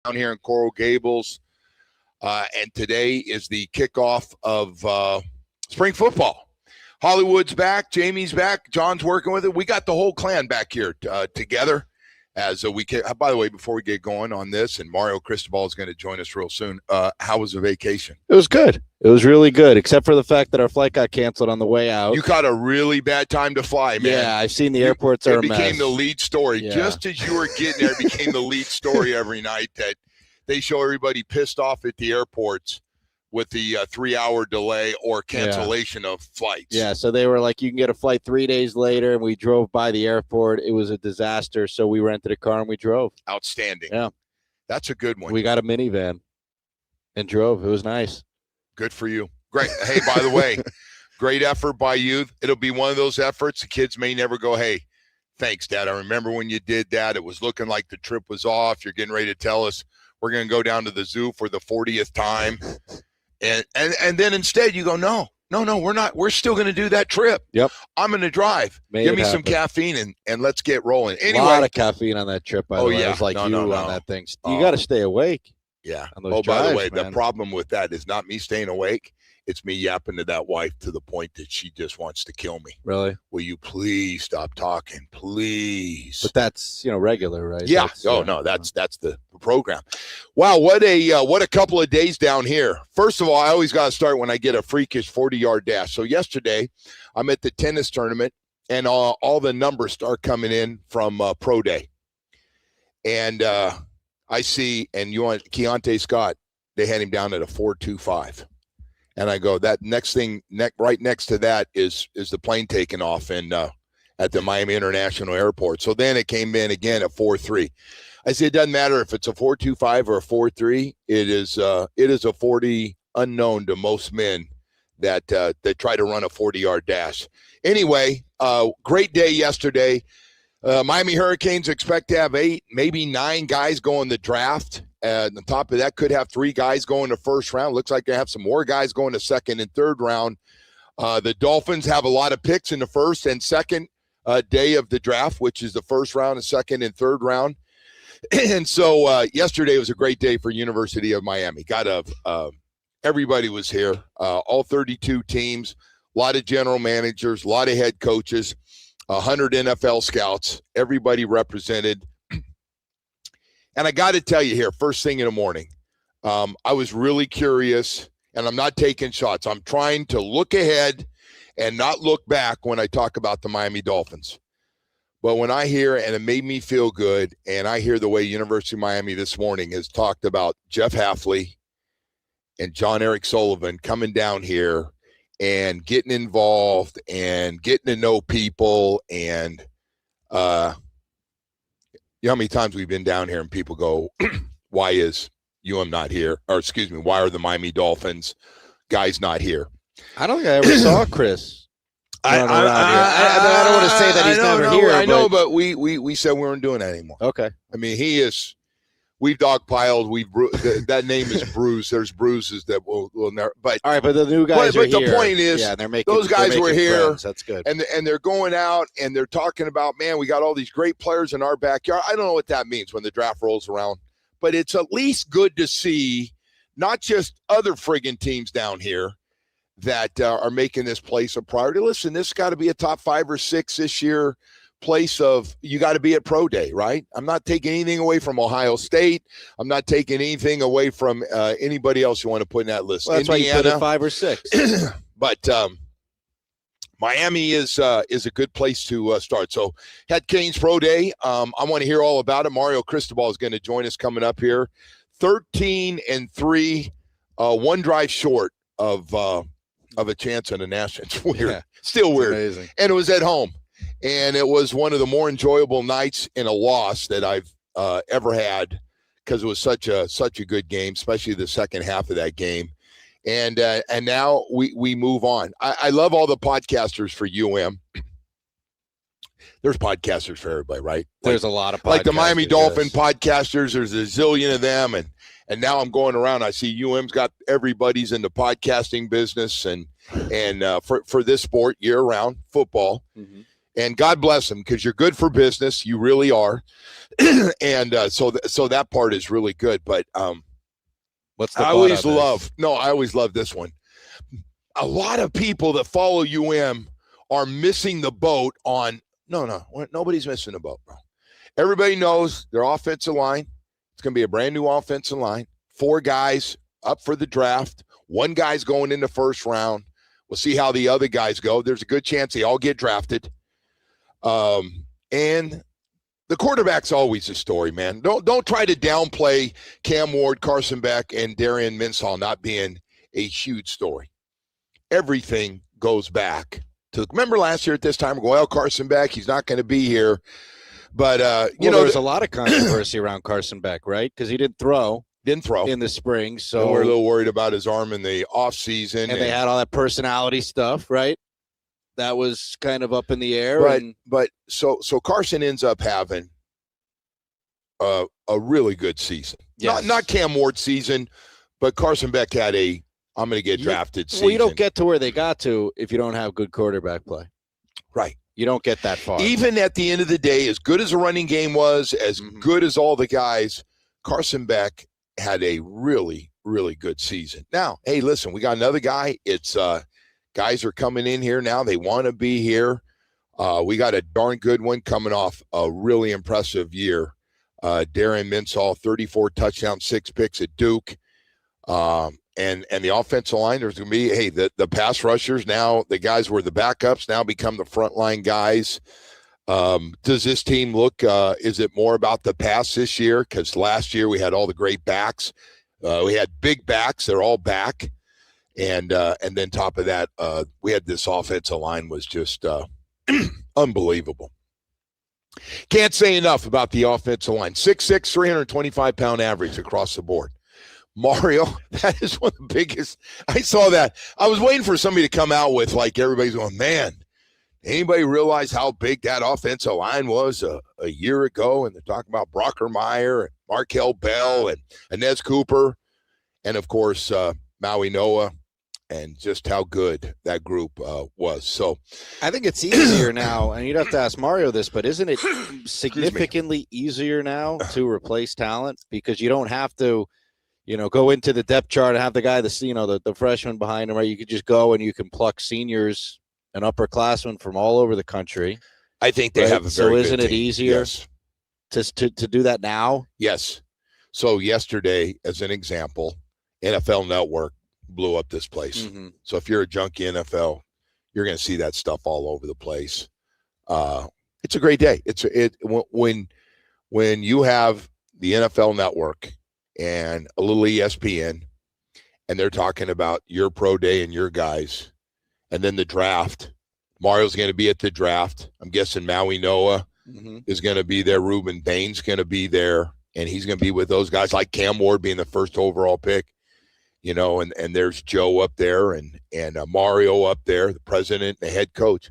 down here in Coral Gables. And today is the kickoff of spring football. Hollywood's back. Jamie's back. John's working with it. We got the whole clan back here together. As we can, by the way, before we get going on this, and Mario Cristobal is going to join us real soon. How was the vacation? It was good. It was really good, except for the fact that our flight got canceled on the way out. You caught a really bad time to fly, man. Yeah, I've seen the airports are a mess. It became the lead story. Yeah. Just as you were getting there, it became the lead story every night that they show everybody pissed off at the airports with the 3-hour delay or cancellation of flights. Yeah, so they were like, you can get a flight 3 days later, and we drove by the airport. It was a disaster, so we rented a car and we drove. Outstanding. Yeah. That's a good one. We got a minivan and drove. It was nice. Good for you. Great. Hey, by the way, great effort by you. It'll be one of those efforts the kids may never go, hey, thanks, Dad. I remember when you did that. It was looking like the trip was off. You're getting ready to tell us we're going to go down to the zoo for the 40th time. And then instead you go, no, we're not. We're still going to do that trip. Yep. I'm going to drive. Give me some caffeine and let's get rolling. Anyway, a lot of caffeine on that trip, by the way. Yeah. It was like on that thing. You got to stay awake. Yeah. On those drives, by the way, man. The problem with that is not me staying awake. It's me yapping to that wife to the point that she just wants to kill me. Really? Will you please stop talking, please? But that's regular, right? Yeah. That's the program. Wow, what a couple of days down here. First of all, I always got to start when I get a freakish 40-yard dash. So yesterday, I'm at the tennis tournament, and all the numbers start coming in from Pro Day, and I see, and you want Keontae Scott, they had him down at a 4.25. And I go, that next thing, right next to that is the plane taking off at the Miami International Airport. So then it came in again at 4.3. I said, it doesn't matter if it's a 4.25 or a 4.3. It is a 40 unknown to most men that try to run a 40-yard dash. Anyway, great day yesterday. Miami Hurricanes expect to have 8, maybe 9 guys go in the draft. And on top of that, could have 3 guys going to first round. Looks like they have some more guys going to second and third round. The Dolphins have a lot of picks in the first and second day of the draft, which is the first round and second and third round. And so yesterday was a great day for University of Miami. Everybody was here, all 32 teams, a lot of general managers, a lot of head coaches, 100 NFL scouts, everybody represented. And I got to tell you here, first thing in the morning, I was really curious, and I'm not taking shots. I'm trying to look ahead and not look back when I talk about the Miami Dolphins. But when I hear, and it made me feel good, and I hear the way University of Miami this morning has talked about Jeff Hafley and John Eric Sullivan coming down here and getting involved and getting to know people and you know how many times we've been down here and people go, why is not here? Or excuse me, why are the Miami Dolphins guys not here? I don't think I ever saw Chris. I don't want to say that he's never here. I know, but we said we weren't doing that anymore. Okay. I mean, we've dogpiled. That name is bruised. There's bruises that will never. But all right, but the new guys are here. But the point is, those guys were here. Friends. That's good. And they're going out and they're talking about, man, we got all these great players in our backyard. I don't know what that means when the draft rolls around, but it's at least good to see not just other friggin' teams down here that are making this place a priority. Listen, this got to be a top 5 or 6 this year. Place of you got to be at Pro Day, right? I'm not taking anything away from Ohio State. I'm not taking anything away from anybody else you want to put in that list. Well, that's Indiana, why you put it 5 or 6. But Miami is a good place to start. So had Canes Pro Day. I want to hear all about it. Mario Cristobal is going to join us coming up here. 13-3, 1 drive short of a chance in a national. It's weird. Yeah, still weird. Amazing. And it was at home. And it was one of the more enjoyable nights in a loss that I've ever had because it was such a good game, especially the second half of that game. And now we move on. I love all the podcasters for UM. There's podcasters for everybody, right? There's a lot of podcasters. Like the Miami Dolphin podcasters, there's a zillion of them. And now I'm going around. I see UM's got everybody's in the podcasting business and for this sport year-round football. Mm-hmm. And God bless him, because you're good for business. You really are. And so that part is really good. But what's the I part always of this? I always love this one. A lot of people that follow are missing the boat on nobody's missing the boat, bro. Everybody knows their offensive line. It's going to be a brand new offensive line. 4 guys up for the draft. 1 guy's going in the first round. We'll see how the other guys go. There's a good chance they all get drafted. And the quarterback's always a story, man. Don't try to downplay Cam Ward, Carson Beck, and Darian Minsall not being a huge story. Everything goes back to, remember last year at this time, we're going, well, Carson Beck, he's not going to be here. But, there's a lot of controversy around Carson Beck, right? Because he didn't throw in the spring. So and we're a little worried about his arm in the offseason. And they had all that personality stuff, right? That was kind of up in the air. But so Carson ends up having a really good season. Yes. Not Cam Ward's season, but Carson Beck had a I'm going to get drafted season. Well, you don't get to where they got to if you don't have good quarterback play. Right. You don't get that far. Even at the end of the day, as good as the running game was, as good as all the guys, Carson Beck had a really, really good season. Now, hey, listen, we got another guy. It's guys are coming in here now. They want to be here. We got a darn good one coming off a really impressive year. Darren Minsall, 34 touchdowns, 6 picks at Duke. And the offensive line, there's going to be, hey, the pass rushers now, the guys were the backups now become the frontline guys. Does this team look, is it more about the pass this year? Because last year we had all the great backs. We had big backs. They're all back. And then top of that, we had this offensive line was just unbelievable. Can't say enough about the offensive line. 6'6", 325-pound average across the board. Mario, that is one of the biggest. I saw that. I was waiting for somebody to come out with, like, everybody's going, man, anybody realize how big that offensive line was a year ago? And they're talking about Brockermeyer and Markel Bell and Inez Cooper and, of course, Maui Noah, and just how good that group was. So I think it's easier now, and you'd have to ask Mario this, but isn't it significantly easier now to replace talent? Because you don't have to – go into the depth chart and have the guy, the freshman behind him, right? You could just go and you can pluck seniors and upperclassmen from all over the country. I think they have a very good team. So isn't it easier to do that now? Yes. So yesterday, as an example, NFL Network blew up this place. Mm-hmm. So if you're a junkie NFL, you're going to see that stuff all over the place. It's a great day. When you have the NFL Network and a little ESPN, and they're talking about your pro day and your guys, and then the draft. Mario's going to be at the draft. I'm guessing Maui Noah is going to be there. Reuben Bain's going to be there, and he's going to be with those guys, like Cam Ward being the first overall pick, and there's Joe up there and Mario up there, the president, the head coach.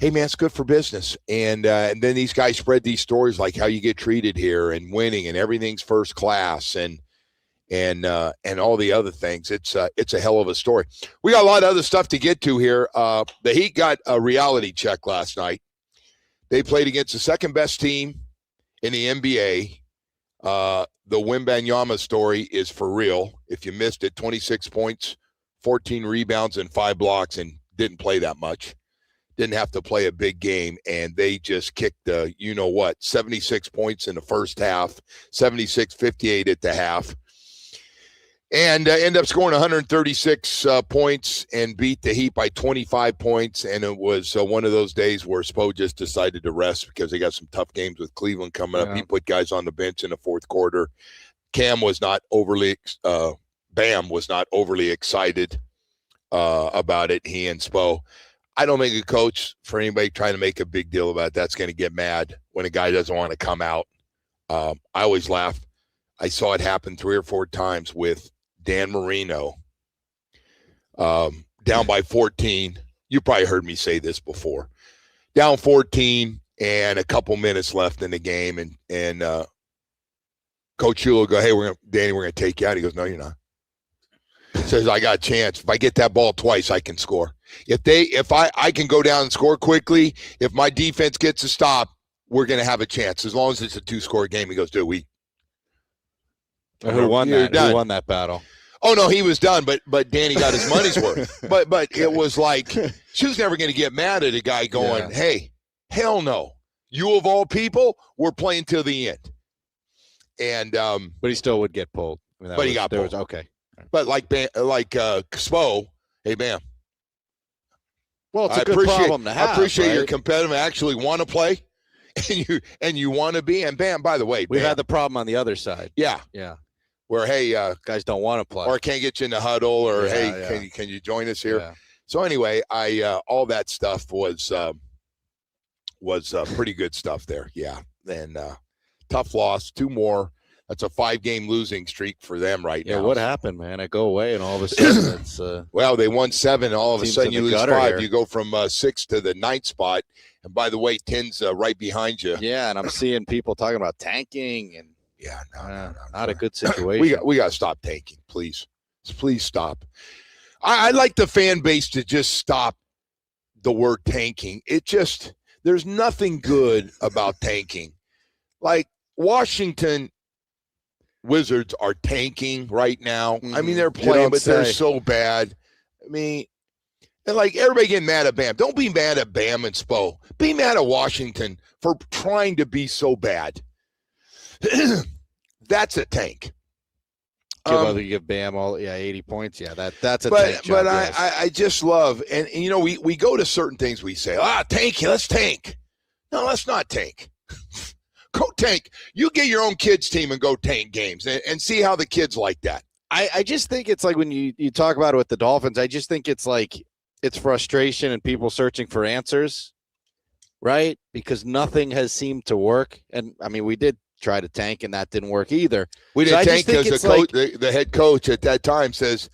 Hey, man, it's good for business. And then these guys spread these stories like how you get treated here and winning and everything's first class and all the other things. It's a hell of a story. We got a lot of other stuff to get to here. The Heat got a reality check last night. They played against the second best team in the NBA. The Wembanyama story is for real. If you missed it, 26 points, 14 rebounds, and 5 blocks, and didn't play that much. Didn't have to play a big game, and they just kicked 76 points in the first half, 76-58 at the half, and end up scoring 136 points and beat the Heat by 25 points. And it was one of those days where Spo just decided to rest because they got some tough games with Cleveland coming up. He put guys on the bench in the fourth quarter. Bam was not overly excited about it, he and Spo. I don't think a coach, for anybody trying to make a big deal about it, that's going to get mad when a guy doesn't want to come out. I always laugh. I saw it happen 3 or 4 times with Dan Marino down by 14. You probably heard me say this before. Down 14 and a couple minutes left in the game, and Coach Shula go, hey, Danny, we're going to take you out. He goes, no, you're not. says, I got a chance. If I get that ball twice, I can score. If I can go down and score quickly, if my defense gets a stop, we're going to have a chance. As long as it's a 2-score game, he goes, dude, Who won that? Who won that battle? Oh no, he was done, but Danny got his money's worth. But it was like she was never going to get mad at a guy going, "Hey, hell no, you of all people, we're playing till the end." And but he still would get pulled. He got pulled. Okay. But like Spo, hey, Bam. Well, it's a good problem to have. I appreciate right? your competitive. Actually, want to play, and you want to be. And Bam, by the way, we've had the problem on the other side. Yeah. Where guys don't want to play, or can't get you in the huddle, or can you join us here? Yeah. So anyway, all that stuff was pretty good stuff there. Yeah, and tough loss, 2 more. That's a 5-game losing streak for them right now. Yeah, what happened, man? I go away, and all of a sudden it's well, they won 7, and all of a sudden you lose 5. Here. You go from 6 to the 9th spot, and by the way, 10's right behind you. Yeah, and I'm seeing people talking about tanking and. Yeah, no. Not a good situation. we got to stop tanking, please. Please stop. I'd like the fan base to just stop the word tanking. There's nothing good about tanking. Like Washington Wizards are tanking right now. I mean, they're playing, but they're so bad. I mean, and like everybody getting mad at Bam. Don't be mad at Bam and Spo. Be mad at Washington for trying to be so bad. That's a tank. Give Bam 80 points. Yeah, that's a tank. But I just love, and you know, we go to certain things, we say, tank, let's tank. No, let's not tank. Go tank. You get your own kids team and go tank games and see how the kids like that. I just think it's like when you talk about it with the Dolphins, I just think it's like it's frustration and people searching for answers, right? Because nothing has seemed to work. And I mean, we did try to tank, and that didn't work either. We didn't tank because the head coach at that time says,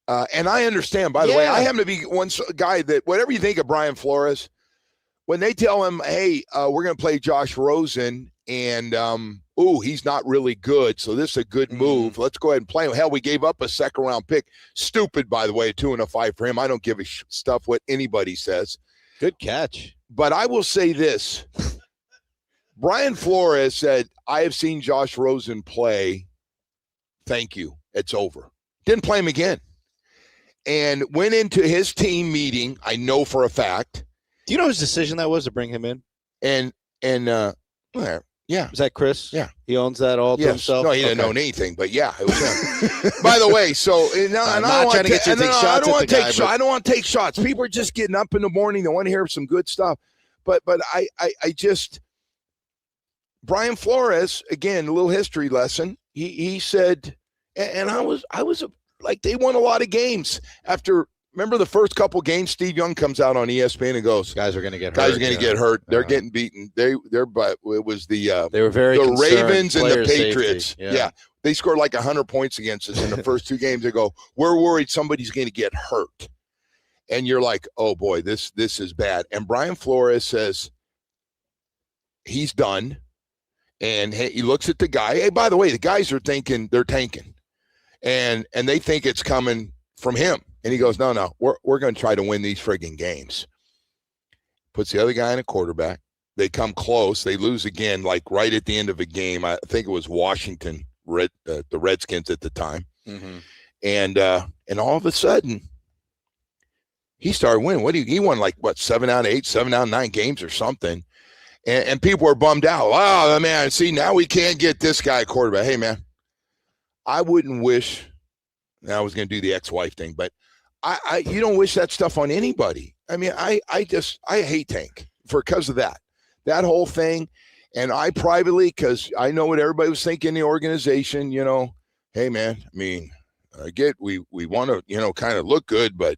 and I understand, by the way, I happen to be one guy that whatever you think of Brian Flores, when they tell him, hey, we're going to play Josh Rosen, and, he's not really good, so this is a good move. Let's go ahead and play him. Hell, we gave up a 2nd-round pick. Stupid, by the way, 2 and a 5 for him. I don't give a stuff what anybody says. Good catch. But I will say this. Brian Flores said, I have seen Josh Rosen play. Thank you. It's over. Didn't play him again. And went into his team meeting, I know for a fact. Do you know whose decision that was to bring him in? And yeah. Is that Chris? Yeah. He owns that all to himself? No, he didn't own anything, but yeah, it was him. By the way, so I'm not trying to get you to take shots. I don't want to take shots. People are just getting up in the morning. They want to hear some good stuff. But I just Brian Flores, again, a little history lesson. He said, and I was like, they won a lot of games after. Remember the first couple games, Steve Young comes out on ESPN and goes, "Guys are going to get hurt. Guys are going to get hurt. They're getting beaten. But it was the they were very the Ravens and the Patriots. Yeah, they scored like 100 points against us in the first 2 games. They go, we're worried somebody's going to get hurt, and you're like, oh boy, this is bad. And Brian Flores says he's done, and he looks at the guy. Hey, by the way, the guys are thinking they're tanking, and they think it's coming from him. And he goes, no, we're going to try to win these friggin' games. Puts the other guy in a quarterback. They come close. They lose again, like right at the end of a game. I think it was Washington, the Redskins at the time. Mm-hmm. And all of a sudden, he started winning. He won like, 7 out of 8, 7 out of 9 games or something. And people were bummed out. Oh, man, see, now we can't get this guy a quarterback. Hey, man, I wouldn't wish – now I was going to do the ex-wife thing, but you don't wish that stuff on anybody. I mean, I hate Tank because of that whole thing. And I privately, because I know what everybody was thinking in the organization, hey man, I mean, I get we want to, kind of look good, but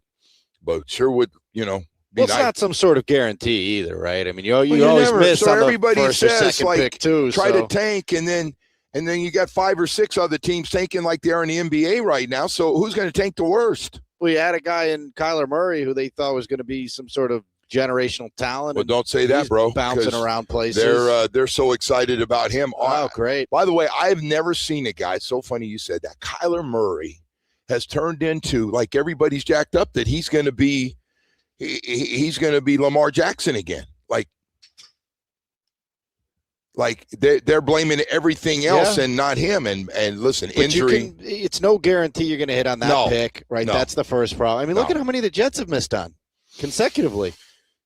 sure would, well, it's not some sort of guarantee either, right? I mean, you always miss so on everybody the first or second like, pick too. Try to tank, and then you got 5 or 6 other teams tanking like they are in the NBA right now. So who's going to tank the worst? Well, you had a guy in Kyler Murray who they thought was going to be some sort of generational talent. Well, don't say that, bro. Bouncing around places. They're so excited about him. Oh, great. By the way, I've never seen a guy. It's so funny you said that. Kyler Murray has turned into, like, everybody's jacked up that he's going to be he's going to be Lamar Jackson again. Like they're blaming everything else and not him. And listen, but injury. It's no guarantee you're going to hit on that pick, right? No. That's the first problem. I mean, look at how many the Jets have missed on consecutively.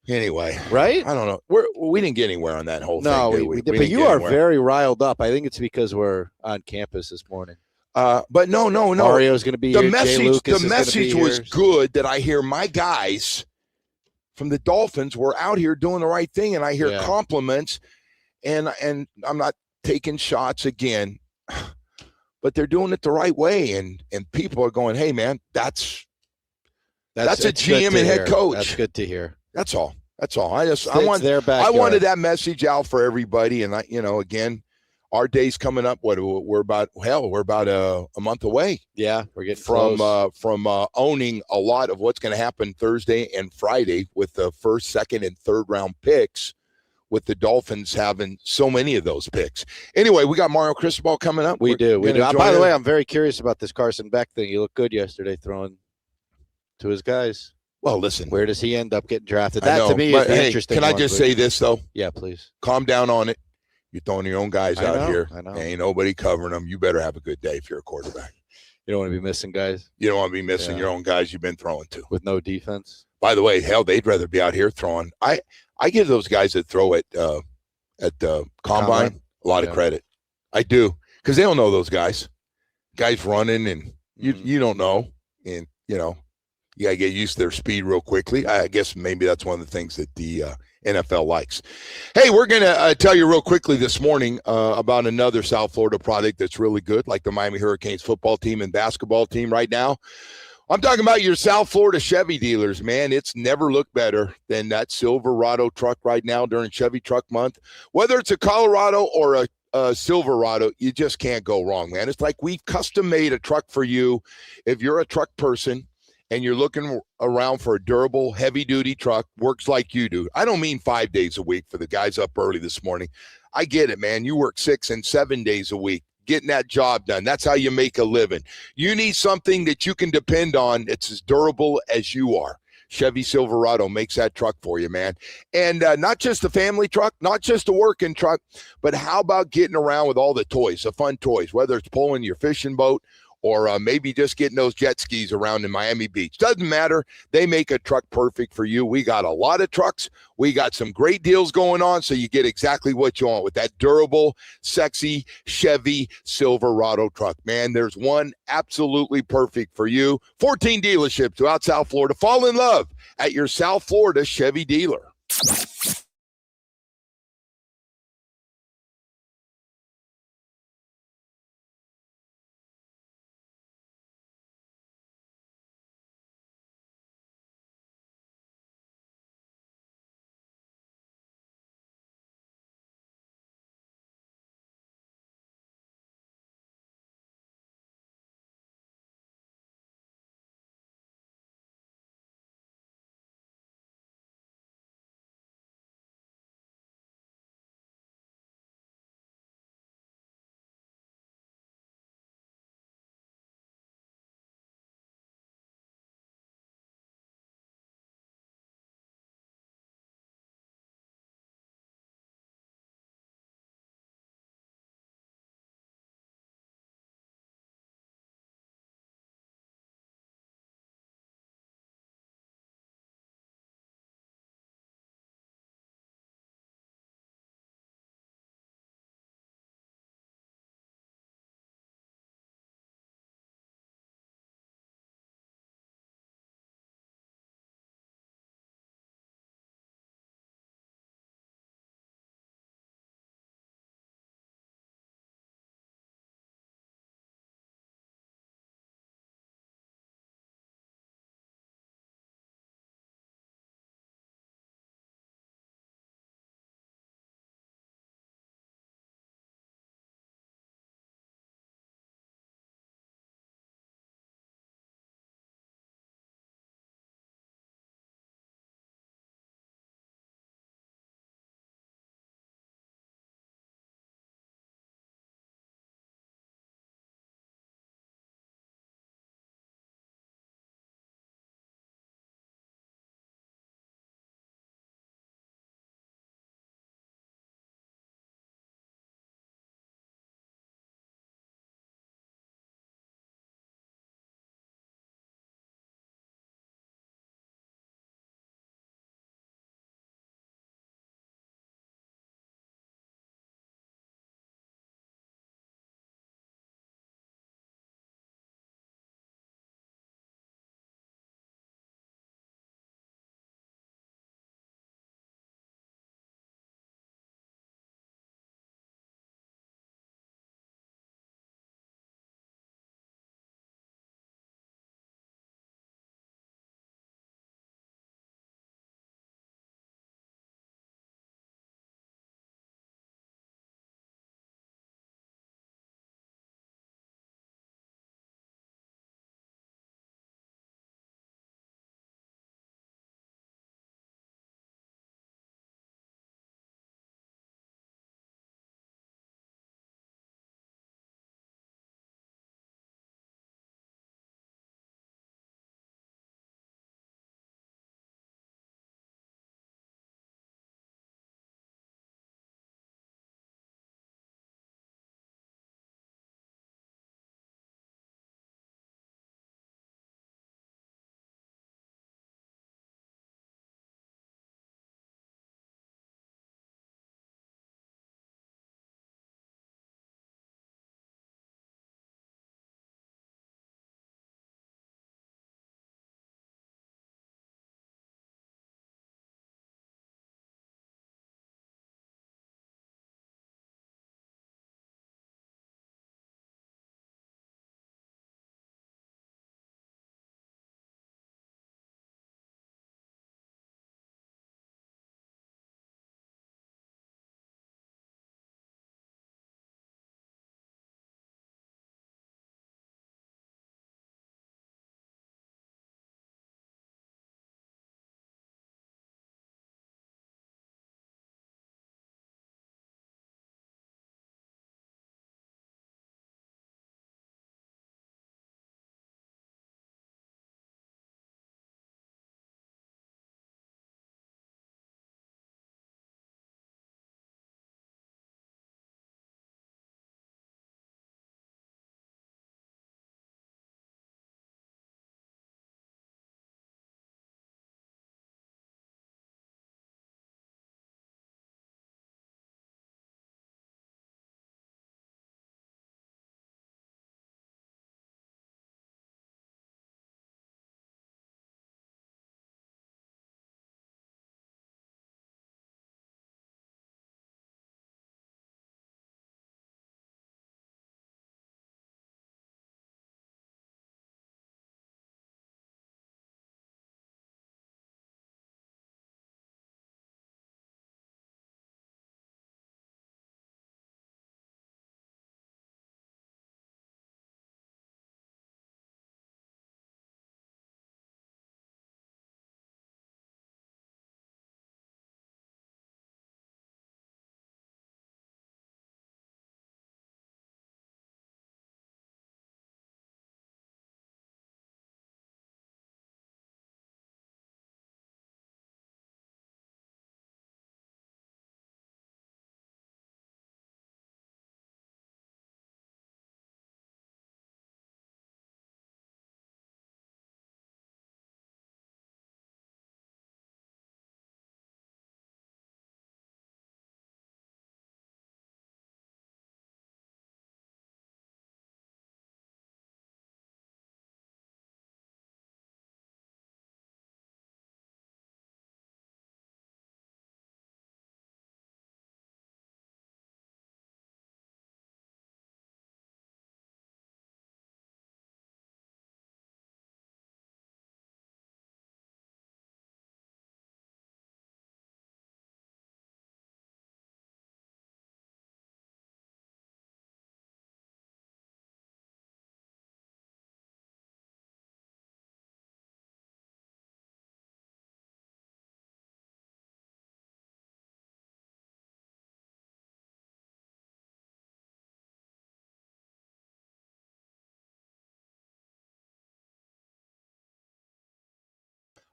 Anyway, right? I don't know. We didn't get anywhere on that whole thing. No, we did. But you are very riled up. I think it's because we're on campus this morning. But no. Mario's going to be here. The message was good that I hear my guys from the Dolphins were out here doing the right thing, and I hear compliments. And I'm not taking shots again, but they're doing it the right way, and people are going, "Hey, man, that's a GM and head coach." That's good to hear. That's all. I wanted that message out for everybody, and again, our day's coming up. We're about a month away. Yeah, we're getting from close. Owning a lot of what's going to happen Thursday and Friday with the first, second, and third round picks, with the Dolphins having so many of those picks. Anyway, we got Mario Cristobal coming up. We do. By the way, I'm very curious about this Carson Beck thing. He looked good yesterday throwing to his guys. Well, listen. Where does he end up getting drafted? That, to me, is the interesting Can I just say this, though? Yeah, please. Calm down on it. You're throwing your own guys out here. I know. Ain't nobody covering them. You better have a good day if you're a quarterback. You don't want to be missing guys? You don't want to be missing your own guys you've been throwing to. With no defense? By the way, hell, they'd rather be out here throwing. I give those guys that throw at the combine a lot of credit. I do, because they don't know those guys running, and you don't know, and you gotta get used to their speed real quickly. I guess maybe that's one of the things that the NFL likes. Hey, we're gonna tell you real quickly this morning about another South Florida product that's really good, like the Miami Hurricanes football team and basketball team right now. I'm talking about your South Florida Chevy dealers, man. It's never looked better than that Silverado truck right now during Chevy Truck Month. Whether it's a Colorado or a Silverado, you just can't go wrong, man. It's like we've custom made a truck for you. If you're a truck person and you're looking around for a durable, heavy-duty truck, works like you do. I don't mean 5 days a week for the guys up early this morning. I get it, man. You work 6 and 7 days a week getting that job done. That's how you make a living. You need something that you can depend on that's as durable as you are. Chevy Silverado makes that truck for you, man. And not just a family truck, not just a working truck, but how about getting around with all the toys, the fun toys, whether it's pulling your fishing boat or maybe just getting those jet skis around in Miami Beach. Doesn't matter. They make a truck perfect for you. We got a lot of trucks. We got some great deals going on, so you get exactly what you want with that durable, sexy Chevy Silverado truck. Man, there's one absolutely perfect for you. 14 dealerships throughout South Florida. Fall in love at your South Florida Chevy dealer.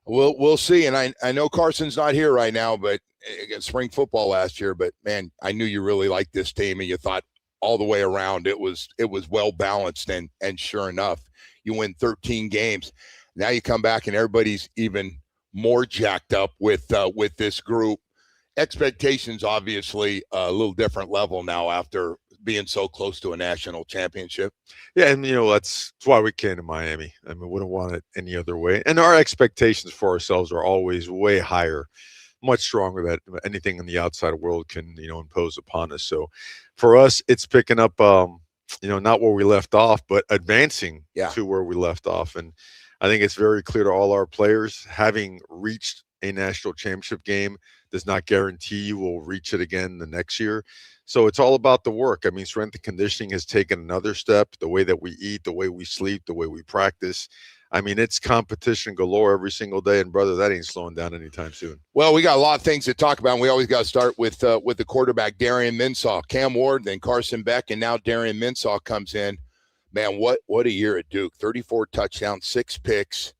We'll see. And I know Carson's not here right now, but against spring football last year. But man, I knew you really liked this team, and you thought all the way around it was well balanced. And sure enough, you win 13 games. Now you come back and everybody's even more jacked up with this group. Expectations obviously a little different level now after being so close to a national championship. Yeah, and that's why we came to Miami. I mean, we don't want it any other way. And our expectations for ourselves are always way higher, much stronger than anything in the outside world can impose upon us. So, for us, it's picking up, not where we left off, but advancing to where we left off. And I think it's very clear to all our players, having reached a national championship game does not guarantee you will reach it again the next year. So it's all about the work. I mean, strength and conditioning has taken another step. The way that we eat, the way we sleep, the way we practice. I mean, it's competition galore every single day. And, brother, that ain't slowing down anytime soon. Well, we got a lot of things to talk about. And we always got to start with the quarterback, Darian Minsaw. Cam Ward, then Carson Beck, and now Darian Minsaw comes in. Man, what a year at Duke. 34 touchdowns, 6 picks.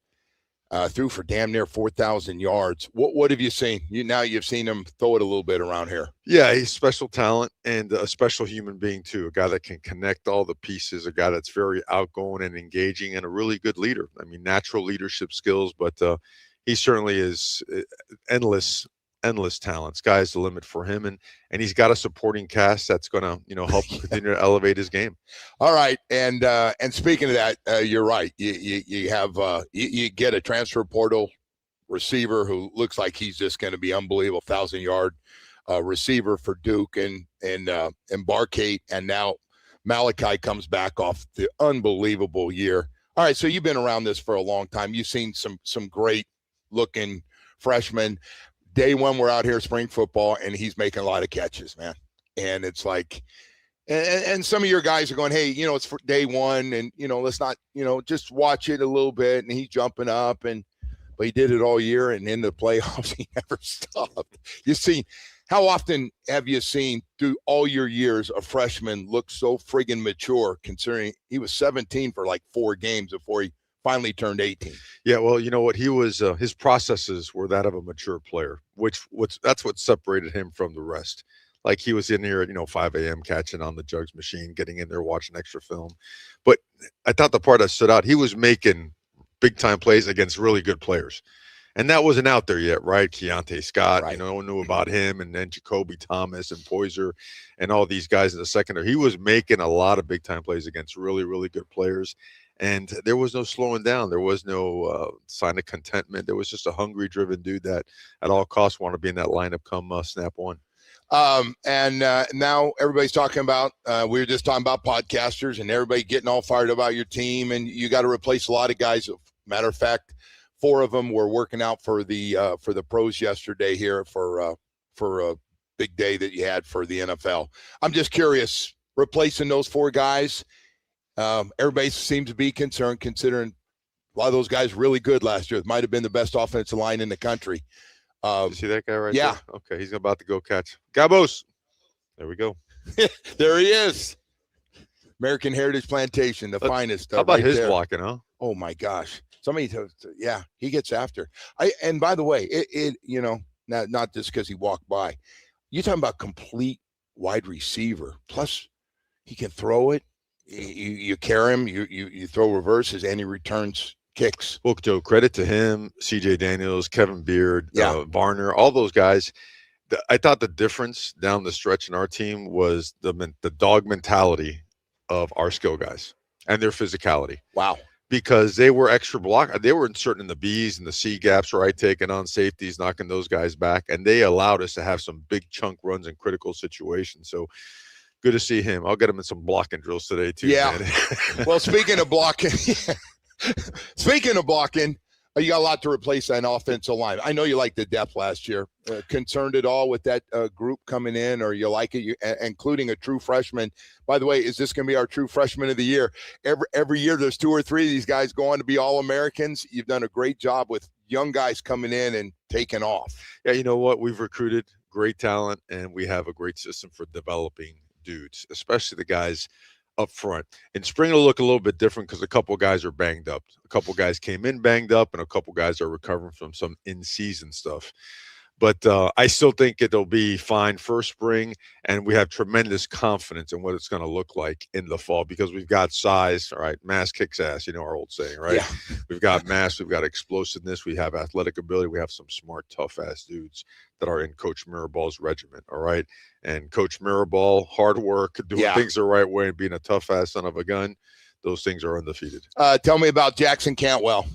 Threw for damn near 4,000 yards. What have you seen? You've seen him throw it a little bit around here. Yeah, he's special talent and a special human being too. A guy that can connect all the pieces. A guy that's very outgoing and engaging, and a really good leader. I mean, natural leadership skills, but he certainly is endless talent. Sky's the limit for him, and he's got a supporting cast that's going to help continue to elevate his game. All right, and speaking of that, you're right. You have you get a transfer portal receiver who looks like he's just going to be unbelievable, 1,000-yard receiver for Duke, and Barkate, and now Malachi comes back off the unbelievable year. All right, so you've been around this for a long time. You've seen some great looking freshmen. Day one, we're out here spring football, and he's making a lot of catches, man. And it's like, and some of your guys are going, hey, it's for day one, and let's not, just watch it a little bit. And he's jumping up, but he did it all year, and in the playoffs, he never stopped. How often have you seen through all your years a freshman look so friggin' mature, considering he was 17 for like 4 games before he finally turned 18. Yeah, well, you know what? He was his processes were that of a mature player, that's what separated him from the rest. Like, he was in here at 5 a.m. catching on the jugs machine, getting in there watching extra film. But I thought the part that stood out, he was making big time plays against really good players. And that wasn't out there yet, right? Keontae Scott, right. No one knew about him, and then Jacoby Thomas and Poyser and all these guys in the secondary. He was making a lot of big time plays against really, really good players. And there was no slowing down. There was no sign of contentment. There was just a hungry, driven dude that at all costs wanted to be in that lineup come snap one. And now everybody's talking about, we were just talking about podcasters and everybody getting all fired about your team, and you got to replace a lot of guys. Matter of fact, 4 of them were working out for the pros yesterday here for a big day that you had for the NFL. I'm just curious, replacing those 4 guys. Everybody seems to be concerned, considering a lot of those guys really good last year. It might have been the best offensive line in the country. You see that guy right there? Okay, he's about to go catch. Gabos. There we go. There he is. American Heritage Plantation, the finest. How about right his there. blocking, huh? Oh, my gosh. He gets after. And by the way, it not just because he walked by. You're talking about complete wide receiver. Plus, he can throw it. You carry him, you throw reverses, and he returns kicks. Well, Joe, credit to him, C.J. Daniels, Kevin Beard, Varner, all those guys. I thought the difference down the stretch in our team was the dog mentality of our skill guys and their physicality. Wow. Because they were extra block. They were inserting in the B's and the C gaps, right? Taking on safeties, knocking those guys back. And they allowed us to have some big chunk runs in critical situations. So, good to see him. I'll get him in some blocking drills today, too. Yeah. Man. Well, speaking of blocking, you got a lot to replace that offensive line. I know you liked the depth last year. Concerned at all with that group coming in, or you like it, including a true freshman? By the way, is this going to be our true freshman of the year? Every year there's 2 or 3 of these guys going to be All-Americans. You've done a great job with young guys coming in and taking off. Yeah, you know what? We've recruited great talent, and we have a great system for developing dudes, especially the guys up front. In spring, it'll look a little bit different because a couple guys are banged up. A couple guys came in banged up, and a couple guys are recovering from some in-season stuff. But I still think it'll be fine for spring, and we have tremendous confidence in what it's going to look like in the fall because we've got size. All right, mass kicks ass, our old saying, right? Yeah. We've got mass, we've got explosiveness, we have athletic ability, we have some smart, tough-ass dudes that are in Coach Miraball's regiment, all right? And Coach Miraball, hard work, doing things the right way, and being a tough-ass son of a gun, those things are undefeated. Tell me about Jackson Cantwell.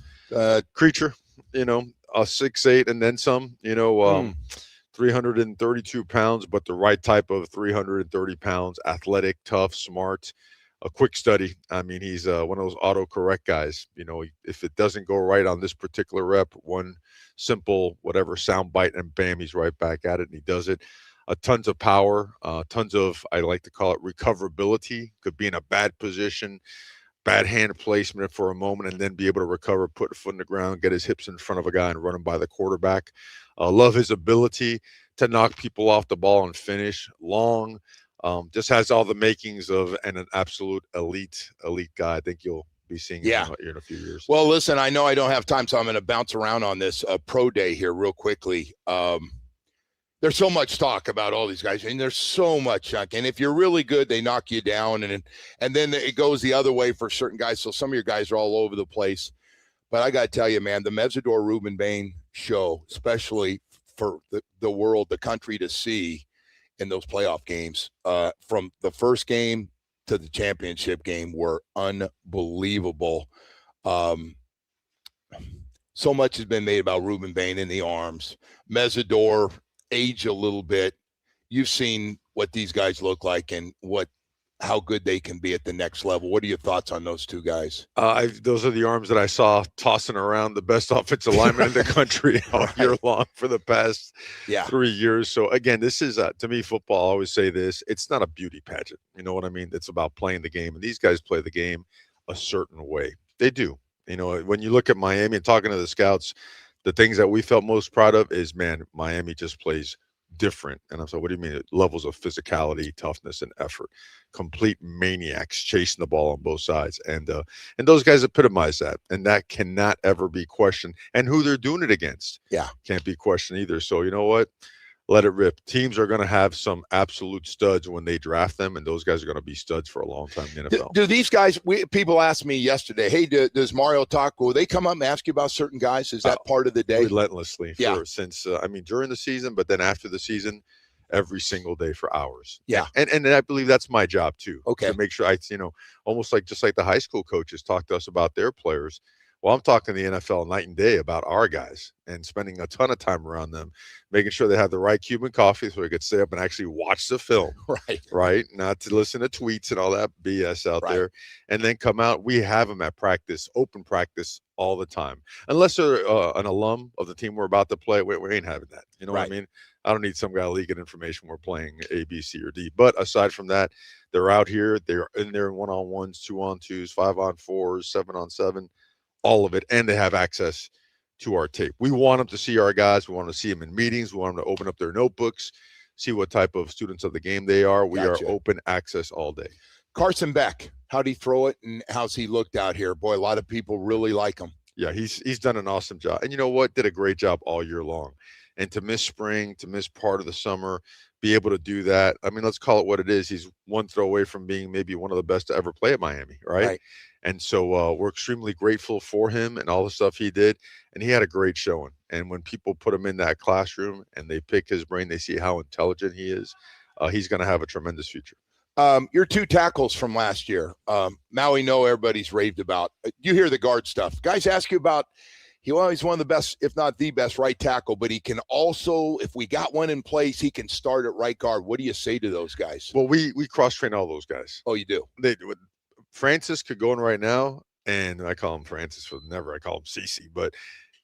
Creature, 6'8" and then some, 332 pounds, but the right type of 330 pounds, athletic, tough, smart, a quick study. I mean, he's one of those autocorrect guys. If it doesn't go right on this particular rep, one simple whatever sound bite and bam, he's right back at it, and he does it. Tons of power, tons of, I like to call it recoverability. Could be in a bad position, bad hand placement for a moment, and then be able to recover, put a foot in the ground, get his hips in front of a guy and run him by the quarterback. Love his ability to knock people off the ball and finish long. Just has all the makings of an absolute elite guy. I think you'll be seeing him out here in a few years. Well, listen, I know I don't have time, so I'm going to bounce around on this pro day here real quickly. There's so much talk about all these guys, and there's so much junk. And if you're really good, they knock you down, and then it goes the other way for certain guys. So some of your guys are all over the place. But I got to tell you, man, the Mesidor Ruben Bain show, especially for the world, the country to see in those playoff games, from the first game to the championship game, were unbelievable. So much has been made about Ruben Bain in the arms. Mesidor age a little bit. You've seen what these guys look like and how good they can be at the next level. What are your thoughts on those two guys? Those are the arms that I saw tossing around the best offensive lineman in the country all year long for the past 3 years. So again, this is to me, football. I always say this: it's not a beauty pageant. You know what I mean? It's about playing the game, and these guys play the game a certain way. They do. When you look at Miami and talking to the scouts, the things that we felt most proud of is, man, Miami just plays different. And I'm saying, what do you mean? Levels of physicality, toughness, and effort. Complete maniacs chasing the ball on both sides. And those guys epitomize that. And that cannot ever be questioned. And who they're doing it against can't be questioned either. So you know what? Let it rip. Teams are going to have some absolute studs when they draft them, and those guys are going to be studs for a long time in the NFL. Do these guys, people asked me yesterday, hey, does Mario talk? Will they come up and ask you about certain guys? Is that part of the day? Relentlessly. Since during the season, but then after the season, every single day for hours. Yeah. And I believe that's my job too. Okay. To make sure almost just like the high school coaches talk to us about their players. Well, I'm talking to the NFL night and day about our guys and spending a ton of time around them, making sure they have the right Cuban coffee so they could stay up and actually watch the film. Right. Not to listen to tweets and all that BS out there. And then come out. We have them at practice, open practice all the time. Unless they're an alum of the team we're about to play, we ain't having that. You know what I mean? I don't need some guy leaking information we're playing A, B, C, or D. But aside from that, they're out here. They're in there in 1-on-1s, 2-on-2s, 5-on-4s, 7-on-7. All of it, and they have access to our tape. We want them to see our guys. We want to see them in meetings. We want them to open up their notebooks, see what type of students of the game they are. We are open access all day. Carson Beck, how'd he throw it, and how's he looked out here? Boy, a lot of people really like him. Yeah, he's done an awesome job. And you know what? Did a great job all year long. And to miss spring, to miss part of the summer, be able to do that. I mean, let's call it what it is. He's one throw away from being maybe one of the best to ever play at Miami, right? And so we're extremely grateful for him and all the stuff he did. And he had a great showing. And when people put him in that classroom and they pick his brain, they see how intelligent he is. He's going to have a tremendous future. Your two tackles from last year, Maui, everybody's raved about. You hear the guard stuff. Guys ask you about, he's one of the best, if not the best, right tackle, but he can also, if we got one in place, he can start at right guard. What do you say to those guys? Well, we cross-train all those guys. Oh, you do? They do. Francis could go in right now, and I call him Francis for never. I call him CC, but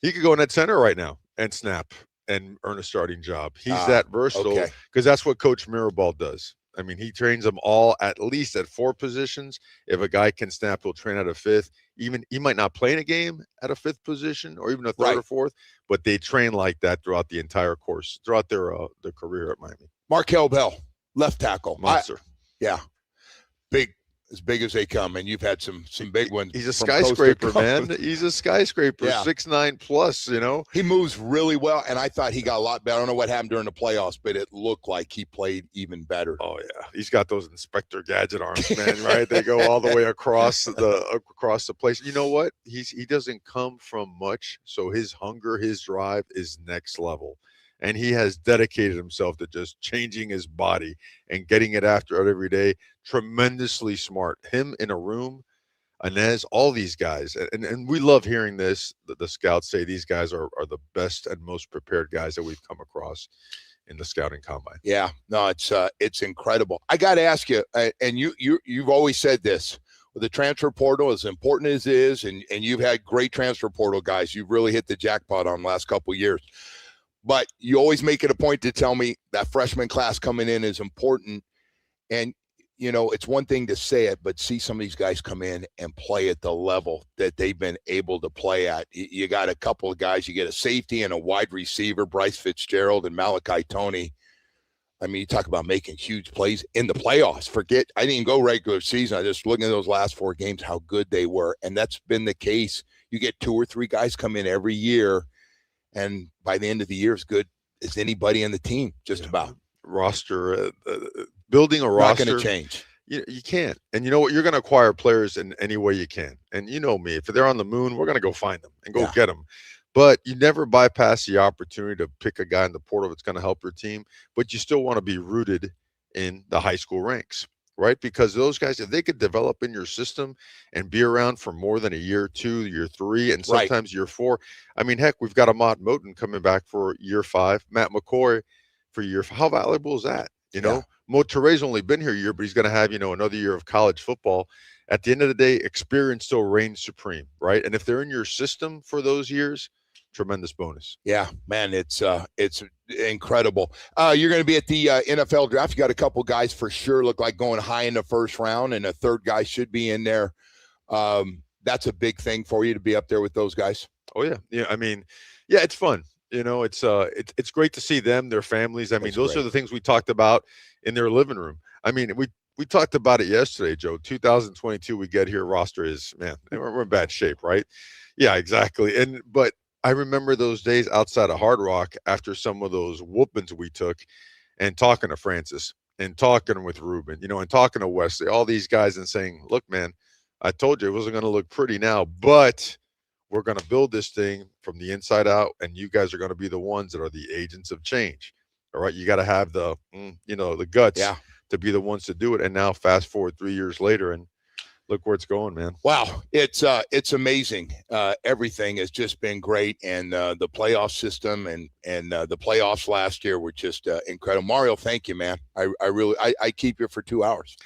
he could go in at center right now and snap and earn a starting job. He's that versatile because that's what Coach Mirabal does. I mean, he trains them all at least at 4 positions. If a guy can snap, he'll train at a 5th. Even he might not play in a game at a 5th position or even a 3rd or 4th, but they train like that throughout the entire course, throughout their career at Miami. Markel Bell, left tackle. Monster. Big. as big as they come, and you've had some big ones. He's a from coast to skyscraper, coast. man. He's a skyscraper, Yeah. 6'9" plus, you know. He moves really well, and I thought he got a lot better. I don't know what happened during the playoffs, but it looked like he played even better. Oh yeah, he's got those Inspector Gadget arms, man. Right? They go all the way across the place. You know what? He doesn't come from much, so his hunger, his drive is next level, and he has dedicated himself to just changing his body and getting it after it every day. Tremendously smart. Him in a room. Inez, all these guys, and we love hearing this. The scouts say these guys are the best and most prepared guys that we've come across in the scouting combine. Yeah, no, it's incredible. I got to ask you, and you've always said this, with the transfer portal, as important as it is, and you've had great transfer portal guys. You've really hit the jackpot on the last couple of years. But you always make it a point to tell me that freshman class coming in is important. And you know, it's one thing to say it, but see some of these guys come in and play at the level that they've been able to play at. You got a couple of guys, you get a safety and a wide receiver, Bryce Fitzgerald and Malachi Toney. I mean, you talk about making huge plays in the playoffs. I didn't go regular season. I just looking at those last 4 games, how good they were. And that's been the case. You get 2 or 3 guys come in every year, and by the end of the year, as good as anybody on the team, just about. Roster, building a roster. Not going to change. You can't. And you know what? You're going to acquire players in any way you can. And you know me, if they're on the moon, we're going to go find them and go get them. But you never bypass the opportunity to pick a guy in the portal that's going to help your team. But you still want to be rooted in the high school ranks, right? Because those guys, if they could develop in your system and be around for more than a year 2, year 3, and sometimes year 4. I mean, heck, we've got Ahmad Moten coming back for year 5, Matt McCoy for year 5. How valuable is that? You know, Monterey's only been here a year, but he's going to have, another year of college football. At the end of the day, experience still reigns supreme, right? And if they're in your system for those years, tremendous bonus. Yeah, man, it's incredible. You're going to be at the NFL draft. You got a couple guys for sure look like going high in the first round, and a third guy should be in there. That's a big thing for you to be up there with those guys. Oh yeah, yeah. I mean, yeah, it's fun. It's great to see them, their families. I mean, those are the things we talked about in their living room. I mean, we talked about it yesterday, Joe. 2022, we get here, roster is, man, we're in bad shape, right? Yeah, exactly. But I remember those days outside of Hard Rock after some of those whoopings we took, and talking to Francis and talking with Ruben, and talking to Wesley, all these guys, and saying, look, man, I told you it wasn't going to look pretty now, but we're going to build this thing from the inside out, and you guys are going to be the ones that are the agents of change. All right. You got to have the guts to be the ones to do it. And now fast forward 3 years later, and look where it's going, man. Wow. It's amazing. Everything has just been great. And the playoff system and the playoffs last year were just incredible. Mario, thank you, man. I keep you for 2 hours.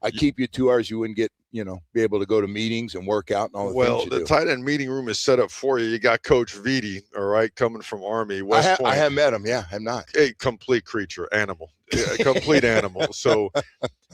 I keep you 2 hours. You wouldn't get, be able to go to meetings and work out and all the things you do. The tight end meeting room is set up for you. You got Coach Vitti, all right, coming from Army, West Point. I have met him. Yeah, I'm not. A complete creature, animal, a complete animal. So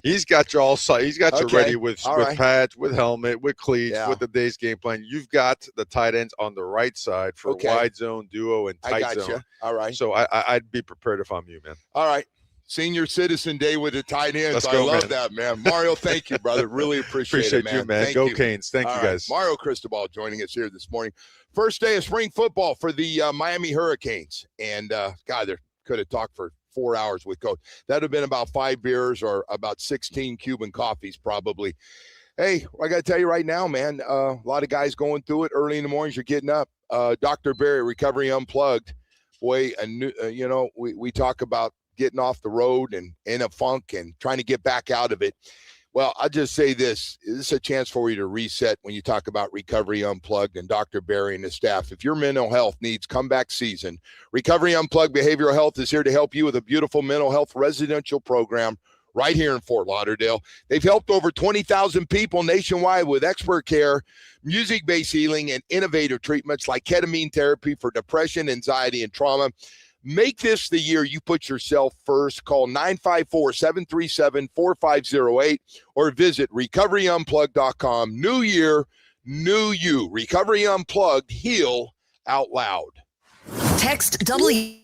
he's got you all set. He's got you ready with pads, with helmet, with cleats, with the day's game plan. You've got the tight ends on the right side for wide zone, duo, and tight zone. You. All right. So I'd be prepared if I'm you, man. All right. Senior Citizen Day with the tight ends. I love that, man. Mario, thank you, brother. Really appreciate it, man. You, man. Go Canes. Thank you, guys. Mario Cristobal joining us here this morning. First day of spring football for the Miami Hurricanes. And, God, they could have talked for 4 hours with Coach. That would have been about 5 beers or about 16 Cuban coffees probably. Hey, I got to tell you right now, man, a lot of guys going through it early in the mornings. You're getting up. Dr. Barry, Recovery Unplugged. Boy, we talk about getting off the road and in a funk and trying to get back out of it. Well, I'll just say this is a chance for you to reset when you talk about Recovery Unplugged and Dr. Barry and his staff. If your mental health needs comeback season, Recovery Unplugged Behavioral Health is here to help you with a beautiful mental health residential program right here in Fort Lauderdale. They've helped over 20,000 people nationwide with expert care, music-based healing, and innovative treatments like ketamine therapy for depression, anxiety, and trauma. Make this the year you put yourself first. Call 954-737-4508 or visit recoveryunplugged.com. New year, new you. Recovery Unplugged, heal out loud. Text W.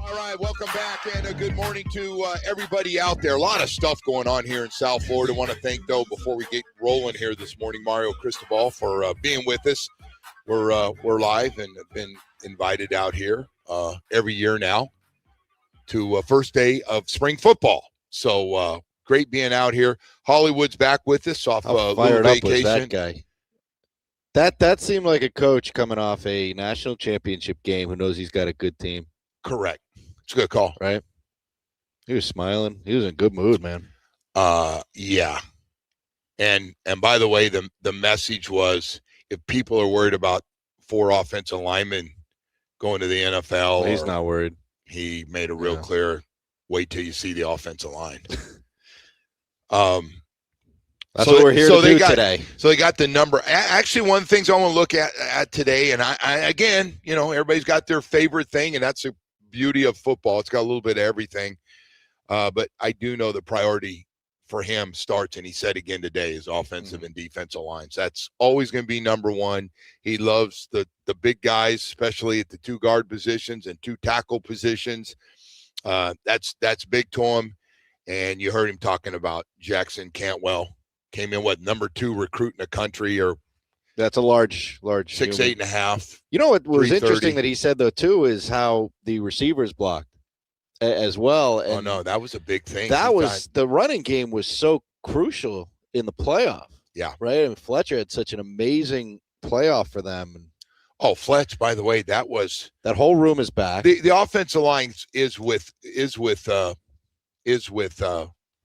All right, welcome back, and a good morning to everybody out there. A lot of stuff going on here in South Florida. I want to thank, though, before we get rolling here this morning, Mario Cristobal for being with us. We're live and have been invited out here every year now to first day of spring football. So great being out here. Hollywood's back with us off a little Fired up was vacation. that guy. That seemed like a coach coming off a national championship game who knows he's got a good team. Correct. It's a good call. Right? He was smiling. He was in a good mood, man. Yeah. And by the way, the message was, if people are worried about 4 offensive linemen going to the NFL, He's not worried. He made a real clear, wait till you see the offensive line. That's what we're here to do today. So they got the number. Actually, one of the things I want to look at today, and I again, everybody's got their favorite thing, and that's the beauty of football. It's got a little bit of everything. But I do know the priority for him starts, and he said again today, is offensive and defensive lines. That's always going to be number one. He loves the big guys, especially at the 2 guard positions and 2 tackle positions. That's big to him. And you heard him talking about Jackson Cantwell. Came in, number 2 recruit in the country, or that's a large 6'8.5". You know what was 330. interesting that he said though too is how the receivers blocked as well. And no, that was a big thing. The running game was so crucial in the playoff. Yeah, right. And Fletcher had such an amazing playoff for them. And Fletch, by the way, that whole room is back. The offensive line is with.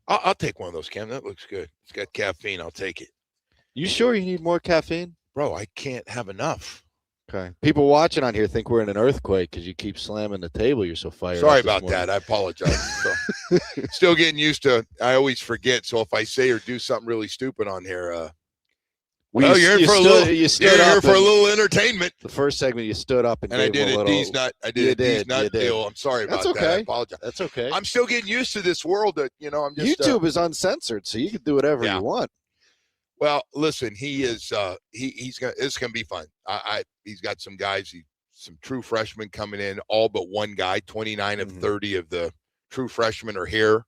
I'll take one of those, Cam. That looks good. It's got caffeine. I'll take it. You sure you need more caffeine? Bro, I can't have enough. Okay. People watching on here think we're in an earthquake because you keep slamming the table. You're so fired up. Sorry about that. I apologize. Still getting used to I always forget. So if I say or do something really stupid on here, you're in for a little entertainment. The first segment, you stood up and I did a D's nut. I did a D's nut deal. I'm sorry about that. I apologize. That's okay. I'm still getting used to this world that, I'm just. YouTube is uncensored, so you can do whatever you want. Well, listen, he is. It's gonna be fun. He's got some guys, some true freshmen coming in. All but one guy. 29 of 30 of the true freshmen are here.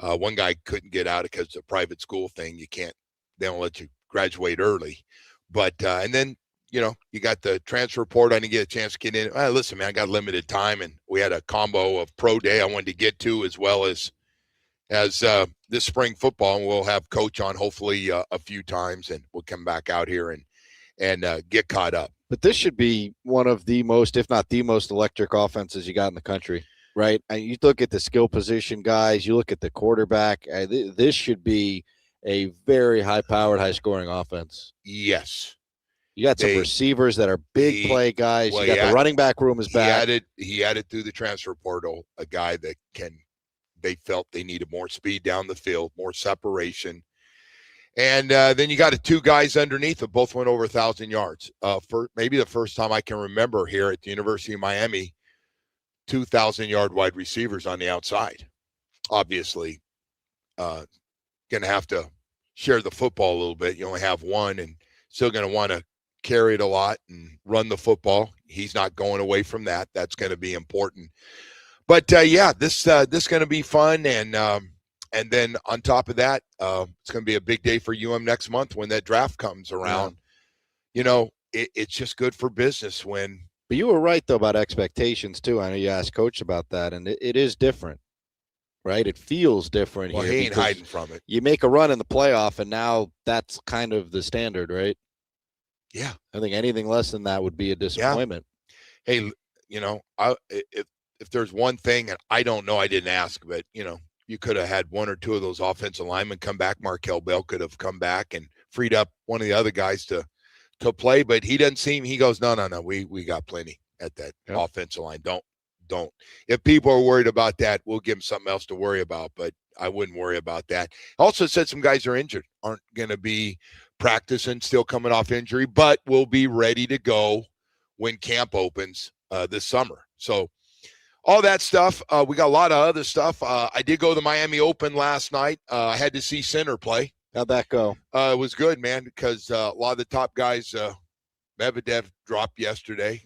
One guy couldn't get out because it's a private school thing. They don't let you graduate early. But and then you got the transfer portal. I didn't get a chance to get in. Listen, man, I got limited time, and we had a combo of pro day I wanted to get to, as well as this spring football, and we'll have Coach on hopefully a few times, and we'll come back out here and get caught up. But this should be one of the most, if not the most, electric offenses you got in the country, right? And you look at the skill position guys, you look at the quarterback. This should be a very high-powered, high-scoring offense. Yes. You got some receivers that are big play guys. You got the running back room is back. He added through the transfer portal a guy that they felt they needed more speed down the field, more separation. And then you got 2 guys underneath that both went over 1,000 yards. For maybe the first time I can remember here at the University of Miami, 2,000-yard wide receivers on the outside. Obviously, going to have to share the football a little bit. You only have one, and still going to want to carry it a lot and run the football. He's not going away from that. That's going to be important. But this is going to be fun, and then on top of that, it's going to be a big day for UM next month when that draft comes around. Yeah. It's just good for business when. But you were right though about expectations too. I know you asked Coach about that, and it is different, right? It feels different. Well, here he ain't hiding from it. You make a run in the playoff, and now that's kind of the standard, right? Yeah, I think anything less than that would be a disappointment. Yeah. Hey, if there's one thing, and I don't know, I didn't ask, but, you could have had 1 or 2 of those offensive linemen come back. Markel Bell could have come back and freed up one of the other guys to play, but he doesn't seem – he goes, no, we got plenty at that offensive line. Don't. If people are worried about that, we'll give them something else to worry about, but I wouldn't worry about that. Also said some guys are injured, aren't going to be practicing, still coming off injury, but will be ready to go when camp opens this summer. So – all that stuff. We got a lot of other stuff. I did go to the Miami Open last night. I had to see Sinner play. How'd that go? It was good, man, because a lot of the top guys, Medvedev dropped yesterday.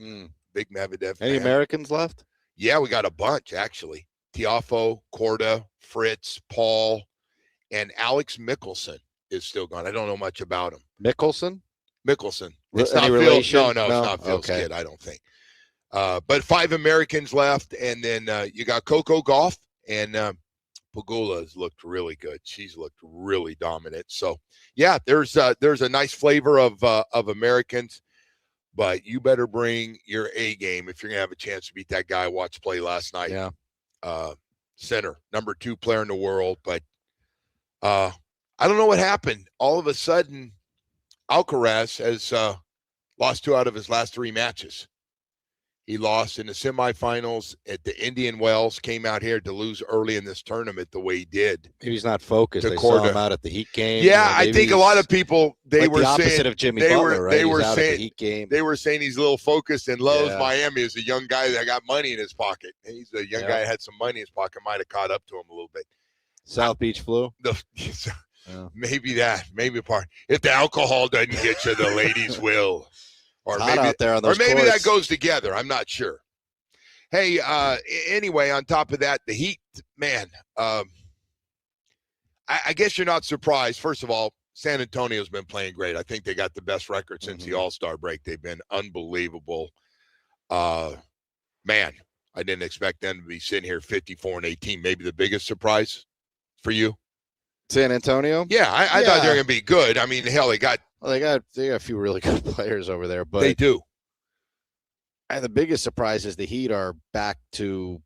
Big Medvedev fan. Any Americans left? Yeah, we got a bunch, actually. Tiafo, Corda, Fritz, Paul, and Alex Mickelson is still gone. I don't know much about him. Mickelson? It's Any not relation? Phil. No, it's not Phil's kid, I don't think. But 5 Americans left, and then you got Coco Gauff, and Pagula has looked really good. She's looked really dominant. So, yeah, there's a nice flavor of Americans, but you better bring your A game if you're going to have a chance to beat that guy I watched play last night. Yeah. Center, number 2 player in the world. But I don't know what happened. All of a sudden, Alcaraz has lost 2 out of his last 3 matches. He lost in the semifinals at the Indian Wells, came out here to lose early in this tournament the way he did. Maybe he's not focused. They Corda. saw him out at the Heat game. Yeah, I think a lot of people, they were the opposite saying, of Jimmy Butler, right? They were out saying, at the Heat game. They were saying he's a little focused and loves Yeah. Miami as a young guy that got money in his pocket. And he's a young guy that had some money in his pocket, might have caught up to him a little bit. South Beach flu? Maybe part. If the alcohol doesn't get you, the ladies will. Or Hot out there on those maybe courts. that goes together. I'm not sure. Hey, anyway, on top of that, the Heat, man, I guess you're not surprised. First of all, San Antonio's been playing great. I think they got the best record since the All-Star break. They've been unbelievable. Man, I didn't expect them to be sitting here 54-18. Maybe the biggest surprise for you? San Antonio? Yeah, I thought they were going to be good. I mean, hell, they got a few really good players over there, but they do. And the biggest surprise is the Heat are back to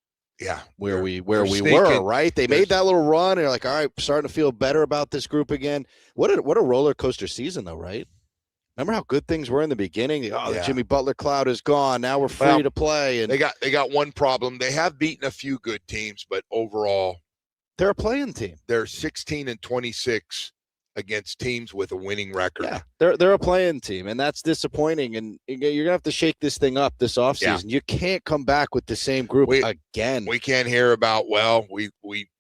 where we sneaking. were, right? They made that little run, and they're like, all right, starting to feel better about this group again. What a roller coaster season, though, right? Remember how good things were in the beginning? The Jimmy Butler cloud is gone. Now we're free to play. And they got one problem. They have beaten a few good teams, but overall, they're a playing team. They're 16-26 against teams with a winning record. Yeah, they're a playing team, and that's disappointing. And you're gonna have to shake this thing up this offseason. You can't come back with the same group again. We can't hear about we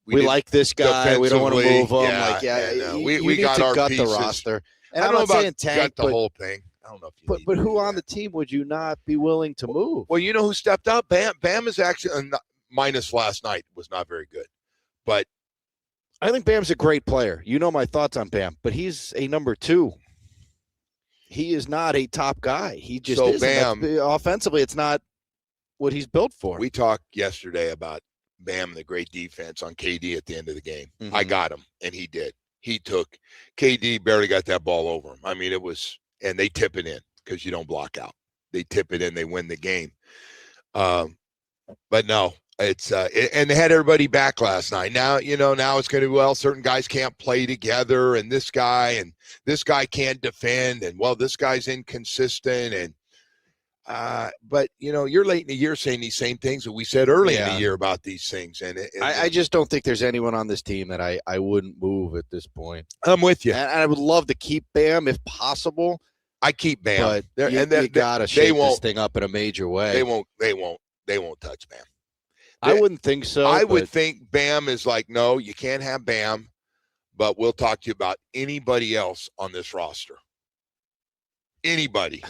like this guy. We don't want to move him. We need got to our gut pieces. the roster. And I I'm don't not know saying about tank the whole thing. I don't know if you need but to who do on that. the team would you not be willing to move? Well, you know who stepped up? Bam is actually minus last night was not very good, but I think Bam's a great player. You know my thoughts on Bam, but he's a number 2. He is not a top guy. He just isn't. Bam, offensively, it's not what he's built for. We talked yesterday about Bam, the great defense on KD at the end of the game. Mm-hmm. I got him, and he did. He took KD, barely got that ball over him. I mean, it was, and they tip it in because you don't block out. They tip it in, they win the game. But no. It's and they had everybody back last night. Now it's going to be, certain guys can't play together, and this guy can't defend, and this guy's inconsistent, and but you're late in the year saying these same things that we said early in the year about these things, and I just don't think there's anyone on this team that I wouldn't move at this point. I'm with you, and I would love to keep Bam if possible. I keep Bam, but you gotta shake this thing up in a major way. They won't touch Bam. I wouldn't think so. I would think Bam is like, no, you can't have Bam, but we'll talk to you about anybody else on this roster. Anybody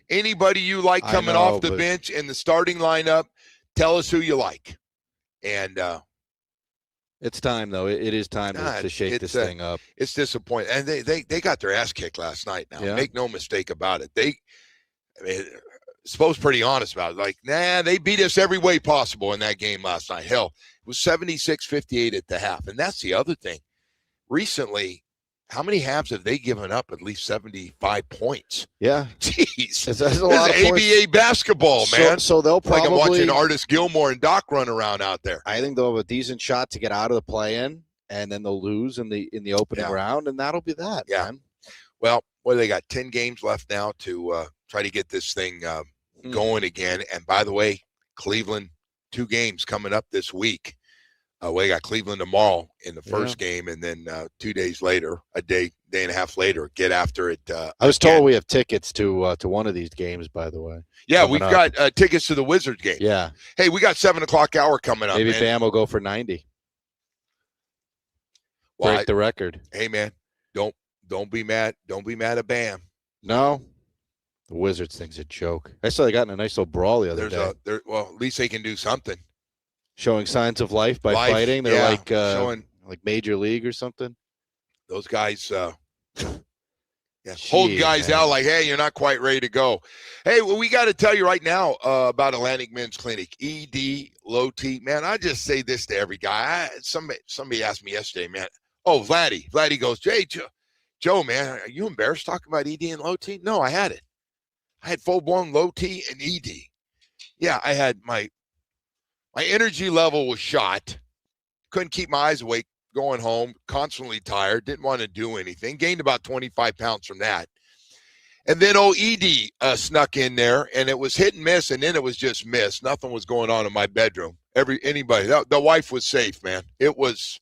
you like coming off the bench in the starting lineup, tell us who you like. And it's time, though. It is time to shake this thing up. It's disappointing. And they got their ass kicked last night now. Yeah. Make no mistake about it. Spo's pretty honest about it. Like, they beat us every way possible in that game last night. Hell, it was 76-58 at the half. And that's the other thing. Recently, how many halves have they given up at least 75 points? Yeah. Jeez. That's a this lot of ABA points. Basketball, man. So they'll probably... like I'm watching Artis Gilmore and Doc run around out there. I think they'll have a decent shot to get out of the play-in, and then they'll lose in the opening round, and that'll be that, man. Well, they got 10 games left now to try to get this thing going again. And by the way, Cleveland, 2 games coming up this week. We got Cleveland tomorrow in the first game, and then 2 days later, a day and a half later, get after it. I was told we have tickets to one of these games, by the way. Yeah, we've got tickets to the Wizards game. Yeah. Hey, we got 7:00 hour coming up. Maybe Bam will go for 90. Break the record. Hey, man, don't be mad. Don't be mad at Bam. No. The Wizards thing's a joke. I saw they got in a nice little brawl the other day. Well, at least they can do something. Showing signs of life by Life, fighting. They're yeah, like showing Major League or something. those guys. Yeah, holding guys out like, hey, you're not quite ready to go. Hey, well, we got to tell you right now about Atlantic Men's Clinic, ED, low T. Man, I just say this to every guy. Somebody asked me yesterday, man. Oh, Vladdy goes, Jay, Joe, man, are you embarrassed talking about ED and low T? No, I had it. I had full-blown low T and ED. Yeah, I had my energy level was shot. Couldn't keep my eyes awake going home, constantly tired, didn't want to do anything. Gained about 25 pounds from that. And then OED snuck in there, and it was hit and miss, and then it was just miss. Nothing was going on in my bedroom. The wife was safe, man. It was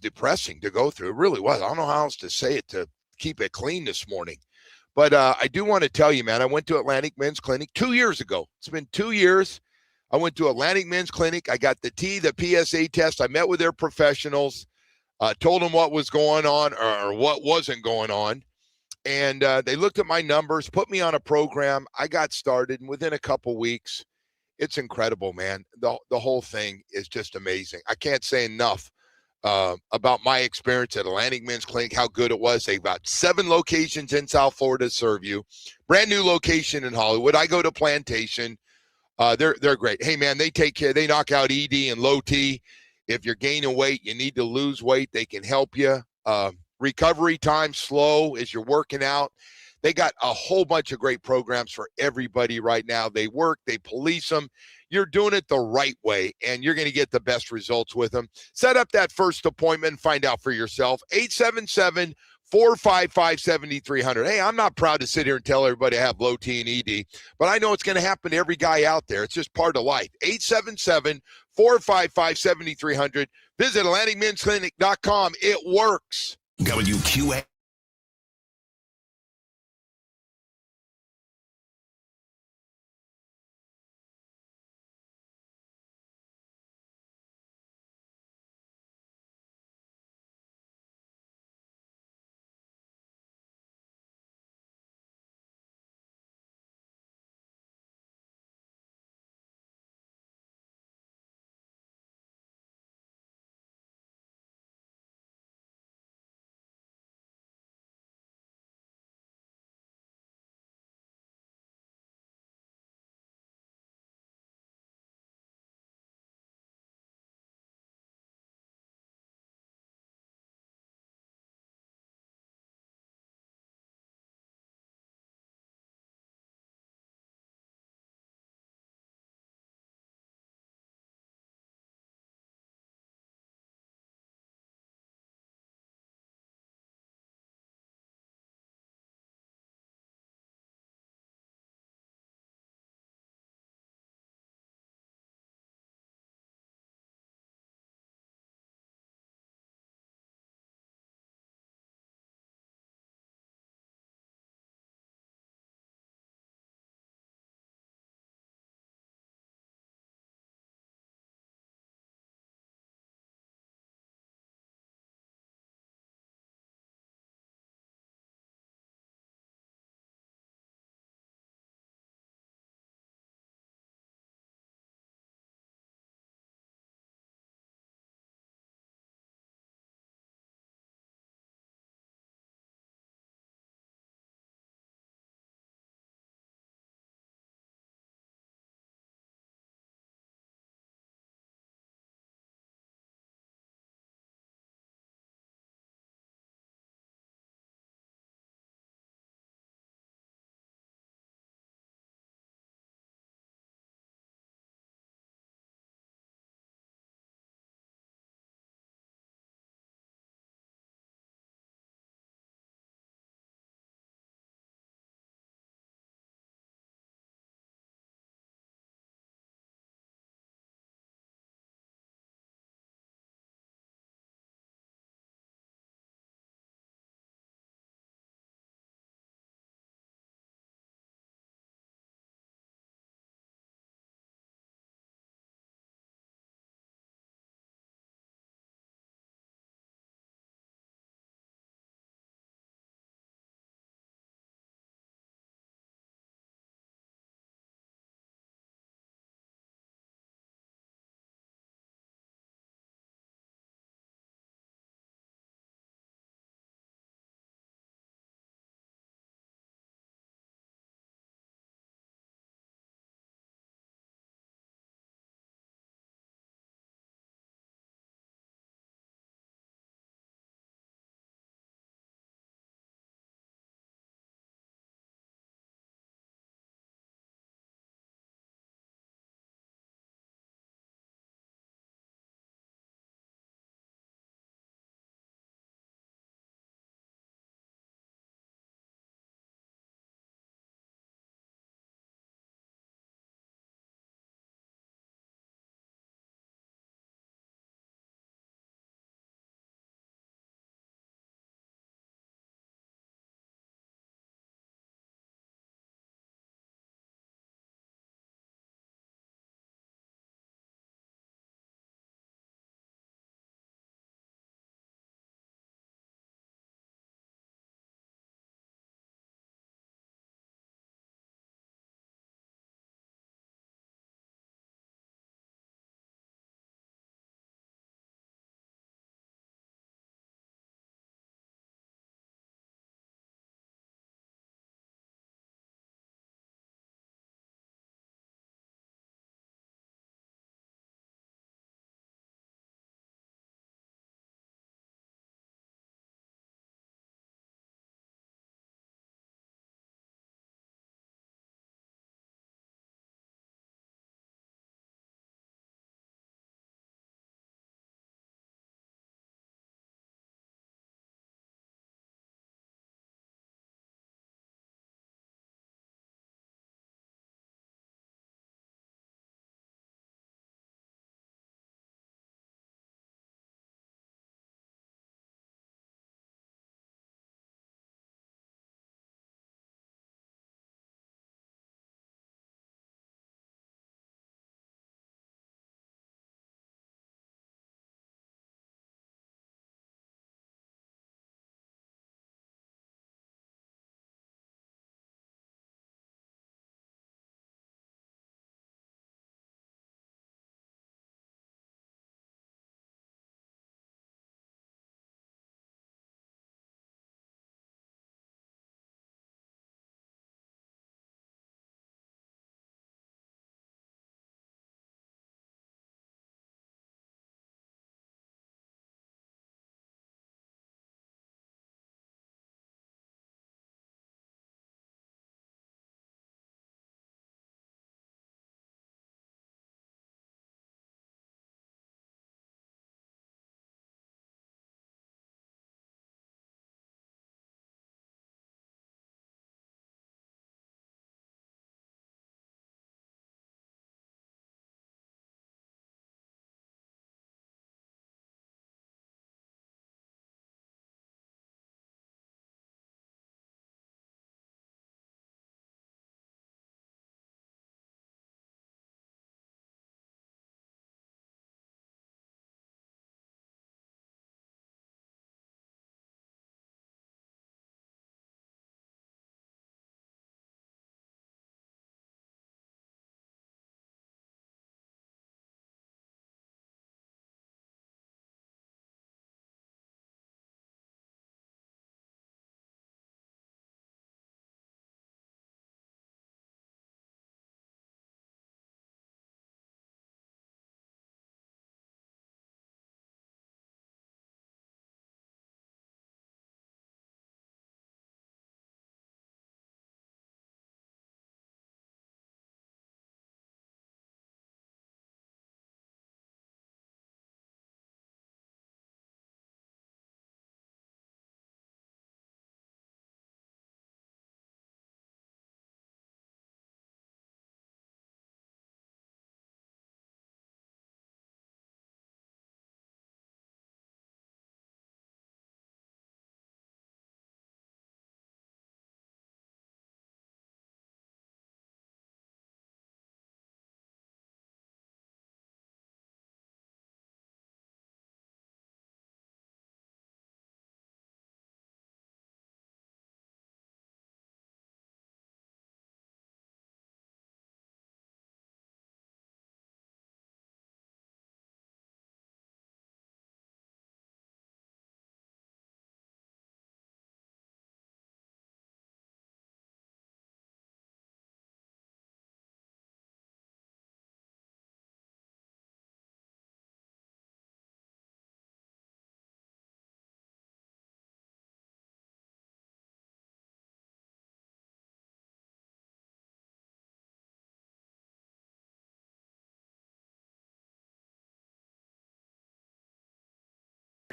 depressing to go through. It really was. I don't know how else to say it to keep it clean this morning. But I do want to tell you, man, I went to Atlantic Men's Clinic 2 years ago. It's been 2 years. I went to Atlantic Men's Clinic. I got the PSA test. I met with their professionals, told them what was going on or what wasn't going on. And they looked at my numbers, put me on a program. I got started, and within a couple weeks, it's incredible, man. The whole thing is just amazing. I can't say enough about my experience at Atlantic Men's Clinic, how good it was. They've got 7 locations in South Florida to serve you. Brand new location in Hollywood. I go to Plantation. They're great. Hey, man, they take care. They knock out ED and low T. If you're gaining weight, you need to lose weight, they can help you. Recovery time slow as you're working out. They got a whole bunch of great programs for everybody right now. They work, they police them. You're doing it the right way, and you're going to get the best results with them. Set up that first appointment and find out for yourself. 877-455-7300. Hey, I'm not proud to sit here and tell everybody I have low T and ED, but I know it's going to happen to every guy out there. It's just part of life. 877-455-7300. Visit AtlanticMen'sClinic.com. It works. WQA.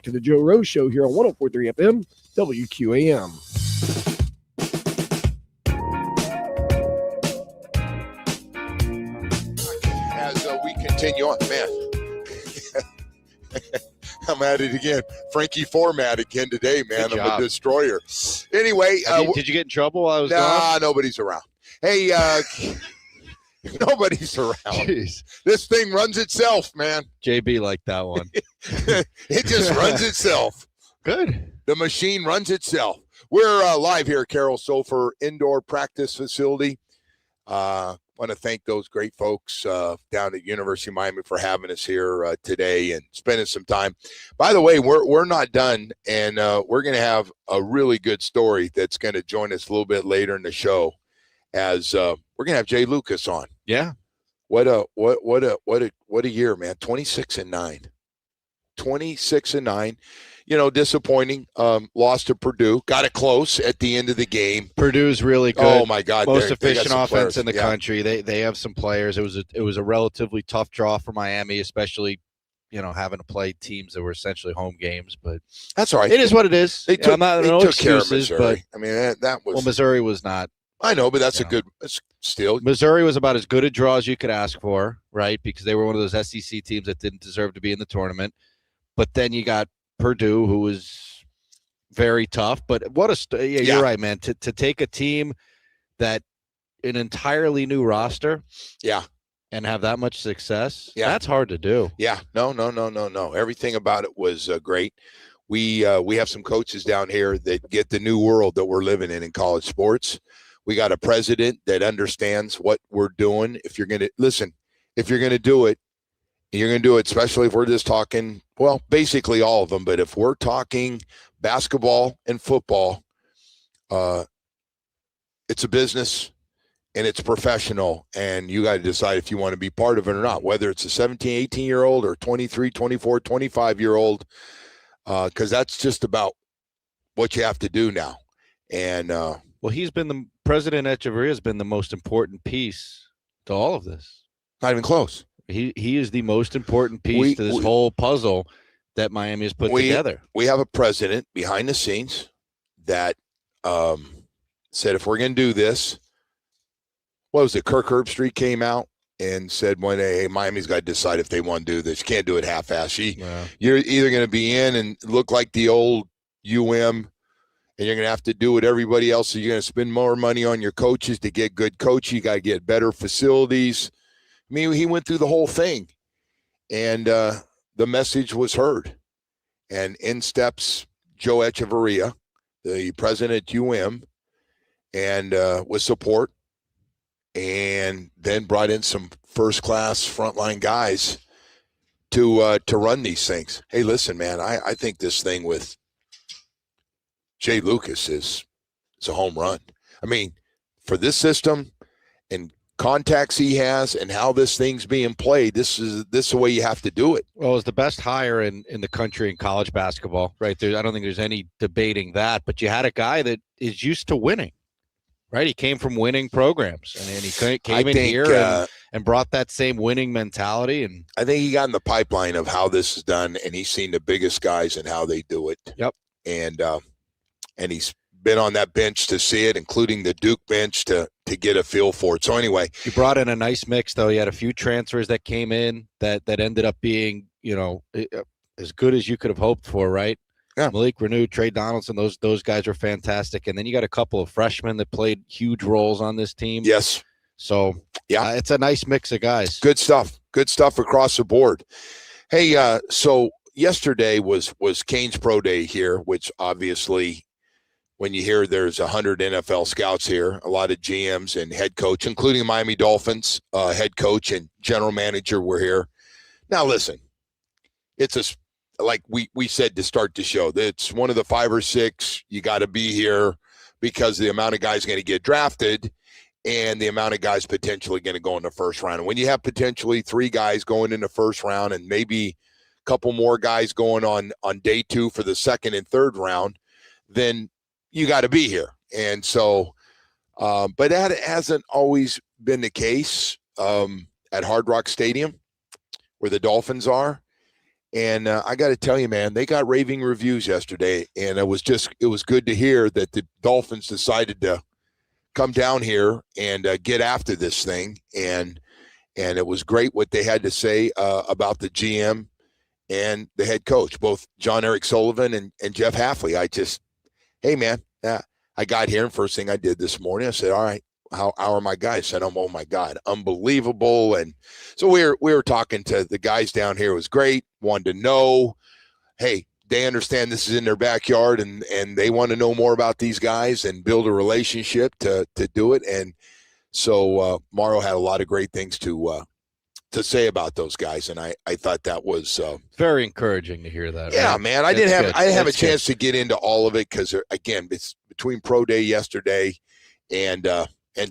to the Joe Rose Show here on 104.3 FM, WQAM. As we continue on, man, I'm at it again. Frankie format again today, man. Good I'm job. a destroyer. Anyway, Did you get in trouble while I was gone? nah, nobody's around. Hey, nobody's around. Jeez. This thing runs itself, man. JB liked that one. It just runs itself. Good. The machine runs itself. We're live here at Carroll Sofer Indoor Practice Facility. Want to thank those great folks down at University of Miami for having us here today and spending some time. By the way, we're not done, and we're going to have a really good story that's going to join us a little bit later in the show. As we're going to have Jay Lucas on. Yeah. What a year, man. 26-9. 26-9. You know, disappointing. Lost to Purdue. Got it close at the end of the game. Purdue's really good. Oh my God. Most they got efficient some offense players. in the Yeah. country. They have some players. It was a relatively tough draw for Miami, especially, you know, having to play teams that were essentially home games, but That's all right. it is what it is. They took, I'm not, they no took care of excuses, Missouri. I mean, that was. well, Missouri was not. I know, but that's you a know. good. Still, Missouri was about as good a draw as you could ask for, right? Because they were one of those SEC teams that didn't deserve to be in the tournament. But then you got Purdue, who was very tough. But what a yeah, Yeah. you're right, man. To take a team that an entirely new roster, yeah. and have that much success, Yeah. that's hard to do. Yeah, no. Everything about it was great. We have some coaches down here that get the new world that we're living in college sports. We got a president that understands what we're doing. If you're going to listen, if you're going to do it, you're going to do it, especially if we're just talking, well, basically all of them. But if we're talking basketball and football, it's a business. And it's professional, and you got to decide if you want to be part of it or not, whether it's a 17, 18-year-old or 23, 24, 25-year-old, because that's just about what you have to do now. And Well, he's been the President Echeverria has been the most important piece to all of this. not even close. He is the most important piece to this whole puzzle that Miami has put together. We have a president behind the scenes that said, if we're going to do this, what was it? Kirk Herbstreit came out and said one day, hey, Miami's got to decide if they want to do this. You can't do it half-ass. You're either going to be in and look like the old UM, and you're going to have to do what everybody else is. You're going to spend more money on your coaches to get good coaching. You got to get better facilities. I mean, he went through the whole thing, and the message was heard. And in steps Joe Echeverria, the president at UM, and with support, and then brought in some first-class frontline guys to run these things. Hey, listen, man, I think this thing with Jay Lucas is a home run. I mean, for this system and contacts he has and how this thing's being played, this is the way you have to do it. Well, it's the best hire in the country in college basketball, right there. I don't think there's any debating that. But you had a guy that is used to winning, right? He came from winning programs, and he came in here and brought that same winning mentality. And I think he got in the pipeline of how this is done, and he's seen the biggest guys and how they do it. Yep. And he's been on that bench to see it, including the Duke bench to get a feel for it. So anyway, you brought in a nice mix, though. You had a few transfers that came in that ended up being, you know, as good as you could have hoped for, right? Yeah. Malik Renew, Trey Donaldson, those guys were fantastic. And then you got a couple of freshmen that played huge roles on this team. yes, So, yeah, it's a nice mix of guys. good stuff across the board. Hey, so yesterday was Kane's Pro Day here, which obviously when you hear there's 100 NFL scouts here, a lot of GMs and head coach, including Miami Dolphins head coach and general manager were here. Now, listen, it's like we said to start the show, it's one of the 5 or 6. You got to be here because the amount of guys going to get drafted and the amount of guys potentially going to go in the first round. And when you have potentially 3 guys going in the first round and maybe a couple more guys going on day 2 for the second and third round, then you got to be here. And so, but that hasn't always been the case at Hard Rock Stadium where the Dolphins are. And I got to tell you, man, they got raving reviews yesterday, and it was good to hear that the Dolphins decided to come down here and get after this thing, and it was great what they had to say about the GM and the head coach, both John Eric Sullivan and Jeff Hafley. Hey, man, I got here, and first thing I did this morning, I said, all right, how are my guys? I said, oh, my God, unbelievable. And so we were talking to the guys down here. It was great. Wanted to know, hey, they understand this is in their backyard, and they want to know more about these guys and build a relationship to do it. And so Mario had a lot of great things to say about those guys, and I thought that was very encouraging to hear that. Yeah, right? man, I didn't have a That's chance good. to get into all of it because again, it's between Pro Day yesterday and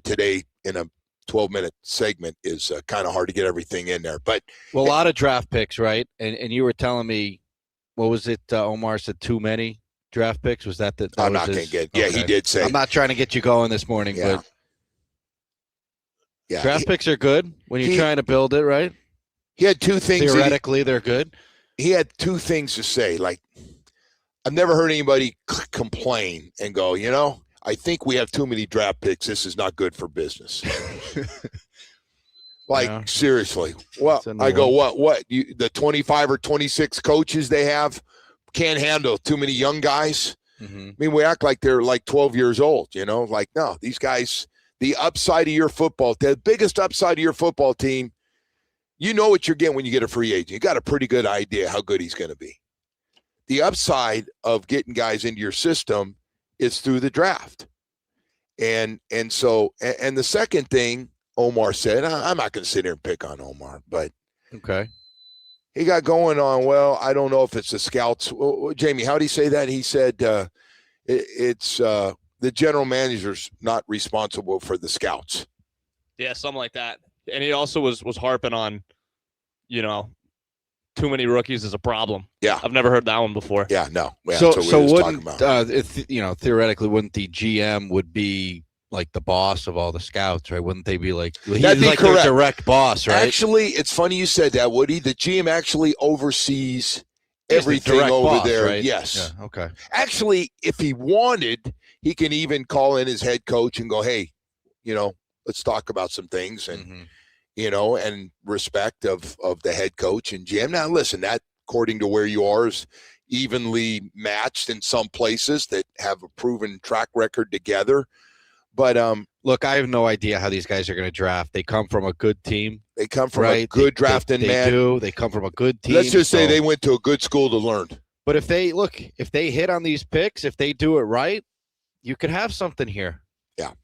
today in a 12-minute segment is kind of hard to get everything in there. But a lot of draft picks, right? And you were telling me, what was it? Omar said too many draft picks. Was that I'm not going to get. Yeah, he did say. I'm not trying to get you going this morning, Yeah. but Yeah, draft picks are good when you're trying to build it, right? He had two things. Theoretically, they're good. He had two things to say. Like, I've never heard anybody complain and go, I think we have too many draft picks. This is not good for business. Seriously. Well, I go, what? The 25 or 26 coaches they have can't handle too many young guys. Mm-hmm. I mean, we act like they're like 12 years old, Like, no, these guys, the upside of your the biggest upside of your football team, you know what you're getting when you get a free agent. You got a pretty good idea how good he's going to be. The upside of getting guys into your system is through the draft. And the second thing Omar said, I'm not going to sit here and pick on Omar, but okay, he got going on, well, I don't know if it's the scouts. Jamie, how do you say that? He said it's the general manager's not responsible for the scouts. Yeah, something like that. And he also was harping on, too many rookies is a problem. Yeah. I've never heard that one before. Yeah, no. Yeah, so wouldn't, theoretically, wouldn't the GM would be like the boss of all the scouts, right? Wouldn't they be like, he's That'd be like correct. their direct boss, right? Actually, it's funny you said that, Woody. The GM actually oversees He's the everything direct over boss, there. right? Yes. Yeah, okay. Actually, if he wanted, he can even call in his head coach and go, hey, let's talk about some things and, and respect of the head coach and GM. Now, listen, that according to where you are is evenly matched in some places that have a proven track record together. But look, I have no idea how these guys are going to draft. They come from a good team. They come from a good drafting man. They do. They come from a good team. Let's just say they went to a good school to learn. But if they hit on these picks, if they do it right, you could have something here. Yeah.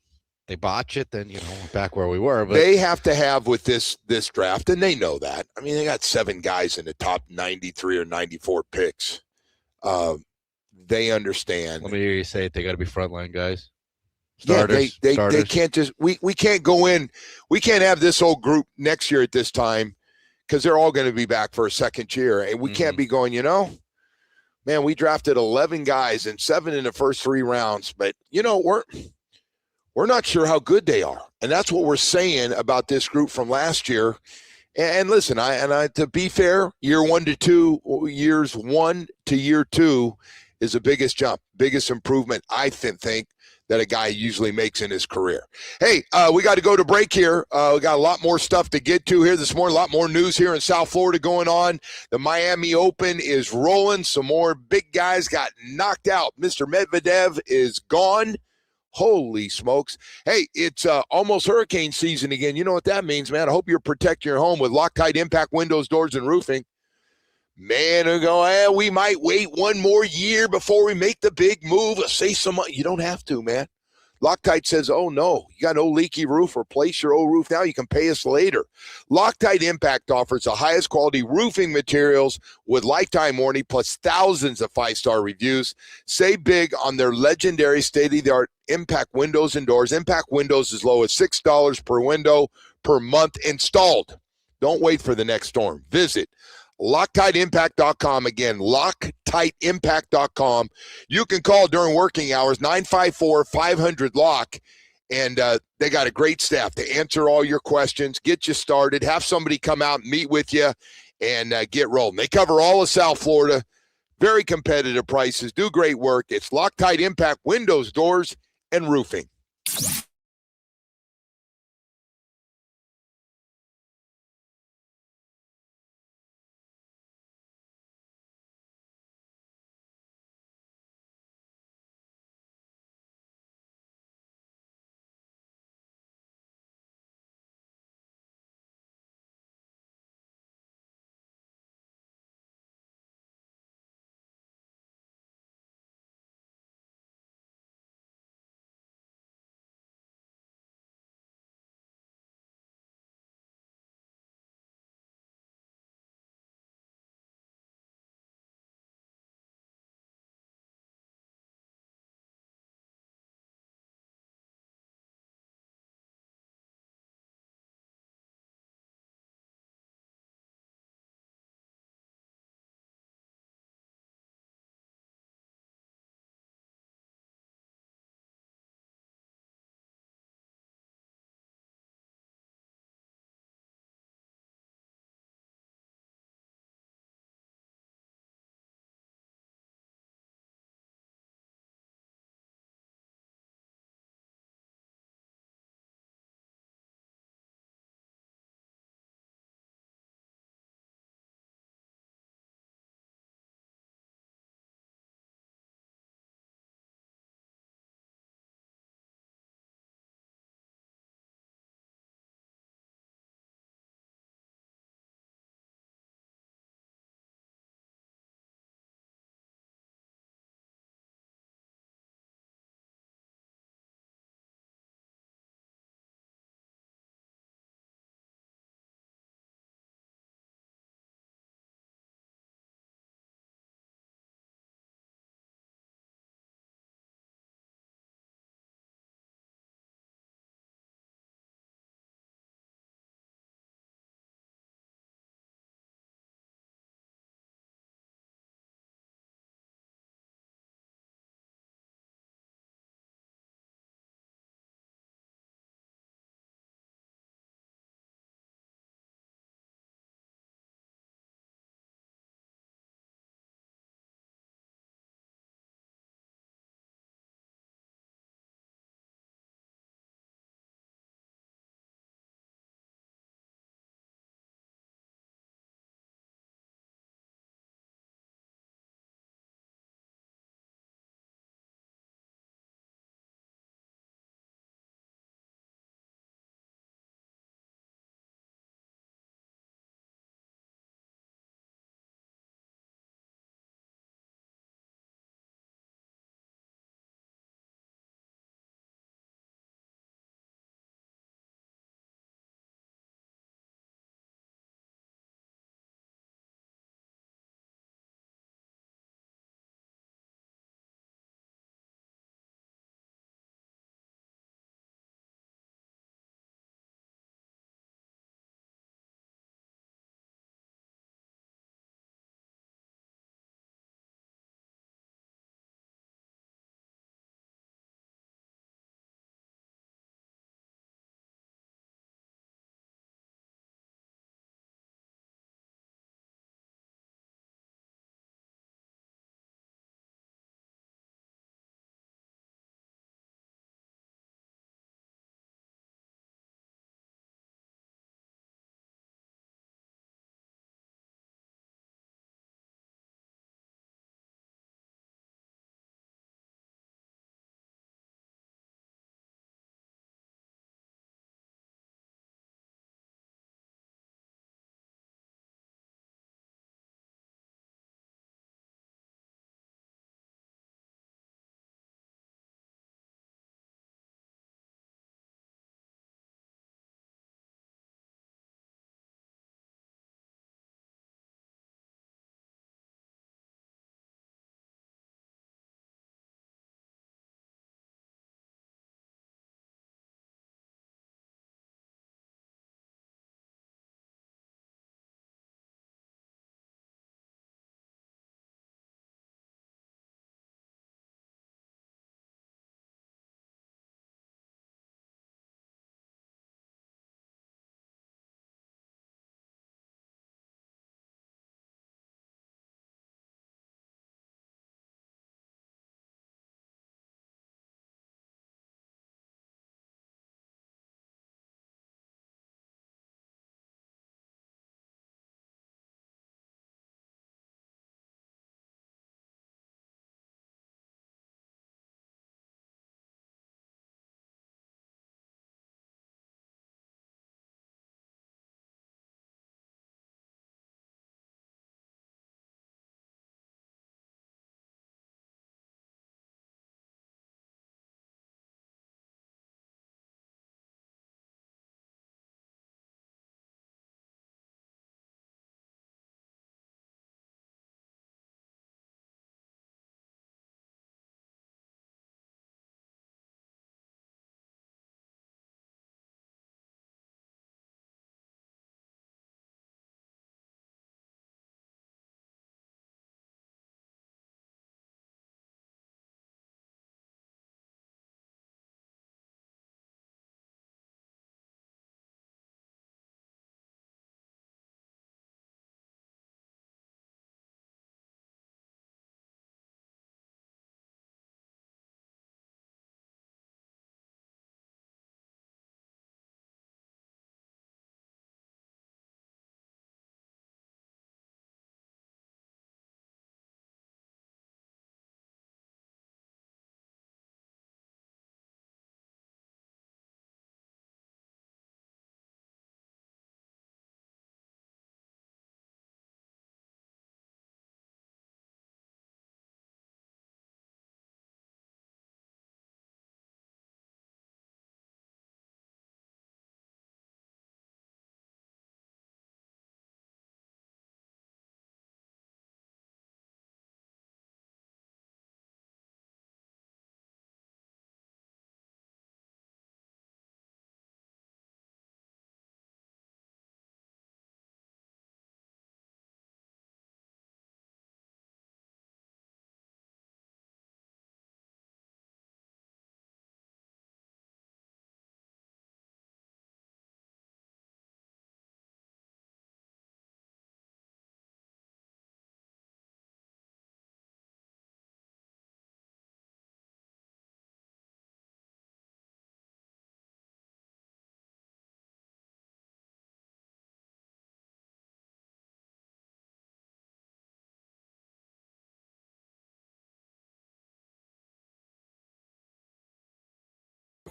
They botch it, then we're back where we were. But they have to have with this draft, and they know that. I mean, they got 7 guys in the top 93 or 94 picks. They understand. Let me hear you say it. They got to be frontline guys. Starters. Yeah, they starters. can't just we can't go in. We can't have this whole group next year at this time because they're all going to be back for a second year, and we can't be going. Man, we drafted 11 guys and 7 in the first 3 rounds, but we're not sure how good they are, and that's what we're saying about this group from last year. And listen, I to be fair, year 1 to 2, years 1 to year 2 is the biggest jump, biggest improvement I think that a guy usually makes in his career. Hey, we got to go to break here. We got a lot more stuff to get to here this morning, a lot more news here in South Florida going on. The Miami Open is rolling. Some more big guys got knocked out. Mr. Medvedev is gone. Holy smokes. Hey, it's almost hurricane season again. You know what that means, man. I hope you're protecting your home with Loctite Impact Windows, Doors, and Roofing. Man, I go, we might wait 1 more year before we make the big move. Say some. You don't have to, man. Loctite says, oh, no, you got no leaky roof. Replace your old roof now. You can pay us later. Loctite Impact offers the highest quality roofing materials with lifetime warranty plus thousands of 5-star reviews. Save big on their legendary state-of-the-art Impact Windows and Doors. Impact Windows as low as $6 per window per month installed. Don't wait for the next storm. Visit LoctiteImpact.com. Again, LoctiteImpact.com. You can call during working hours, 954-500-LOCK, and they got a great staff to answer all your questions, get you started, have somebody come out and meet with you, and get rolling. They cover all of South Florida. Very competitive prices. Do great work. It's Loctite Impact Windows, Doors, and Roofing.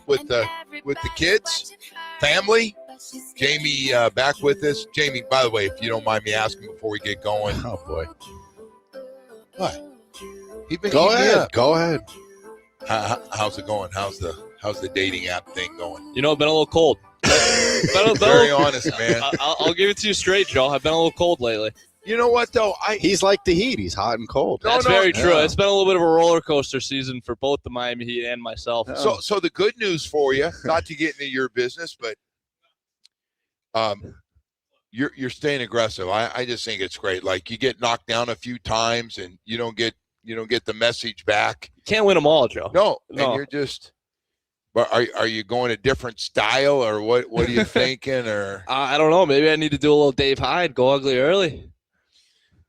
with the kids, family. Jamie back with us. Jamie, by the way, if you don't mind me asking before we get going. Oh boy. What? Go ahead. How's it going? How's the dating app thing going? You know, I've been a little cold. Very honest, man. I'll give it to you straight, Joe. I've been a little cold lately. You know what though? He's like the Heat. He's hot and cold. That's very true. It's been a little bit of a roller coaster season for both the Miami Heat and myself. So the good news for you, not to get into your business, but you're staying aggressive. I just think it's great. Like you get knocked down a few times and you don't get the message back. Can't win them all, Joe. No. And you're just. But are you going a different style or what are you thinking? Or I don't know. Maybe I need to do a little Dave Hyde, go ugly early.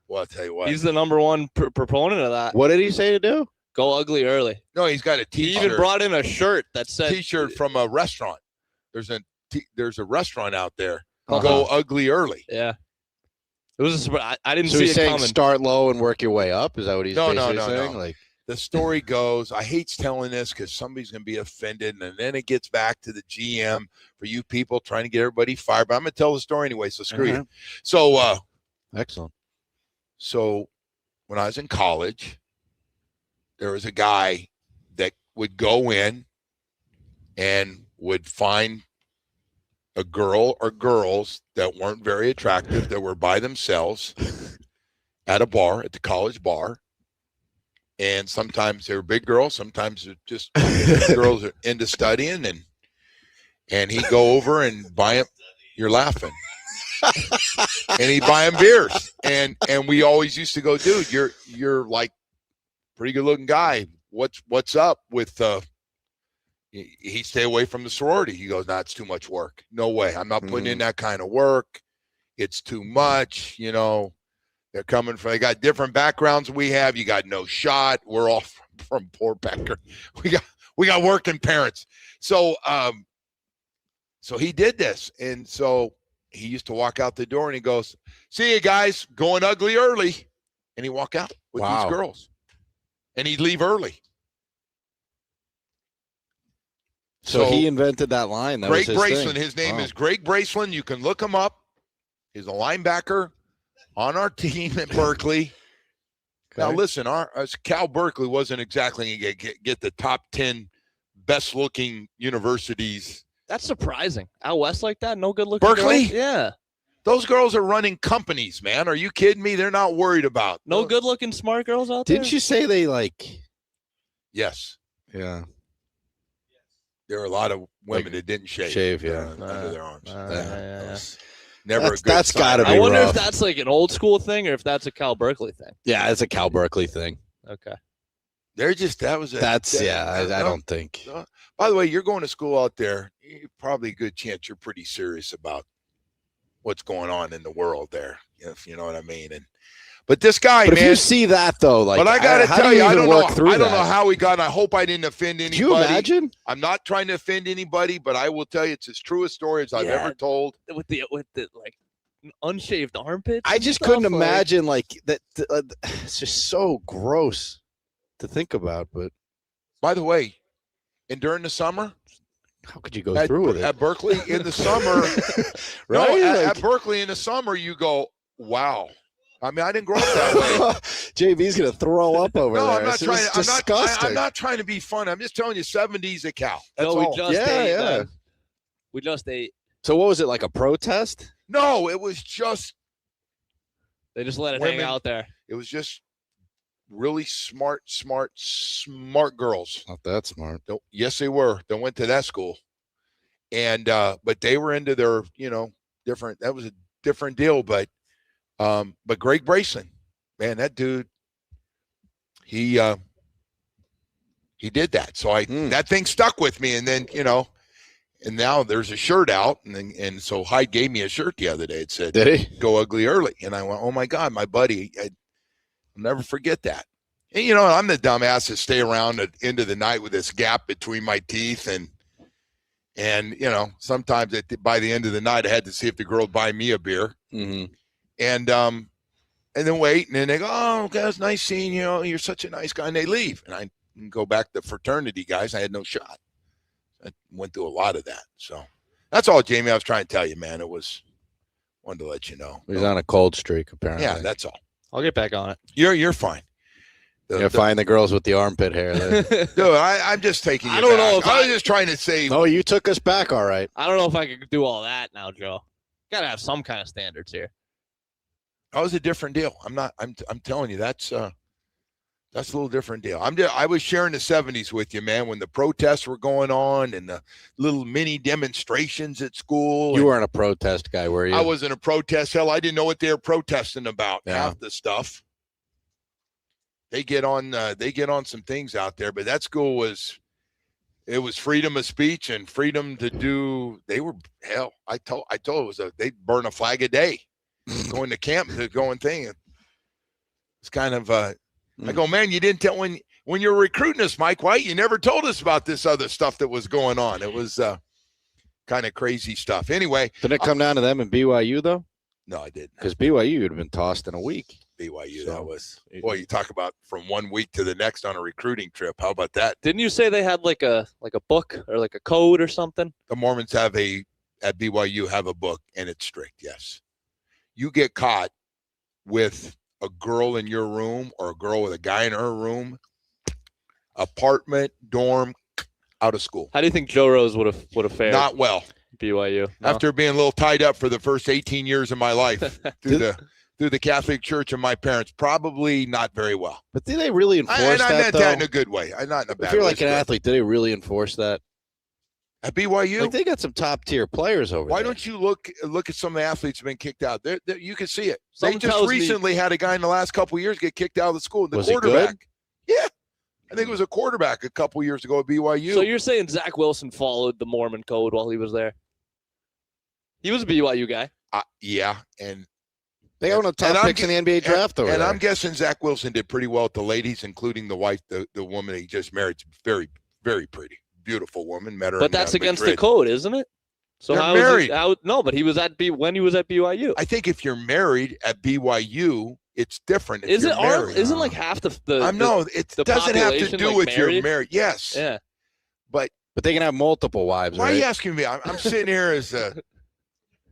Well, I'll tell you what. He's the number one proponent of that. What did he say to do? Go ugly early. No, he's got a T-shirt. He even brought in a shirt that said T-shirt from a restaurant. There's a restaurant out there. Go ugly early. Yeah. It was a surprise. I didn't So see he's it saying coming. start low and work your way up? Is that what he's No. saying? Like, the story goes, I hate telling this because somebody's going to be offended, and then it gets back to the GM for you people trying to get everybody fired. But I'm going to tell the story anyway, so screw you. So, excellent. So when I was in college, there was a guy that would go in and would find a girl or girls that weren't very attractive, that were by themselves at a bar, at the college bar. And sometimes they were big girls, sometimes they're just girls are into studying, and he'd go over and buy them. You're laughing. And he'd buy them beers. And we always used to go, dude, you're like pretty good looking guy. What's up with he stay away from the sorority. He goes, it's too much work. No way. I'm not putting in that kind of work. It's too much, They're coming from, they got different backgrounds than we have. You got no shot. We're all from poor background. We got working parents. So he did this. And so he used to walk out the door and he goes, see you guys, going ugly early. And he'd walk out with these girls. And he'd leave early. So he invented that line. That Greg was his Braceland. thing. His name is Greg Braceland. You can look him up. He's a linebacker on our team at Berkeley. Okay. Now, listen, Cal Berkeley wasn't exactly going to get the top 10 best-looking universities. That's surprising. Out west like that? No good-looking Berkeley? girls? Yeah. Those girls are running companies, man. Are you kidding me? They're not worried about. No good-looking smart girls out there? Didn't you say they like? Yes. Yeah. There are a lot of women that didn't shave. Under their arms. Never a good that's sign. gotta be I wonder rough. if that's like an old school thing or if that's a Cal Berkeley thing. Yeah, it's a Cal Berkeley thing. Okay. They're just, I don't think. By the way, you're going to school out there. Probably a good chance you're pretty serious about what's going on in the world there, if you know what I mean. But this guy, but man. If you see that though, like, but I got to tell you, I don't know how he got. And I hope I didn't offend anybody. Could you imagine? I'm not trying to offend anybody, but I will tell you, it's as true a story as I've ever told. With the like unshaved armpits. I just couldn't imagine like that. It's just so gross to think about. But by the way, and during the summer, how could you go through with it at Berkeley in the summer? Right? No, at Berkeley in the summer, you go, wow. I mean, I didn't grow up that way. JB's gonna throw up over there. I'm not trying. Disgusting. I'm not trying to be funny. I'm just telling you, 70s at Cal. That's we all. just ate. We just ate. So what was it, like a protest? No, it was just. They just let it women, hang out there. It was just really smart girls. Not that smart. Yes, they were. They went to that school, and but they were into their different. That was a different deal, but Greg Braceland, man, that dude, he did that. So that thing stuck with me. And then, and now there's a shirt out. And so Hyde gave me a shirt the other day. It said, did he? Go ugly early. And I went, oh my God, my buddy, I'll never forget that. And, I'm the dumbass that stay around into the night with this gap between my teeth. And sometimes by the end of the night, I had to see if the girl would buy me a beer. Mm-hmm. And then wait, and then they go, oh, guys, nice seeing you. You're such a nice guy, and they leave. And I go back to fraternity guys. I had no shot. I went through a lot of that. So that's all, Jamie. I was trying to tell you, man. Wanted to let you know. He's on a cold streak, apparently. Yeah, that's all. I'll get back on it. You're fine. Find the girls with the armpit hair. Dude, I'm just taking you I don't back. know if I was just trying to say. Oh, you took us back, all right. I don't know if I could do all that now, Joe. Got to have some kind of standards here. That was a different deal. I'm telling you, that's a little different deal. I was sharing the 70s with you, man, when the protests were going on and the little mini demonstrations at school. You weren't a protest guy, were you? I wasn't a protest. Hell, I didn't know what they were protesting about. Yeah. Half the stuff. They get on some things out there, but that school was freedom of speech and freedom to do. They were hell. I told it they'd burn a flag a day, going to camp to going thing. It's kind of I go, man, you didn't tell when you were recruiting us, Mike White, you never told us about this other stuff that was going on. It was kind of crazy stuff. Anyway, didn't it come down to them and BYU though? No, I didn't. Because BYU would have been tossed in a week. BYU, So, that was boy. You talk about from 1 week to the next on a recruiting trip. How about that? Didn't you say they had like a book or like a code or something? The Mormons at BYU have a book, and it's strict. Yes, you get caught with a girl in your room or a girl with a guy in her room, apartment, dorm, out of school. How do you think Joe Rose would have fared? Not well. BYU. No? After being a little tied up for the first 18 years of my life through the Catholic Church and my parents, probably not very well. But did they really enforce that, I meant though? that in a good way. Not in a bad way. If you're like an athlete, did they really enforce that? At BYU? Like, they got some top-tier players over there. Why don't you look at some of the athletes who've been kicked out? You can see it. Someone They just tells me- recently had a guy in the last couple of years get kicked out of the school. The Was he quarterback. good? Yeah. I think it was a quarterback a couple years ago at BYU. So you're saying Zach Wilson followed the Mormon code while he was there? He was a BYU guy. Yeah, and They own a top picks in the NBA draft over and there. I'm guessing Zach Wilson did pretty well with the ladies, including the wife, the woman he just married. Very, very pretty, beautiful woman. Met her. But in, that's against the Madrid. code, isn't it? So They're how married. No, but he was when he was at BYU. I think if you're married at BYU, it's different. If Isn't you're married. isn't like half the it the doesn't have to population, do like, with you're married? married. Yes. Yeah. But they can have multiple wives, why right? are you asking me? I'm sitting here as a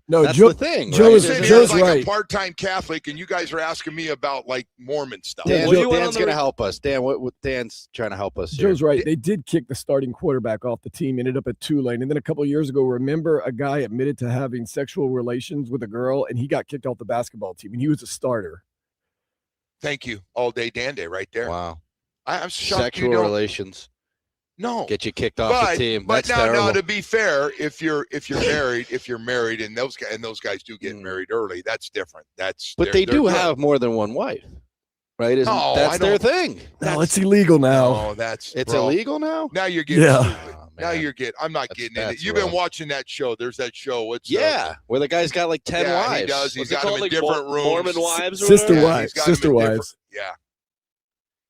No, That's Joe, the thing, Joe right? is- sitting here Joe's as like right. a part-time Catholic, and you guys are asking me about like Mormon stuff. Dan, Joe- Dan's going to help us. Dan, what Dan's trying to help us here. Joe's right. They did kick the starting quarterback off the team, ended up at Tulane. And then a couple of years ago, remember a guy admitted to having sexual relations with a girl, and he got kicked off the basketball team, and he was a starter. Thank you, all day Dan Day, right there. Wow. I'm shocked Sexual you don't. relations No, get you kicked off the team. But That's now, terrible. to be fair, if you're married, and those guys do get married early, that's different. But they do good. have more than one wife, right? No, That's I their don't- thing. No, it's illegal now. No, that's It's bro, illegal now. Now you're getting Yeah. stupid. Oh, Now man. you're getting. I'm not getting in it. that's You've rough. been watching that show. There's that show. What's Yeah, where the guy's got like 10 yeah, wives. he does. He's What's it got them called, in like different rooms. Mormon wives or Sister whatever? wives. he's got 'em in Sister different- wives. Yeah,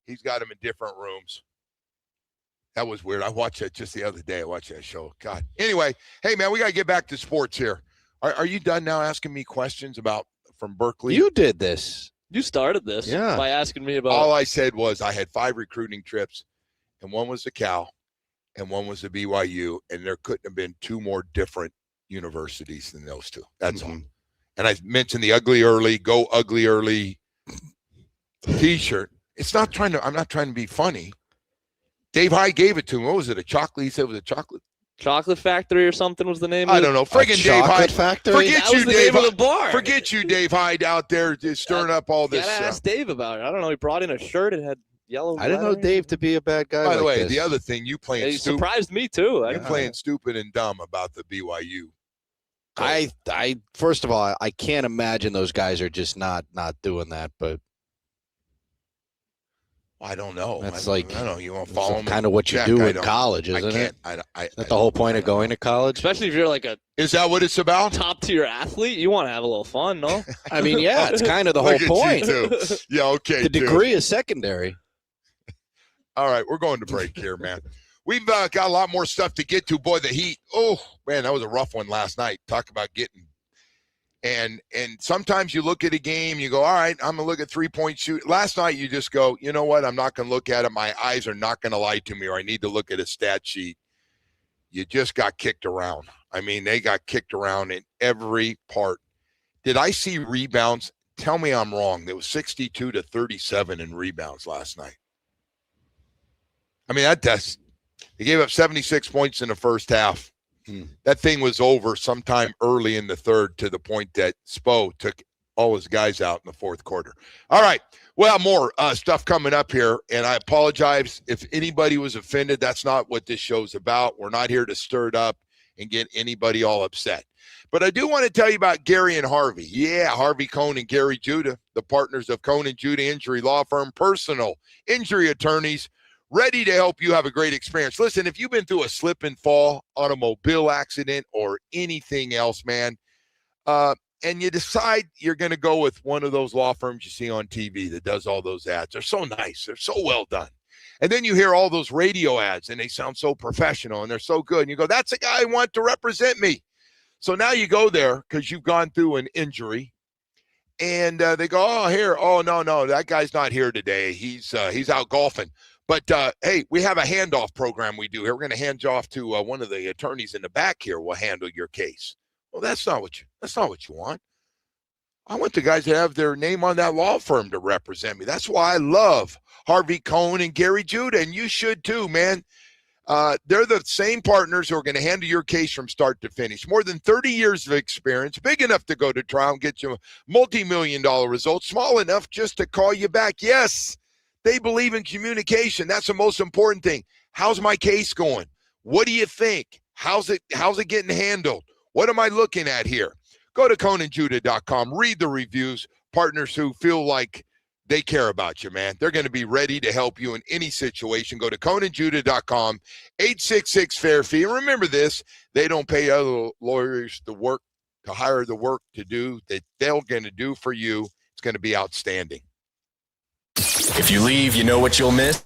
he's got them in different rooms. That was weird. I watched that just the other day. I watched that show. God. Anyway, hey man, we got to get back to sports here. Are you done now asking me questions from Berkeley? You did this. You started this by asking me about. All I said was I had 5 recruiting trips, and one was the Cal, and one was the BYU, and there couldn't have been 2 more different universities than those 2. That's all. And I mentioned the ugly early, go ugly early T-shirt. I'm not trying to be funny. Dave High gave it to me. What was it? A chocolate? He said it was a chocolate. Chocolate Factory or something was the name of I it? don't know. Friggin' Dave High. Chocolate Factory. Forget That you, was the Dave. name of the bar. Forget you, Dave Hyde, out there just stirring up all this. Gotta ask Dave about it. I don't know. He brought in a shirt. It had yellow. I didn't know lettering. Dave to be a bad guy. By the like way, this. the other thing, you playing He stupid. surprised me too. You playing stupid and dumb about the BYU. I first of all, I can't imagine those guys are just not doing that. But I don't know. That's I like don't know. You want to follow them? kind of what you Check. do I in don't- college, I isn't can't. it? Is That's the whole point of going to college. Especially if you're like a Is that what it's about? top tier athlete, you want to have a little fun, no? I mean, yeah, it's kind of the whole Look at point. you two. Yeah, okay. The dude. degree is secondary. All right, we're going to break here, man. We've got a lot more stuff to get to. Boy, the Heat. Oh, man, that was a rough one last night. Talk about getting. And sometimes you look at a game, you go, all right, I'm going to look at three-point shoot. Last night you just go, you know what, I'm not going to look at it. My eyes are not going to lie to me, or I need to look at a stat sheet. you just got kicked around. I mean, they got kicked around in every part. Did I see rebounds? Tell me I'm wrong. There was 62-37 in rebounds last night. I mean, that's they gave up 76 points in the first half. That thing was over sometime early in the third to the point that Spo took all his guys out in the fourth quarter. All right. Well, more stuff coming up here, and I apologize if anybody was offended. That's not what this show's about. We're not here to stir it up and get anybody all upset. But I do want to tell you about Gary and Harvey. Yeah, Harvey Cohn and Gary Judah, the partners of Cohn and Judah Injury Law Firm, personal injury attorneys, ready to help you have a great experience. Listen, if you've been through a slip and fall, automobile accident, or anything else, man, and you decide you're going to go with one of those law firms you see on TV that does all those ads. They're so nice. They're so well done. And then you hear all those radio ads, and they sound so professional, and they're so good. And you go, that's a guy I want to represent me. So now you go there because you've gone through an injury, and they go, no, that guy's not here today. He's out golfing. But, hey, we have a handoff program we do here. We're going to hand you off to one of the attorneys in the back here will handle your case. Well, that's not what you want. I want the guys that have their name on that law firm to represent me. That's why I love Harvey Cohn and Gary Judah, and you should too, man. They're the same partners who are going to handle your case from start to finish. More than 30 years of experience, big enough to go to trial and get you multi-million-dollar results, small enough just to call you back. Yes, they believe in communication. That's the most important thing. How's my case going? What do you think? How's it getting handled? What am I looking at here? Go to ConanJudah.com. Read the reviews. Partners who feel like they care about you, man. They're going to be ready to help you in any situation. Go to ConanJudah.com, 866-FAIR-FEE. And remember this, they don't pay other lawyers to hire the work to do that they're going to do for you. It's going to be outstanding. If you leave, you know what you'll miss.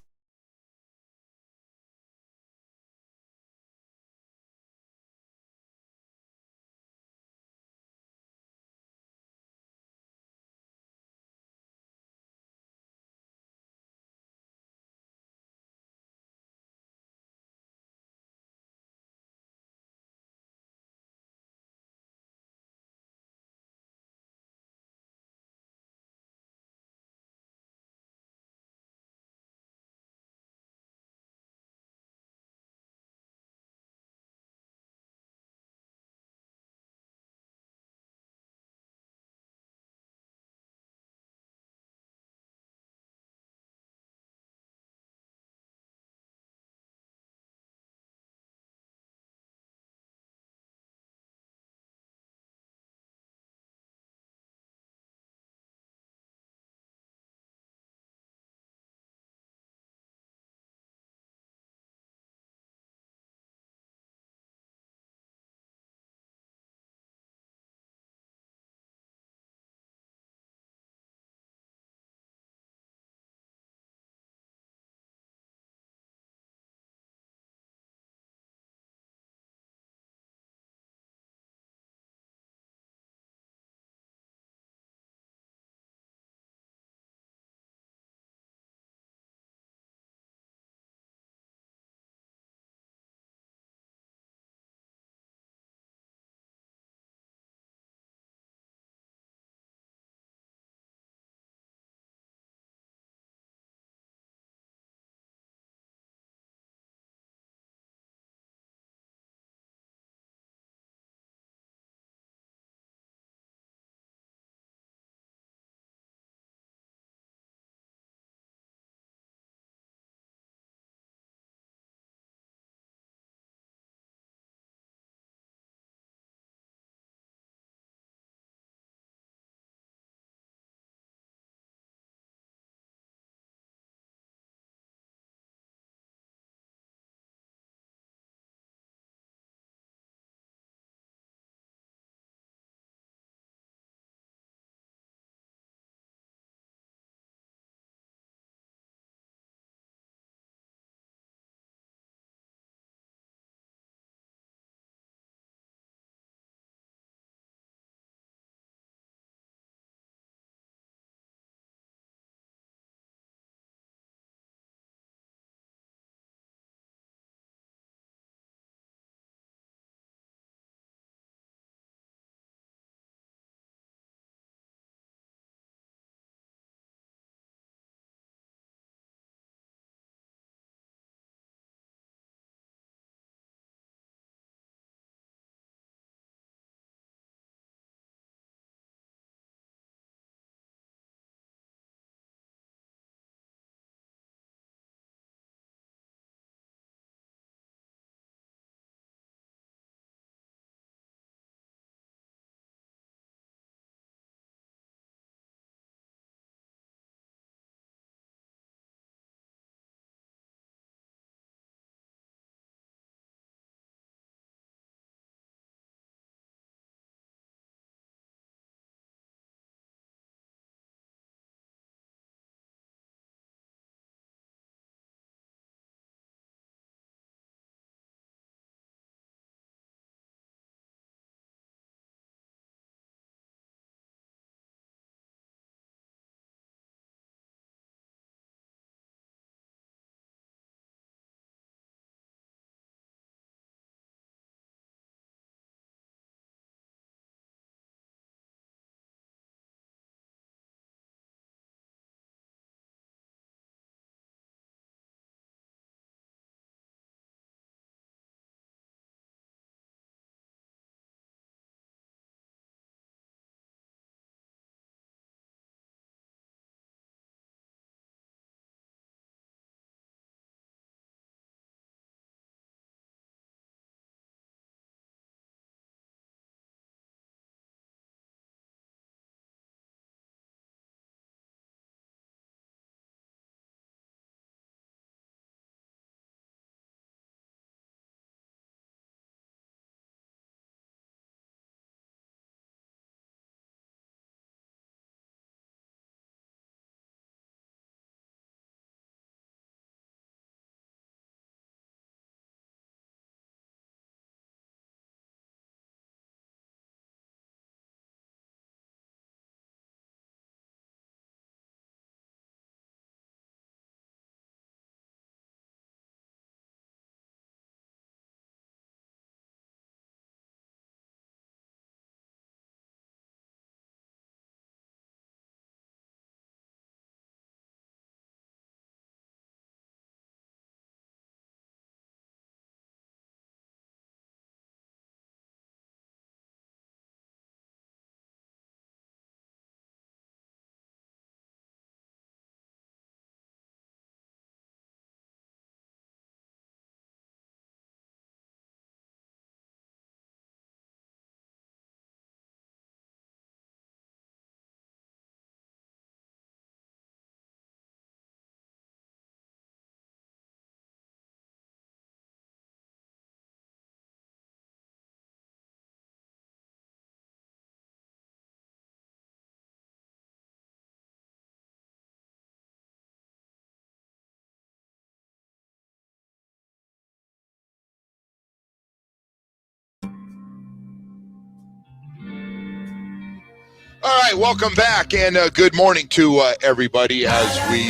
All right, welcome back, and good morning to everybody as we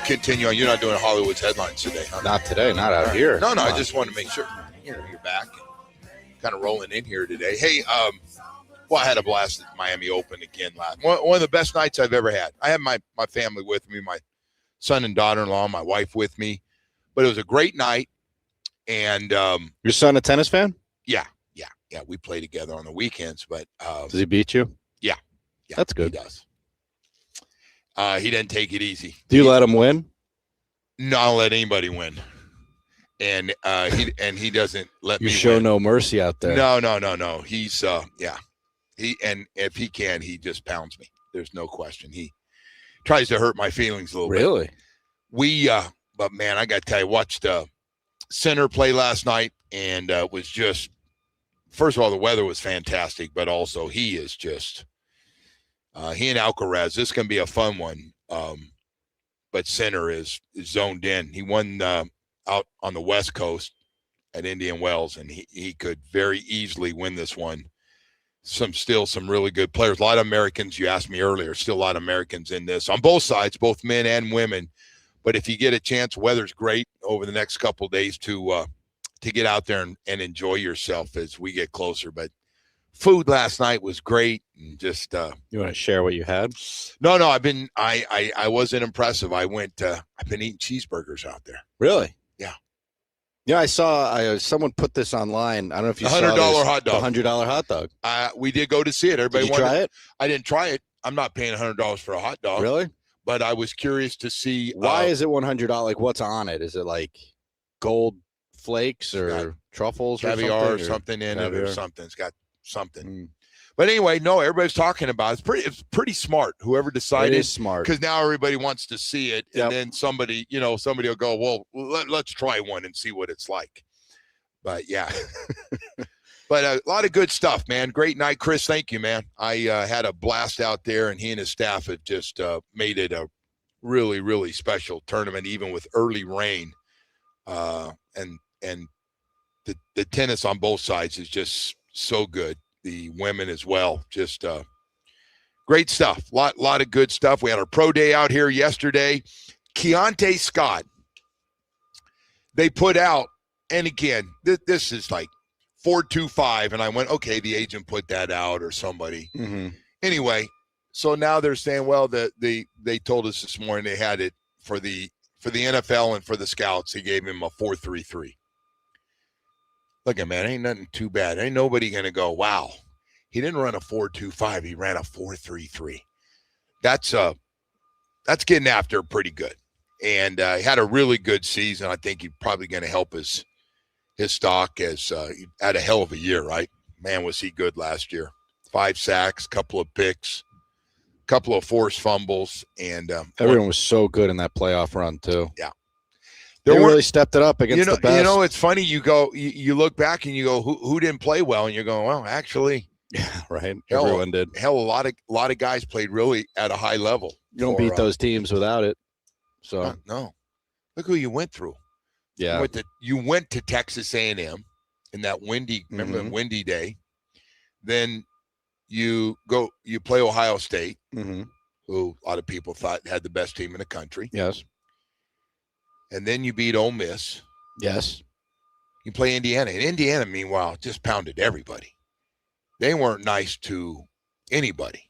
continue on. You're not doing Hollywood's headlines today, huh? Not today, not out here. No, I just wanted to make sure you're back. Kind of rolling in here today. Hey, well, I had a blast at Miami Open again last. One of the best nights I've ever had. I had my family with me, my son and daughter-in-law, my wife with me, but it was a great night. And Your son a tennis fan? Yeah. We play together on the weekends, but Does he beat you? Yeah, that's good. He does. He didn't take it easy. Do you let him win? No, I'll let anybody win. And he doesn't let me show win. no mercy out there. No. He's and if he can, he just pounds me. There's no question. He tries to hurt my feelings a little bit. Really? But man, I got to tell you, watched Center play last night, and was just, first of all, the weather was fantastic, but also he is just he and Alcaraz. This can be a fun one. But Center is zoned in. He won out on the West Coast at Indian Wells, and he could very easily win this one. Some really good players. A lot of Americans, you asked me earlier, still a lot of Americans in this on both sides, both men and women. But if you get a chance, weather's great over the next couple of days to get out there and enjoy yourself as we get closer. But food last night was great, and just you want to share what you had? No, I wasn't impressive. I've been eating cheeseburgers out there. Really? Yeah, I saw someone put this online. I don't know if you saw $100 this, hot dog. $100 hot dog. We did go to see it. Everybody Did you try it? I didn't try it. I'm not paying $100 for a hot dog. Really? But I was curious to see why is it $100? Like, what's on it? Is it like gold flakes or truffles caviar or something in caviar. it or something? It's got something. But anyway, no, everybody's talking about it. It's pretty smart. Whoever decided, it is smart, because now everybody wants to see it, and then somebody will go, well, let's try one and see what it's like. But yeah, but a lot of good stuff, man. Great night, Chris. Thank you, man. I had a blast out there, and he and his staff have just made it a really, really special tournament, even with early rain. And the tennis on both sides is just so good. The women as well, just great stuff. Lot of good stuff. We had our pro day out here yesterday. Keontae Scott, they put out, and again, this is like 425, and I went, okay, the agent put that out or somebody. Mm-hmm. Anyway, so now they're saying, well, they told us this morning they had it for the NFL and for the scouts. They gave him a 4.33. Look at, man, ain't nothing too bad. Ain't nobody gonna go, wow, he didn't run a 4.25. He ran a 4.33. That's getting after pretty good, and he had a really good season. I think he's probably going to help his stock as he had a hell of a year, right? Man, was he good last year. 5 sacks, couple of picks, couple of forced fumbles, and everyone was so good in that playoff run too. Yeah. They really stepped it up against the best. You know, it's funny. You look back and you go, who didn't play well? And you're going, well, actually, yeah, right. Everyone did. Hell, a lot of guys played really at a high level. You don't beat those teams without it. So no, look who you went through. Yeah, you went to Texas A&M in that windy. Remember that windy day. Then you play Ohio State, who a lot of people thought had the best team in the country. Yes. And then you beat Ole Miss. Yes. You play Indiana. And Indiana, meanwhile, just pounded everybody. They weren't nice to anybody.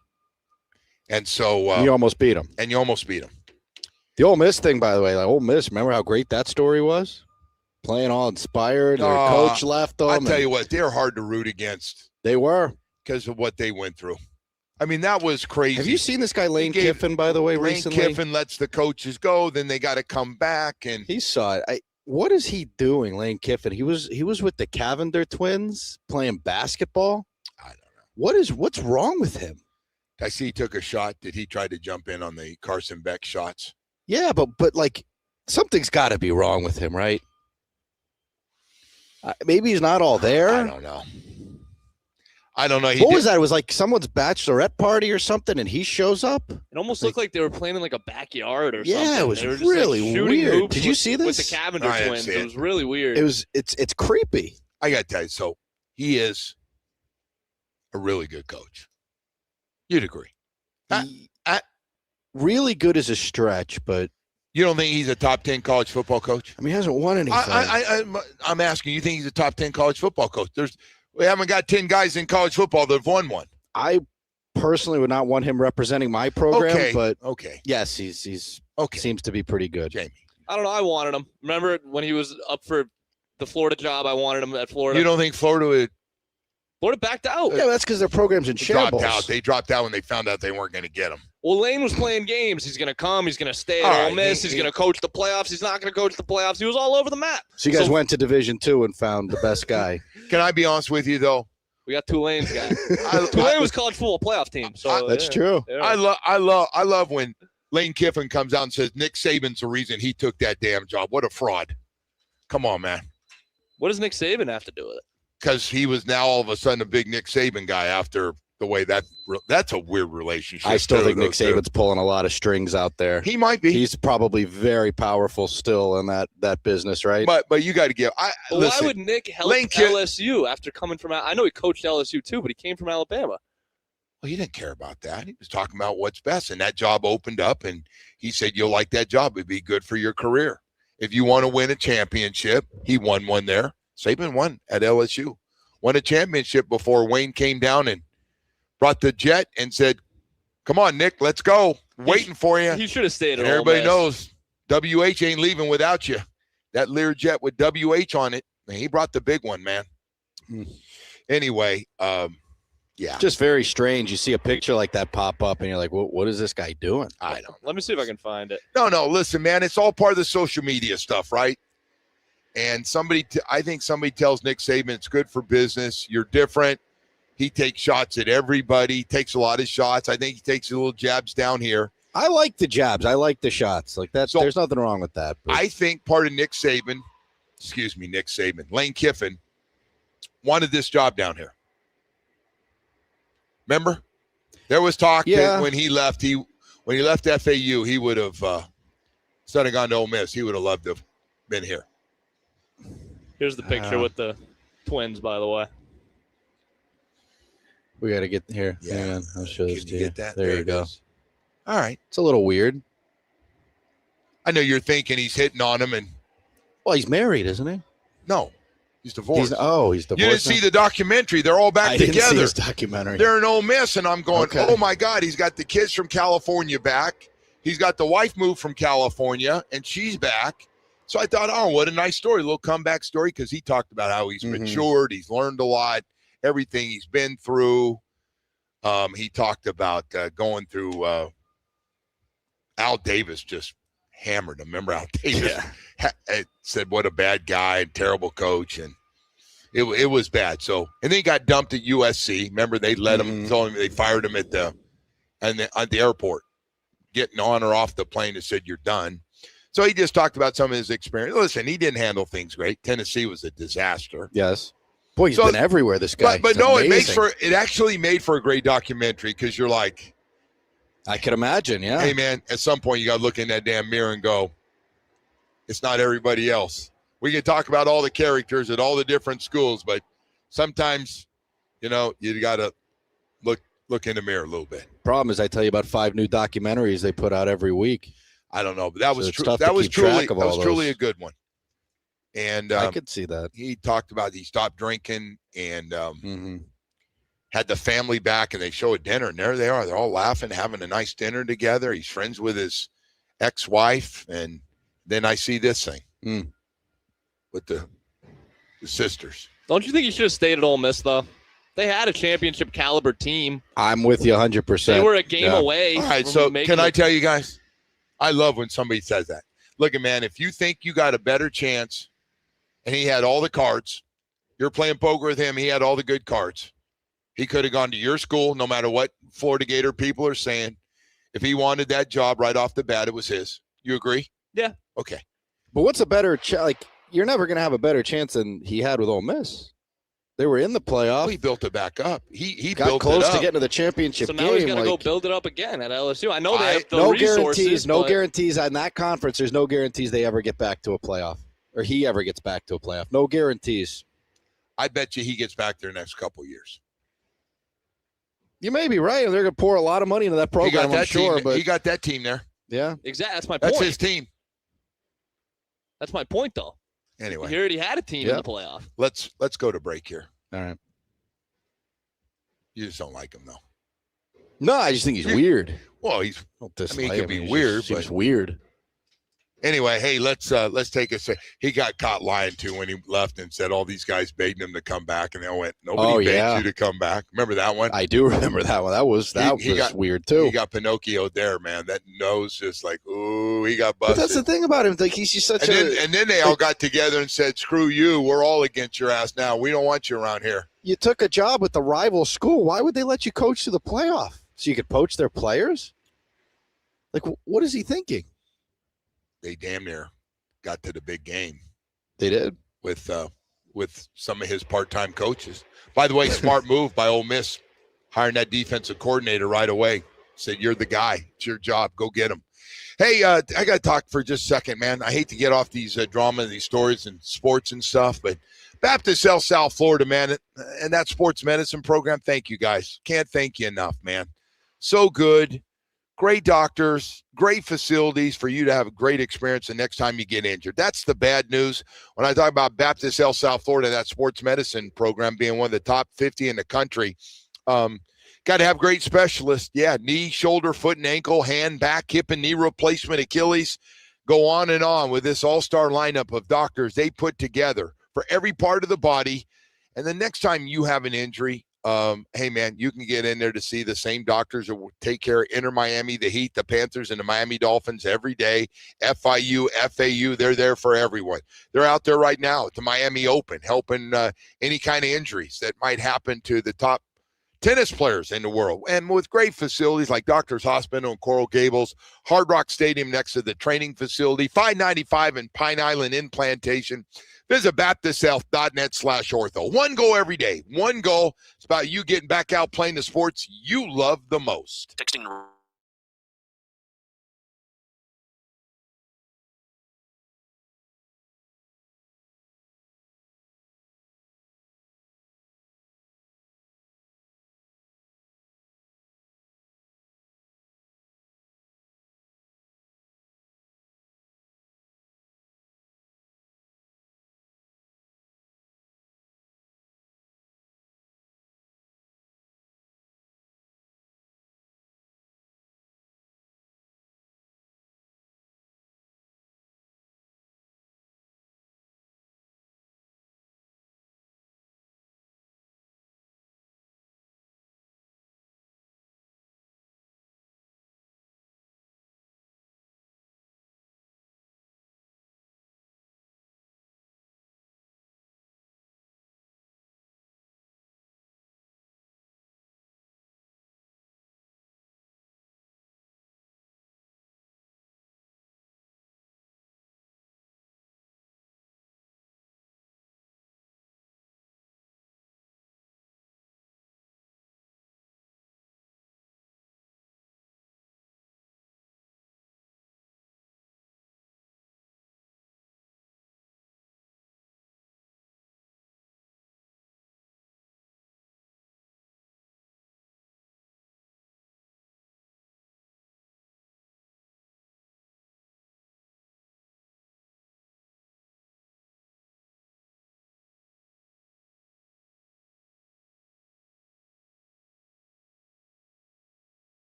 And so you almost beat them. The Ole Miss thing, by the way, like Ole Miss, remember how great that story was? Playing all inspired. Their coach left them. I tell you what, they're hard to root against. They were. Because of what they went through. I mean, that was crazy. Have you seen this guy Lane Kiffin, by the way, recently? Lane Kiffin lets the coaches go, then they got to come back, and he saw it. What is he doing, Lane Kiffin? He was with the Cavender twins playing basketball. I don't know. What's wrong with him? I see he took a shot. Did he try to jump in on the Carson Beck shots? Yeah, but like something's got to be wrong with him, right? Maybe he's not all there. I don't know. What was that? It was like someone's bachelorette party or something, and he shows up. It almost looked like they were playing in like a backyard or something. Yeah, it was they were just, really weird. Did you see this? With the Cavender twins. It was really weird. It's creepy. I got to tell you, so he is a really good coach. You'd agree. Really good as a stretch, but You don't think he's a top 10 college football coach? I mean, he hasn't won anything. I'm asking, you think he's a top 10 college football coach? We haven't got 10 guys in college football that have won one. I personally would not want him representing my program, but yes, he's seems to be pretty good. Jamie. I don't know. I wanted him. Remember when he was up for the Florida job? I wanted him at Florida. You don't think Florida backed out? Yeah, that's because their program's in shambles. dropped out? They dropped out when they found out they weren't going to get him. Well, Lane was playing games. He's going to come. He's going to stay at Ole Miss. He's going to coach the playoffs. He's not going to coach the playoffs. He was all over the map. So you guys went to Division II and found the best guy. Can I be honest with you, though? We got Tulane's guy. Tulane was college football playoff team. So that's true. Yeah. I love when Lane Kiffin comes out and says Nick Saban's the reason he took that damn job. What a fraud. Come on, man. What does Nick Saban have to do with it? Because he was now all of a sudden a big Nick Saban guy after the way that's a weird relationship. I still think Nick Saban's pulling a lot of strings out there. He might be. He's probably very powerful still in that business, right? But you got to give. Why would Nick help LSU after coming from? I know he coached LSU too, but he came from Alabama. Well, he didn't care about that. He was talking about what's best, and that job opened up, and he said, "You'll like that job. It'd be good for your career. If you want to win a championship." He won one there. Saban won at LSU. Won a championship before Wayne came down and brought the jet and said, "Come on, Nick, let's go. Waiting for you." He should have stayed at and everybody knows WH ain't leaving without you. That Lear jet with WH on it. Man, he brought the big one, man. Anyway, yeah. Just very strange. You see a picture like that pop up and you're like, what is this guy doing? I don't know. Let me see if I can find it. No, listen, man, it's all part of the social media stuff, right? And I think somebody tells Nick Saban it's good for business. You're different. He takes shots at everybody, takes a lot of shots. I think he takes little jabs down here. I like the jabs. I like the shots. Like that. So, there's nothing wrong with that. But. I think part of Lane Kiffin wanted this job down here. Remember? There was talk that when he left, when he left FAU, he would have instead of gone to Ole Miss, he would have loved to have been here. Here's the picture with the twins, by the way. We got to get here. Yeah. Hang on. I'll show this to you. Get that? There you go. Is. All right. It's a little weird. I know you're thinking he's hitting on him and. Well, he's married, isn't he? No. He's divorced. He's divorced. You didn't see the documentary. They're all back together. I didn't see this documentary. They're in Ole Miss, and I'm going, oh, my God, he's got the kids from California back. He's got the wife moved from California, and she's back. So I thought, oh, what a nice story, a little comeback story, because he talked about how he's matured, he's learned a lot, everything he's been through. He talked about going through Al Davis just hammered him. Remember Al Davis said what a bad guy and terrible coach, and it was bad. So and then he got dumped at USC. Remember they let him, told him they fired him at the airport, getting on or off the plane and said you're done. So he just talked about some of his experience. Listen, he didn't handle things great. Tennessee was a disaster. Yes. Boy, he's been everywhere, this guy. But no, it actually made for a great documentary because you're like, I can imagine, yeah. Hey, man, at some point you got to look in that damn mirror and go, it's not everybody else. We can talk about all the characters at all the different schools, but sometimes, you got to look in the mirror a little bit. Problem is, I tell you about 5 new documentaries they put out every week. I don't know, but that was true. That was truly a good one. And I could see that. He talked about he stopped drinking and had the family back, and they show a dinner, and there they are. They're all laughing, having a nice dinner together. He's friends with his ex-wife, and then I see this thing with the sisters. Don't you think he should have stayed at Ole Miss, though? They had a championship caliber team. I'm with you 100%. They were a game away. All right, so can I tell you guys? I love when somebody says that. Look, man, if you think you got a better chance, and he had all the cards, you're playing poker with him, he had all the good cards. He could have gone to your school, no matter what Florida Gator people are saying. If he wanted that job right off the bat, it was his. You agree? Yeah. Okay. But what's a better you're never going to have a better chance than he had with Ole Miss. They were in the playoff. Well, he built it back up. He got built close it up to getting to the championship game. So now he's got to go build it up again at LSU. I know they have the resources. No guarantees on that conference. There's no guarantees they ever get back to a playoff, or he ever gets back to a playoff. No guarantees. I bet you he gets back there next couple of years. You may be right. They're going to pour a lot of money into that He got program, that I'm sure. team. But He got that team there. yeah, Exactly. That's my That's point. his team. That's my point, though. Anyway, He already had a team in the playoff. let's go to break here. all right. You just don't like him, though. No, I just think he's weird. Well, he could be weird, but seems weird. Anyway, hey, let's take a second. He got caught lying too when he left and said all these guys begging him to come back, and they all went, "Nobody begged you to come back." Remember that one? I do remember that one. That was weird too. He got Pinocchio there, man. That nose just like, ooh, he got busted. But that's the thing about him. Like he's just such and then they all got together and said, "Screw you. We're all against your ass now. We don't want you around here." You took a job with the rival school. Why would they let you coach to the playoff? So you could poach their players? Like, what is he thinking? They damn near got to the big game. They did with some of his part-time coaches. By the way, smart move by Ole Miss, hiring that defensive coordinator right away. Said, "You're the guy. It's your job. Go get him." Hey, I got to talk for just a second, man. I hate to get off these drama, these stories and sports and stuff, but Baptist Health South Florida, man, and that sports medicine program, thank you guys. Can't thank you enough, man. So good. Great doctors, great facilities for you to have a great experience the next time you get injured. That's the bad news. When I talk about Baptist Health South Florida, that sports medicine program being one of the top 50 in the country, got to have great specialists. Yeah, knee, shoulder, foot and ankle, hand, back, hip and knee replacement, Achilles. Go on and on with this all-star lineup of doctors they put together for every part of the body. And the next time you have an injury, hey, man, you can get in there to see the same doctors who take care of Inter Miami, the Heat, the Panthers, and the Miami Dolphins every day. FIU, FAU, they're there for everyone. They're out there right now at the Miami Open helping any kind of injuries that might happen to the top tennis players in the world. And with great facilities like Doctors Hospital in Coral Gables, Hard Rock Stadium next to the training facility, 595 in Pine Island in Plantation. Visit baptisthealth.net/ortho. One goal every day. One goal. It's about you getting back out playing the sports you love the most. Texting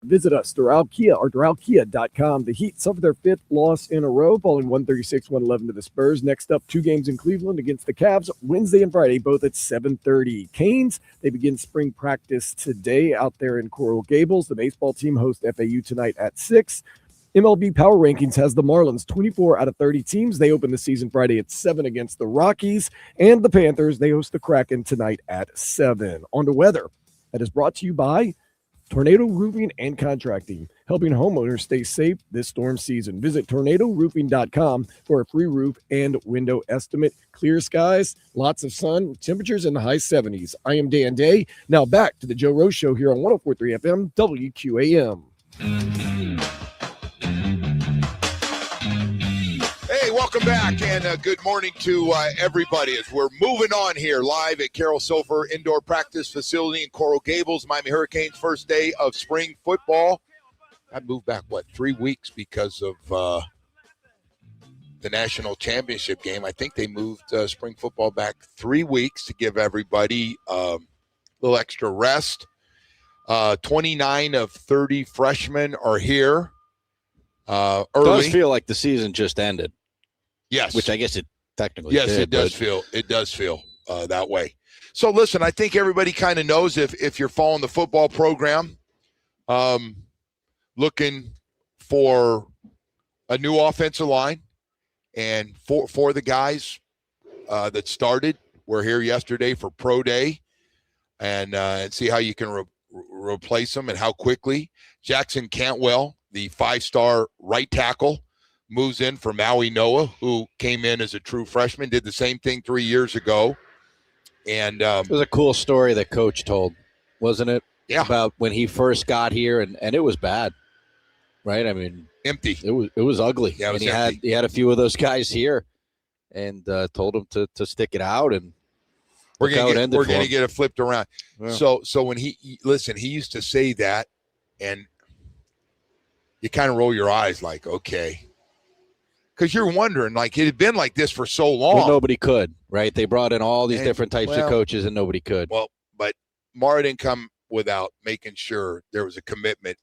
Visit us, Doral Kia or DoralKia.com. The Heat suffered their 5th loss in a row, falling 136-111 to the Spurs. Next up, 2 games in Cleveland against the Cavs, Wednesday and Friday, both at 7:30. Canes, they begin spring practice today out there in Coral Gables. The baseball team hosts FAU tonight at 6. MLB Power Rankings has the Marlins 24 out of 30 teams. They open the season Friday at 7 against the Rockies. And the Panthers, they host the Kraken tonight at 7. On to weather. That is brought to you by Tornado Roofing and Contracting, helping homeowners stay safe this storm season. Visit tornadoroofing.com for a free roof and window estimate. Clear skies, lots of sun, temperatures in the high 70s. I am Dan Day. Now back to the Joe Rose Show here on 104.3 FM WQAM. Hey, welcome back, and good morning to everybody as we're moving on here live at Carroll Silver Indoor Practice Facility in Coral Gables. Miami Hurricanes' first day of spring football. I moved back, 3 weeks because of the national championship game. I think they moved spring football back 3 weeks to give everybody a little extra rest. 29 of 30 freshmen are here early. It does feel like the season just ended. Yes. Which I guess it technically yes, did. it does feel that way. So listen, I think everybody kind of knows if you're following the football program, looking for a new offensive line, and for the guys that started, we're here yesterday for Pro Day, and see how you can replace them and how quickly. Jackson Cantwell, the 5-star right tackle, moves in for Maui Noah, who came in as a true freshman, did the same thing 3 years ago. And it was a cool story that Coach told, wasn't it? Yeah. About when he first got here, and it was bad, right? I mean, empty. It was ugly. Yeah, it was and empty. He had a few of those guys here, and told him to stick it out, and we're gonna get it flipped around. Yeah. So when he used to say that, and you kind of roll your eyes like, okay. Because you're wondering, like, it had been like this for so long. Well, nobody could, right? They brought in all these different types of coaches, and nobody could. Well, but Mara didn't come without making sure there was a commitment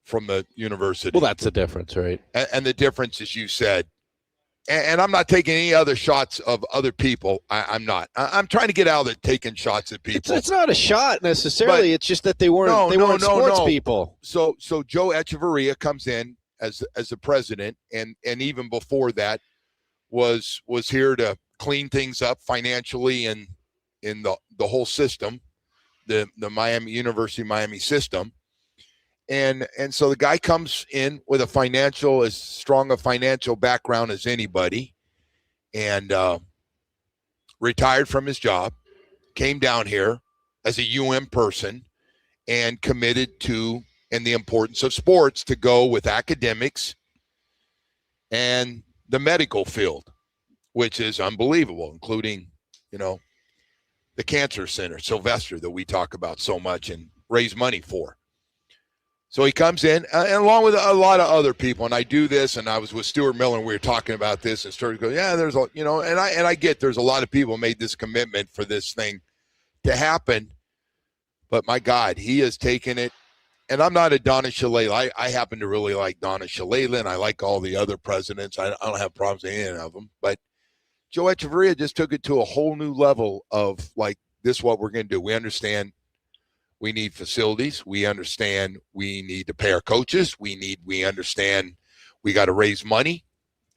from the university. Well, that's the difference, right? And the difference, as you said, and I'm not taking any other shots of other people. I'm not. I'm trying to get out of the taking shots at people. It's not a shot necessarily. It's just that they weren't sports people. So Joe Echeverria comes in as the president, and even before that was here to clean things up financially and in the whole system, the Miami University of Miami system. And so the guy comes in with as strong a financial background as anybody, and retired from his job, came down here as a UM person, and committed to and the importance of sports to go with academics and the medical field, which is unbelievable, including, the cancer center, Sylvester, that we talk about so much and raise money for. So he comes in, and along with a lot of other people, and I do this, and I was with Stuart Miller, and we were talking about this, and started to go, yeah, there's and I get there's a lot of people made this commitment for this thing to happen, but my God, he has taken it. And I'm not a Donna Shalala. I happen to really like Donna Shalala, and I like all the other presidents. I don't have problems with any of them. But Joe Echeverria just took it to a whole new level of, like, this is what we're going to do. We understand we need facilities. We understand we need to pay our coaches. We understand we got to raise money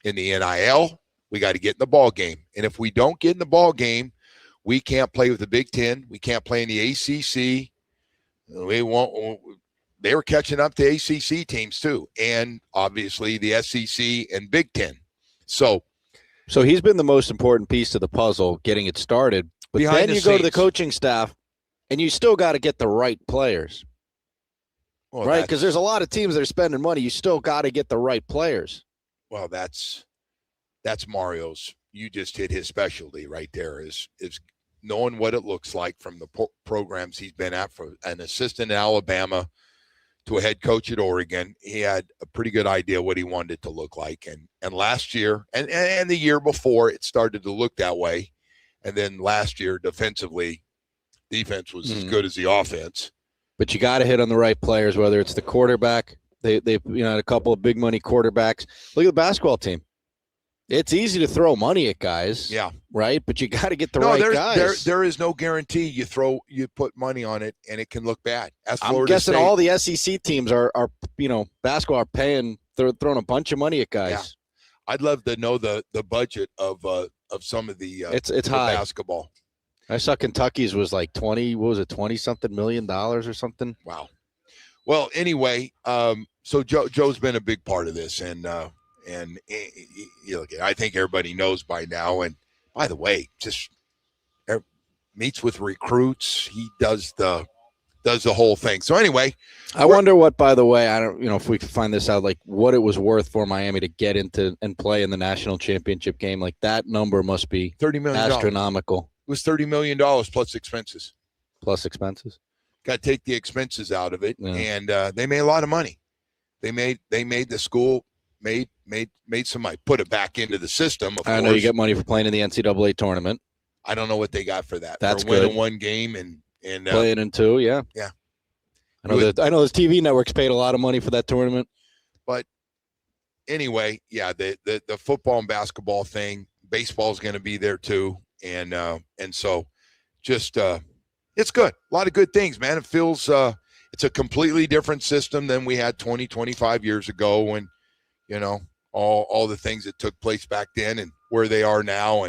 in the NIL. We got to get in the ball game. And if we don't get in the ball game, we can't play with the Big Ten. We can't play in the ACC. We won't. They were catching up to ACC teams too, and obviously the SEC and Big Ten. So he's been the most important piece of the puzzle, getting it started. But then you go to the coaching staff, and you still got to get the right players, right? Because there's a lot of teams that are spending money. You still got to get the right players. Well, that's Mario's. You just hit his specialty right there. Is knowing what it looks like from the programs he's been at, for an assistant in Alabama to a head coach at Oregon. He had a pretty good idea what he wanted it to look like. And last year and the year before, it started to look that way. And then last year, defense was as good as the offense. But you got to hit on the right players, whether it's the quarterback. They had a couple of big money quarterbacks. Look at the basketball team. It's easy to throw money at guys. Yeah. Right? But you got to get the right guys. There is no guarantee you put money on it and it can look bad. I'm guessing all the SEC teams are basketball are paying, throwing a bunch of money at guys. Yeah. I'd love to know the budget of some of the it's high basketball. I saw Kentucky's was like 20-something million dollars or something. Wow. Well, anyway, so Joe's been a big part of this, and look, I think everybody knows by now. And by the way, just meets with recruits. He does the whole thing. So anyway, I wonder what. By the way, I don't. If we could find this out, like what it was worth for Miami to get into and play in the national championship game. Like that number must be $30 million. Astronomical. It was $30 million plus expenses. Plus expenses. Got to take the expenses out of it, yeah. And they made a lot of money. They made the school made some money. Put it back into the system. I know you get money for playing in the NCAA tournament. I don't know what they got for that. That's for winning good. one game and playing in two. Yeah. Yeah. I know those TV networks paid a lot of money for that tournament. But anyway, yeah, the football and basketball thing, baseball is going to be there too, and so just it's good. A lot of good things, man. It feels it's a completely different system than we had 20, 25 years ago, when all the things that took place back then and where they are now,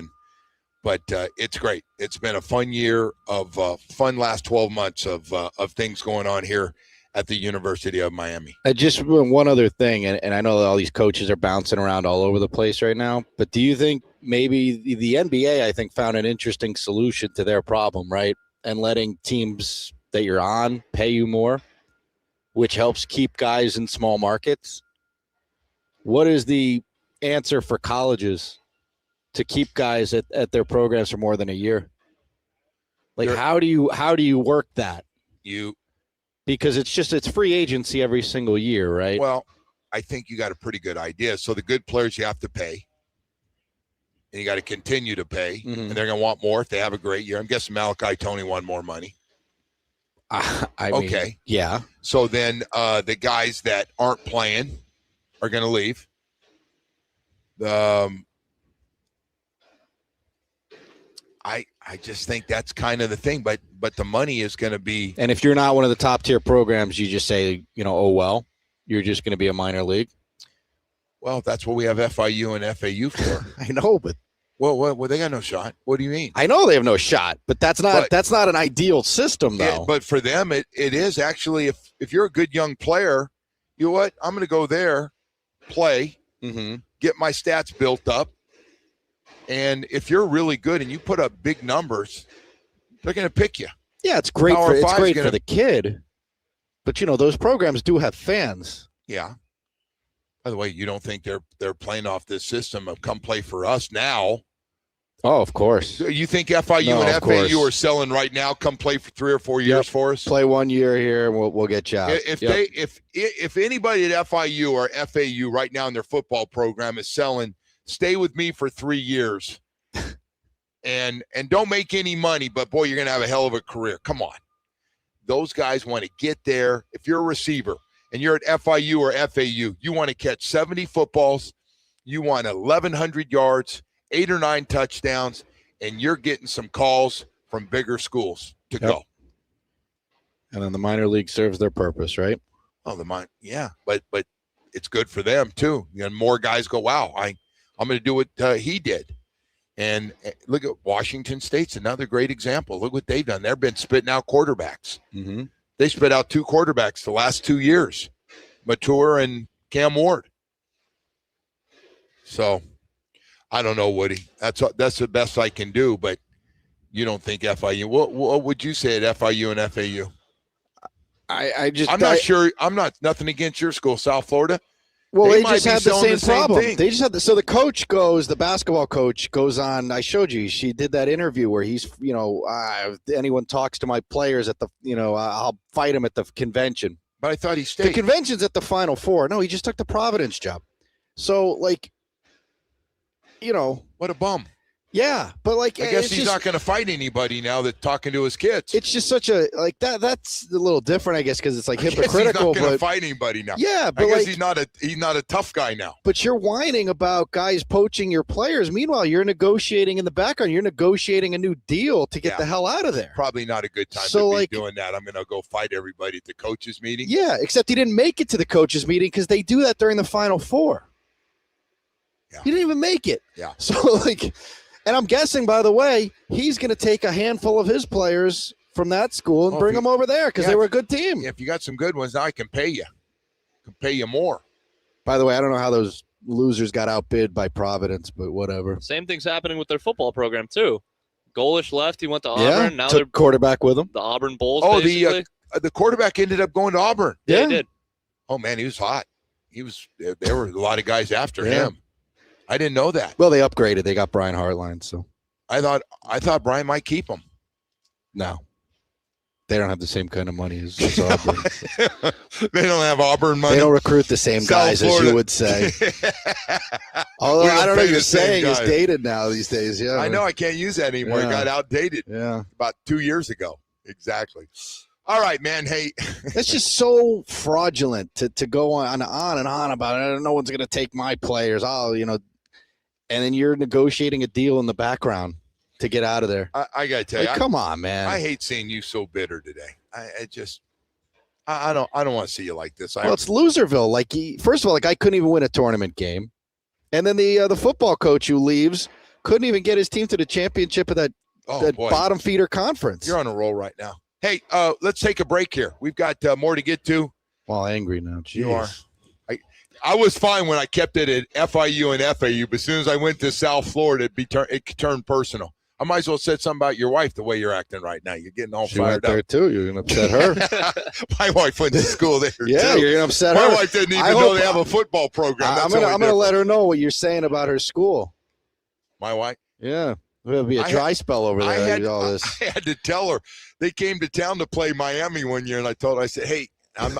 but it's great. It's been a fun year of fun last 12 months of things going on here at the University of Miami. Just one other thing, and I know that all these coaches are bouncing around all over the place right now, but do you think maybe the NBA, I think, found an interesting solution to their problem, right? And letting teams that you're on pay you more, which helps keep guys in small markets. What is the answer for colleges to keep guys at their programs for more than a year? Like, how do you work that? Because it's free agency every single year, right? Well, I think you got a pretty good idea. So the good players you have to pay, and you got to continue to pay, and they're going to want more if they have a great year. I'm guessing Malachi Tony won more money. I mean, yeah. So then the guys that aren't playing are going to leave. I just think that's kind of the thing, but the money is going to be. And if you're not one of the top tier programs, you just say, oh well, you're just going to be a minor league. Well, that's what we have FIU and FAU for. I know, but well, they got no shot. What do you mean? I know they have no shot, but that's not an ideal system, though. But for them, it is actually. If you're a good young player, you know what? I'm going to go there, play, get my stats built up. And if you're really good and you put up big numbers, they're going to pick you. Yeah, it's great for the kid. But those programs do have fans. Yeah. By the way, you don't think they're playing off this system of come play for us now? Oh, of course. You think FIU and FAU are selling right now? Come play for 3 or 4 years for us. Play 1 year here, and we'll get you out. If anybody at FIU or FAU right now in their football program is selling, stay with me for 3 years, and don't make any money, but boy, you're going to have a hell of a career. Come on, those guys want to get there. If you're a receiver and you're at FIU or FAU, you want to catch 70 footballs, you want 1,100 yards, 8 or 9 touchdowns, and you're getting some calls from bigger schools to go. And then the minor league serves their purpose, right? Oh, but it's good for them too. More guys go, wow, I'm going to do what he did. And look at Washington State's another great example. Look what they've done. They've been spitting out quarterbacks. They spit out 2 quarterbacks the last 2 years, Mature and Cam Ward. So I don't know, Woody. That's the best I can do, but you don't think FIU. What would you say at FIU and FAU? I'm not sure. I'm nothing against your school, South Florida. Well, they just had the same problem. They just had so the coach goes, the basketball coach goes on. I showed you. She did that interview where he's, if anyone talks to my players at the, I'll fight him at the convention. But I thought he stayed. The convention's at the Final Four. No, he just took the Providence job. So, what a bum. Yeah, but like I guess it's he's just, not going to fight anybody now that's talking to his kids. It's just such a like that. That's a little different, I guess, because it's like I guess hypocritical. he's not going to But fight anybody now. yeah, but I guess like, he's not a tough guy now. But you're whining about guys poaching your players. Meanwhile, you're negotiating in the background. You're negotiating a new deal to get the hell out of there. Probably not a good time So, to be like, doing that. I'm going to go fight everybody at the coaches meeting. Yeah, except he didn't make it to the coaches meeting because they do that during the Final Four. Yeah. He didn't even make it. Yeah. So like, and I'm guessing, by the way, he's going to take a handful of his players from that school and bring them over there because they were a good team. If you got some good ones, now I can pay you. I can pay you more. By the way, I don't know how those losers got outbid by Providence, but whatever. Same thing's happening with their football program too. Golish left. He went to Auburn. Yeah, Now took they're quarterback with him. the Auburn Bulls. Oh, basically. the quarterback ended up going to Auburn. Yeah, he did. Oh man, he was hot. There were a lot of guys after Yeah. him. I didn't know that. Well, they upgraded. They got Brian Hartline, so I thought Brian might keep him. no. They don't have the same kind of money as Auburn. They don't have Auburn money. They don't recruit the same South guys as Florida. you would say. Although We don't I don't know, pay you're the same saying is guys. dated now these days. Yeah, I know I can't use that anymore. It Yeah. got outdated Yeah, about 2 years ago. Exactly. All right, man. Hey, that's just so fraudulent to go on and on about it. No one's going to take my players. And then you're negotiating a deal in the background to get out of there. I got to tell you, Like, come on, man. I hate seeing you so bitter today. I don't want to see you like this. Well, it's Loserville. Like, first of all, the guy couldn't even win a tournament game, and then the football coach who leaves couldn't even get his team to the championship of that boy. bottom feeder conference. You're on a roll right now. Hey, let's take a break here. We've got more to get to. Well, angry now. Jeez. You are. I was fine when I kept it at FIU and FAU, but as soon as I went to South Florida, it turned personal. I might as well said something about your wife the way you're acting right now. You're getting all She went fired there up. too. You're gonna upset her. My wife went to school there. Yeah, too. you're gonna upset My her. wife didn't even I know hope- they have a football program. I'm gonna let her know what you're saying about her school. My wife. Yeah, there'll be a I dry spell over there. all this. I had to tell her. They came to town to play Miami one year, and I told her, I said, "Hey, I'm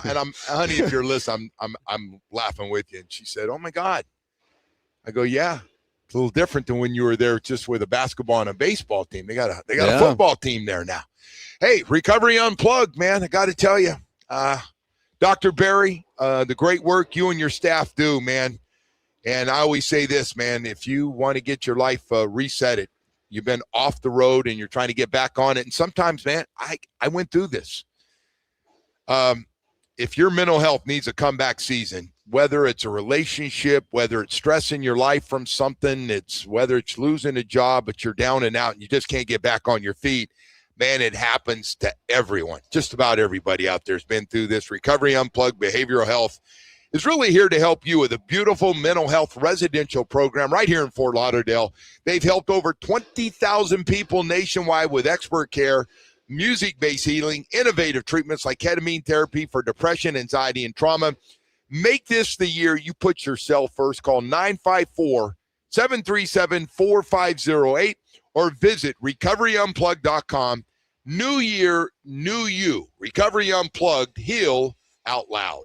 honey, if you're listening, I'm laughing with you." And she said, "Oh my God." I go, "Yeah, it's a little different than when you were there just with a basketball and a baseball team. They got a football team there now." Hey, Recovery Unplugged, man. I got to tell you, Dr. Barry, the great work you and your staff do, man. And I always say this, man: if you want to get your life reset, you've been off the road and you're trying to get back on it. And sometimes, man, I went through this. If your mental health needs a comeback season, whether it's a relationship, whether it's stress in your life from something, whether it's losing a job, but you're down and out and you just can't get back on your feet, man, it happens to everyone. Just about everybody out there has been through this. Recovery Unplugged Behavioral Health is really here to help you with a beautiful mental health residential program right here in Fort Lauderdale. They've helped over 20,000 people nationwide with expert care, music-based healing, innovative treatments like ketamine therapy for depression, anxiety, and trauma. Make this the year you put yourself first. Call 954-737-4508 or visit recoveryunplugged.com. New year, new you. Recovery Unplugged. Heal out loud.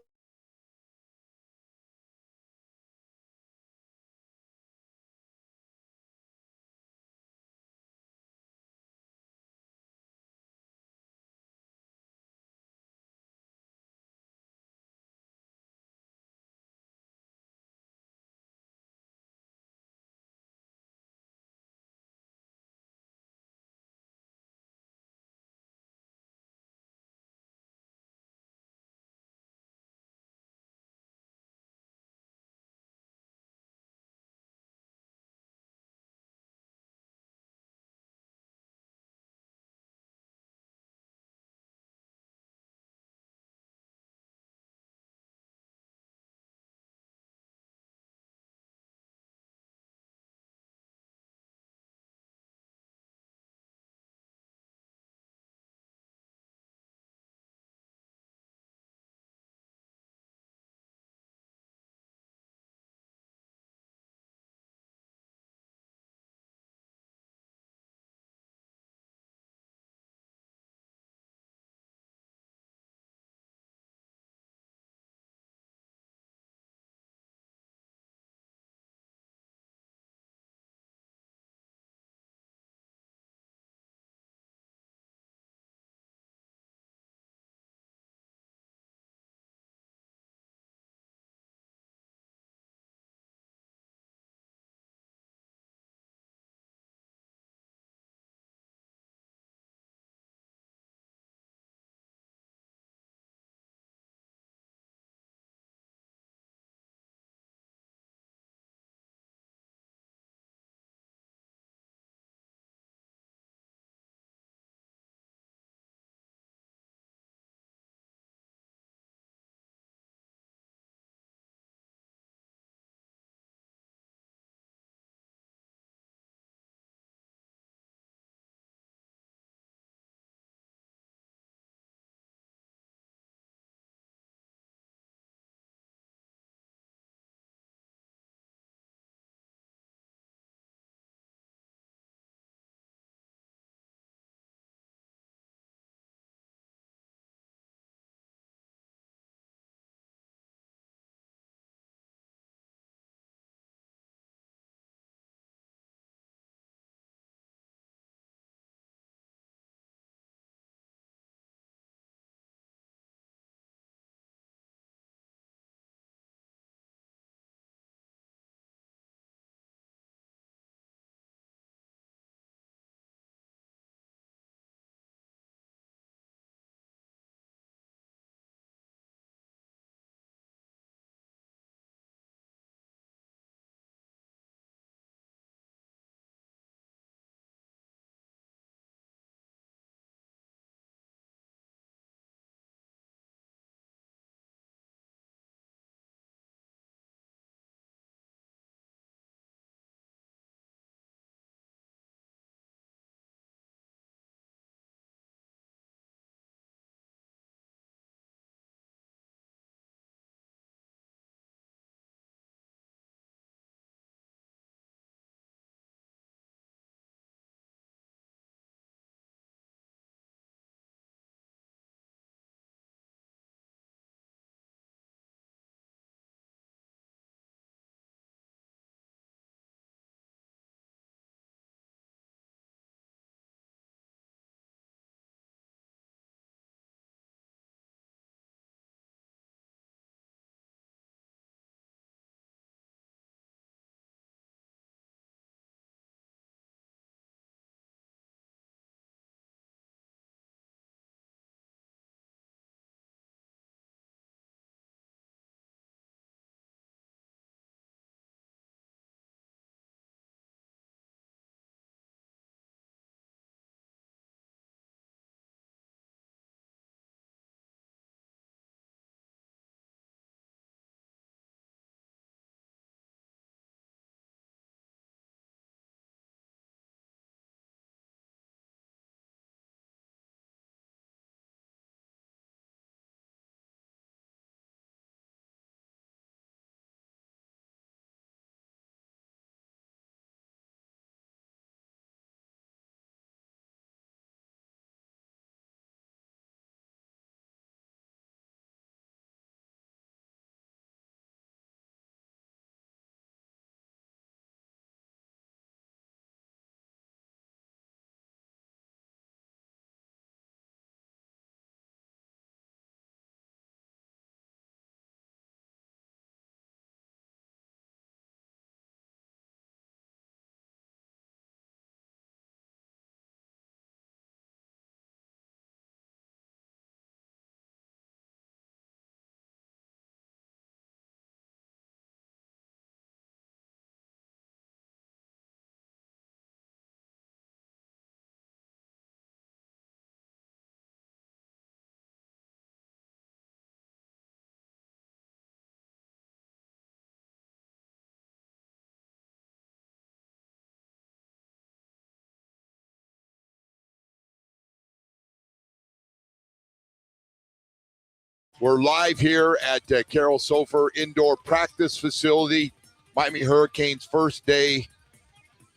We're live here at Carroll Sofer Indoor Practice Facility. Miami Hurricanes' first day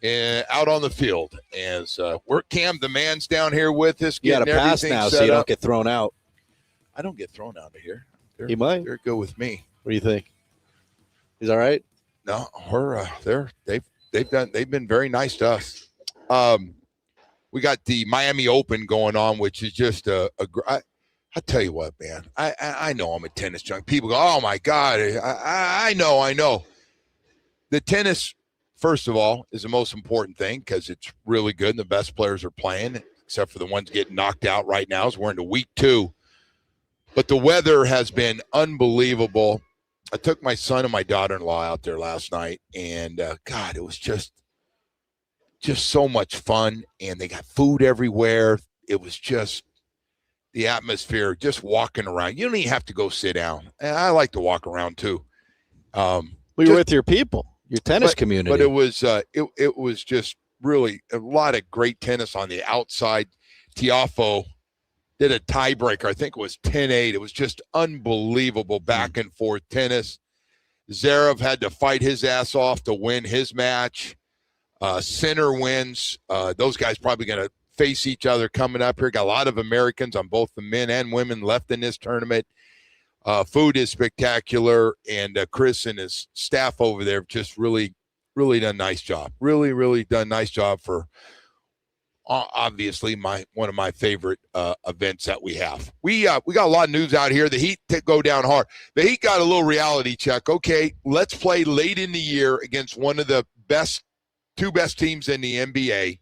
out on the field. As we're Cam, the man's down here with us. You got to pass now so you don't get thrown out. I don't get thrown out of here. He might. They're good with me. What do you think? He's all right? No, they've been very nice to us. We got the Miami Open going on, which is just I tell you what, man. I know I'm a tennis junk. People go, oh my God. I know. The tennis, first of all, is the most important thing because it's really good and the best players are playing, except for the ones getting knocked out right now as we're into week 2. But the weather has been unbelievable. I took my son and my daughter-in-law out there last night, and God, it was just so much fun. And they got food everywhere. It was just the atmosphere, just walking around. You don't even have to go sit down. And I like to walk around too. You're with your people, your tennis community. But it was just really a lot of great tennis on the outside. Tiafoe did a tiebreaker. I think it was 10-8. It was just unbelievable back and forth tennis. Zverev had to fight his ass off to win his match. Sinner wins. Those guys probably going to face each other coming up here. Got a lot of Americans on both the men and women left in this tournament. Food is spectacular, and Chris and his staff over there have just really done a nice job. Really done a nice job for obviously one of my favorite events that we have. We got a lot of news out here. The Heat go down hard. The Heat got a little reality check. Okay, let's play late in the year against one of the two best teams in the NBA.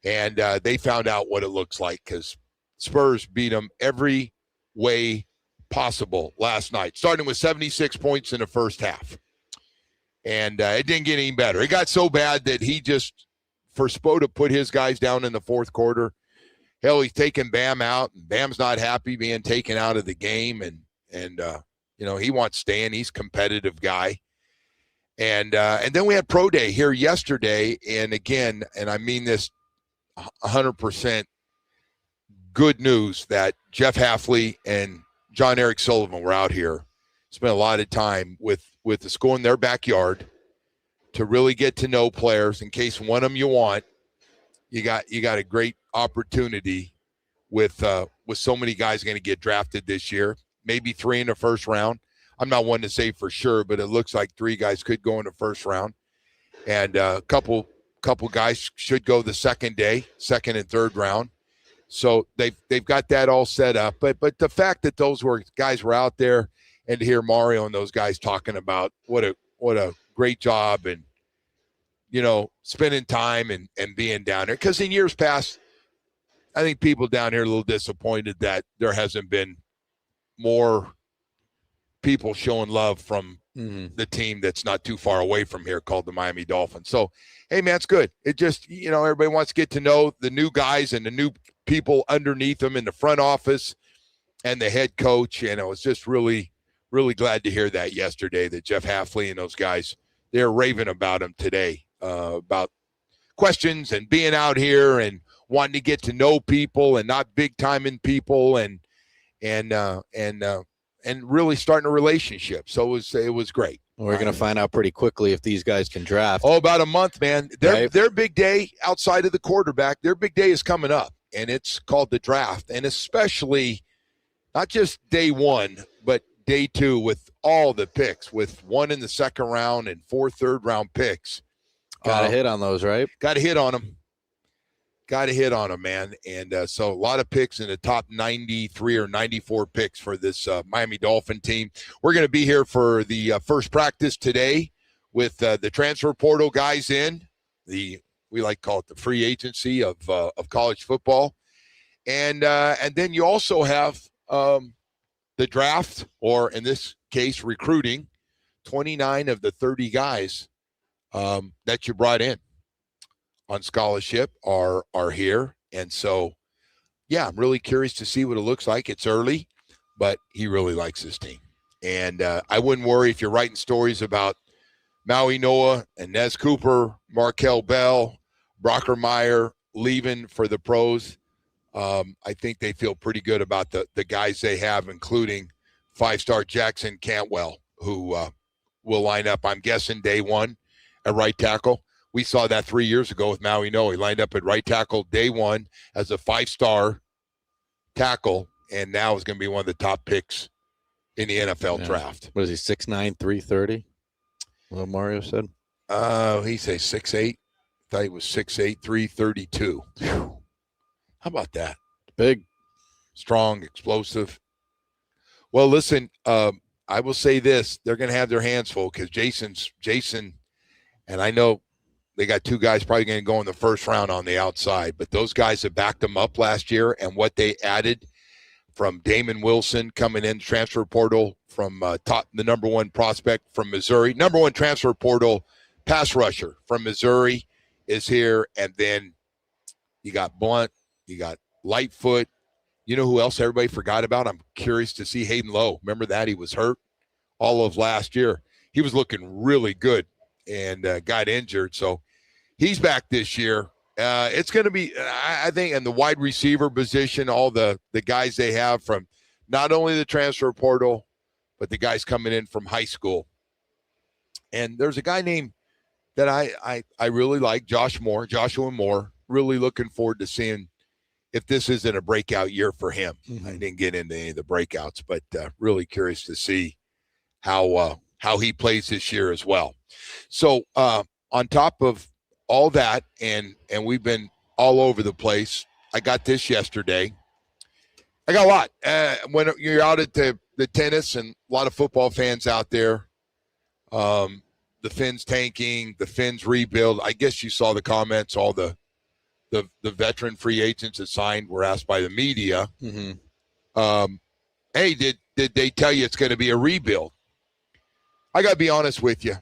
And they found out what it looks like because Spurs beat them every way possible last night, starting with 76 points in the first half. And it didn't get any better. It got so bad that for Spo to put his guys down in the fourth quarter, hell, he's taking Bam out, and Bam's not happy being taken out of the game. And he wants to stay in. He's a competitive guy. And then we had Pro Day here yesterday. And again, and I mean this 100% good news that Jeff Halfley and John Eric Sullivan were out here. Spent a lot of time with the school in their backyard to really get to know players. In case one of them you want, you got a great opportunity with so many guys going to get drafted this year. Maybe 3 in the first round. I'm not one to say for sure, but it looks like 3 guys could go in the first round, and a couple guys should go the second and third round. So they've got that all set up. But the fact that those guys were out there, and to hear Mario and those guys talking about what a great job and spending time and being down there. Because in years past, I think people down here are a little disappointed that there hasn't been more people showing love from the team that's not too far away from here called the Miami Dolphins. So, hey, man, it's good. It just, everybody wants to get to know the new guys and the new people underneath them in the front office and the head coach. And I was just really, really glad to hear that yesterday, that Jeff Halfley and those guys, they're raving about him today, about questions and being out here and wanting to get to know people and not big time in people and really starting a relationship. So it was great. We're going to find out pretty quickly if these guys can draft. Oh, about a month, man. Their big day outside of the quarterback, their big day is coming up, and it's called the draft. And especially not just day 1, but day 2 with all the picks, with 1 in the second round and 4 third-round picks. Got to hit on those, right? Got to hit on them. Got to hit on them, man. And so a lot of picks in the top 93 or 94 picks for this Miami Dolphin team. We're going to be here for the first practice today with the transfer portal guys in. We like to call it the free agency of college football. And then you also have the draft, or in this case, recruiting 29 of the 30 guys that you brought in on scholarship are here. And so, yeah, I'm really curious to see what it looks like. It's early, but he really likes this team. And I wouldn't worry if you're writing stories about Maui Noah and Nez Cooper, Markel Bell, Brockermeyer leaving for the pros. I think they feel pretty good about the guys they have, including 5-star Jackson Cantwell, who will line up, I'm guessing, day one at right tackle. We saw that 3 years ago with Maui No. He lined up at right tackle day one as a 5-star tackle, and now is going to be one of the top picks in the NFL draft. What is he, 6'9", 330? Well, Mario said. He say 6'8". Thought he was 6'8", 332. How about that? Big. Strong, explosive. Well, listen, I will say this. They're going to have their hands full because Jason, and I know they got two guys probably going to go in the first round on the outside, but those guys have backed them up last year, and what they added from Damon Wilson coming in transfer portal from the number one prospect from Missouri, number one transfer portal pass rusher from Missouri is here, and then you got Blunt, you got Lightfoot. You know who else everybody forgot about? I'm curious to see Hayden Lowe. Remember that? He was hurt all of last year. He was looking really good and got injured, so he's back this year. It's going to be, I think, in the wide receiver position, all the guys they have from not only the transfer portal, but the guys coming in from high school. And there's a guy named that I really like, Joshua Moore. Really looking forward to seeing if this isn't a breakout year for him. Mm-hmm. I didn't get into any of the breakouts, but really curious to see how he plays this year as well. So on top of all that, and we've been all over the place. I got this yesterday. I got a lot. When you're out at the tennis, and a lot of football fans out there, the Finns tanking, the Finns rebuild. I guess you saw the comments. All the veteran free agents that signed were asked by the media, hey, did they tell you it's going to be a rebuild? I got to be honest with you.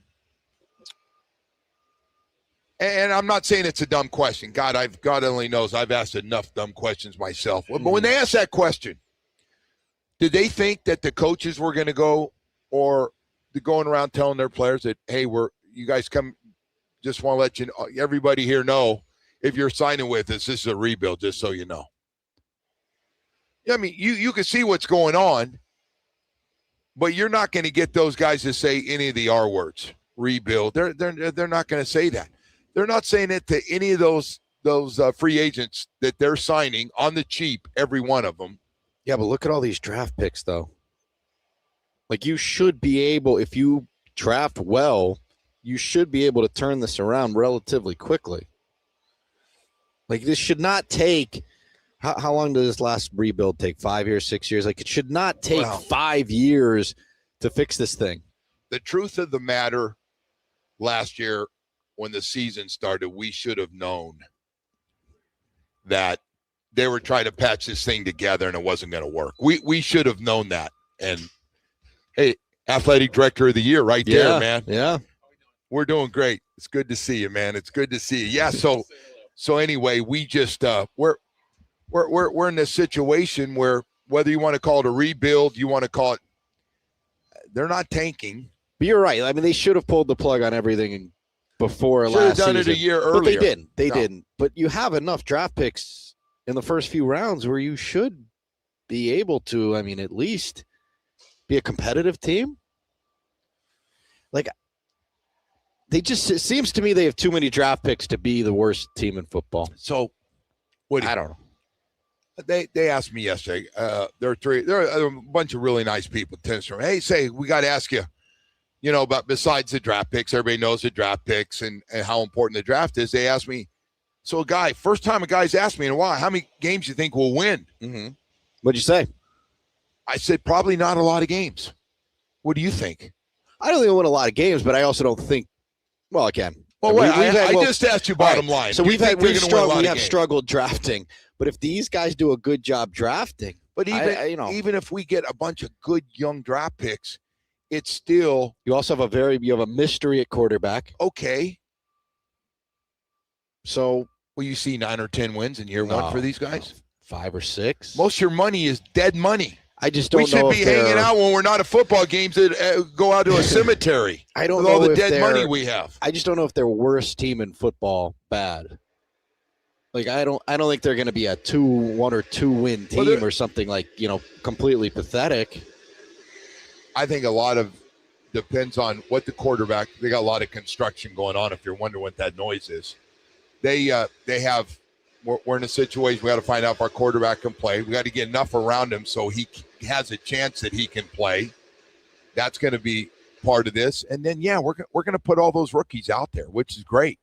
And I'm not saying it's a dumb question. God only knows I've asked enough dumb questions myself. But when they asked that question, did they think that the coaches were going to go, or they're going around telling their players that, hey, you guys come, just want to let you know, everybody here know, if you're signing with us, this is a rebuild, just so you know. I mean, you can see what's going on, but you're not going to get those guys to say any of the R words. Rebuild. They're not going to say that. They're not saying it to any of those free agents that they're signing on the cheap, every one of them. Yeah, but look at all these draft picks, though. Like, you should be able, if you draft well, you should be able to turn this around relatively quickly. Like, this should not take – how long does this last rebuild take? 5 years, 6 years? Like, it should not take 5 years to fix this thing. The truth of the matter, last year when the season started, we should have known that they were trying to patch this thing together and it wasn't going to work. We should have known that. And, hey, athletic director of the year right there, man. Yeah. We're doing great. It's good to see you, man. It's good to see you. Yeah, so anyway, we just we're in this situation where, whether you want to call it a rebuild, you want to call it, they're not tanking. But you're right. I mean, they should have pulled the plug on everything before last season. Should have done it a year earlier. But they didn't. They didn't. But you have enough draft picks in the first few rounds where you should be able to, I mean, at least be a competitive team. Like, it seems to me they have too many draft picks to be the worst team in football. So, I don't know. They asked me yesterday. There are a bunch of really nice people. Hey, we got to ask you, about besides the draft picks. Everybody knows the draft picks and how important the draft is. They asked me, so first time a guy's asked me in a while, how many games you think we'll win? Mm-hmm. What'd you say? I said probably not a lot of games. What do you think? I don't think we'll win a lot of games, but I also don't think. Well, again. Well, wait, I just asked you bottom line. So we have struggled drafting. But if these guys do a good job drafting, but even if we get a bunch of good young draft picks, it's still, you also have a mystery at quarterback. Okay. So you see 9 or 10 wins in year one for these guys? 5 or 6. Most of your money is dead money. I just don't know. We should be hanging out when we're not at football games that go out to a cemetery. I don't with know all the dead money we have. I just don't know if they're worst team in football bad. Like I don't think they're going to be a 1 or 2 win team or something like, completely pathetic. I think a lot of depends on what the quarterback. They got a lot of construction going on. If you're wondering what that noise is, they have. We're in a situation we got to find out if our quarterback can play. We got to get enough around him so he has a chance that he can play. That's going to be part of this. And then we're going to put all those rookies out there, which is great.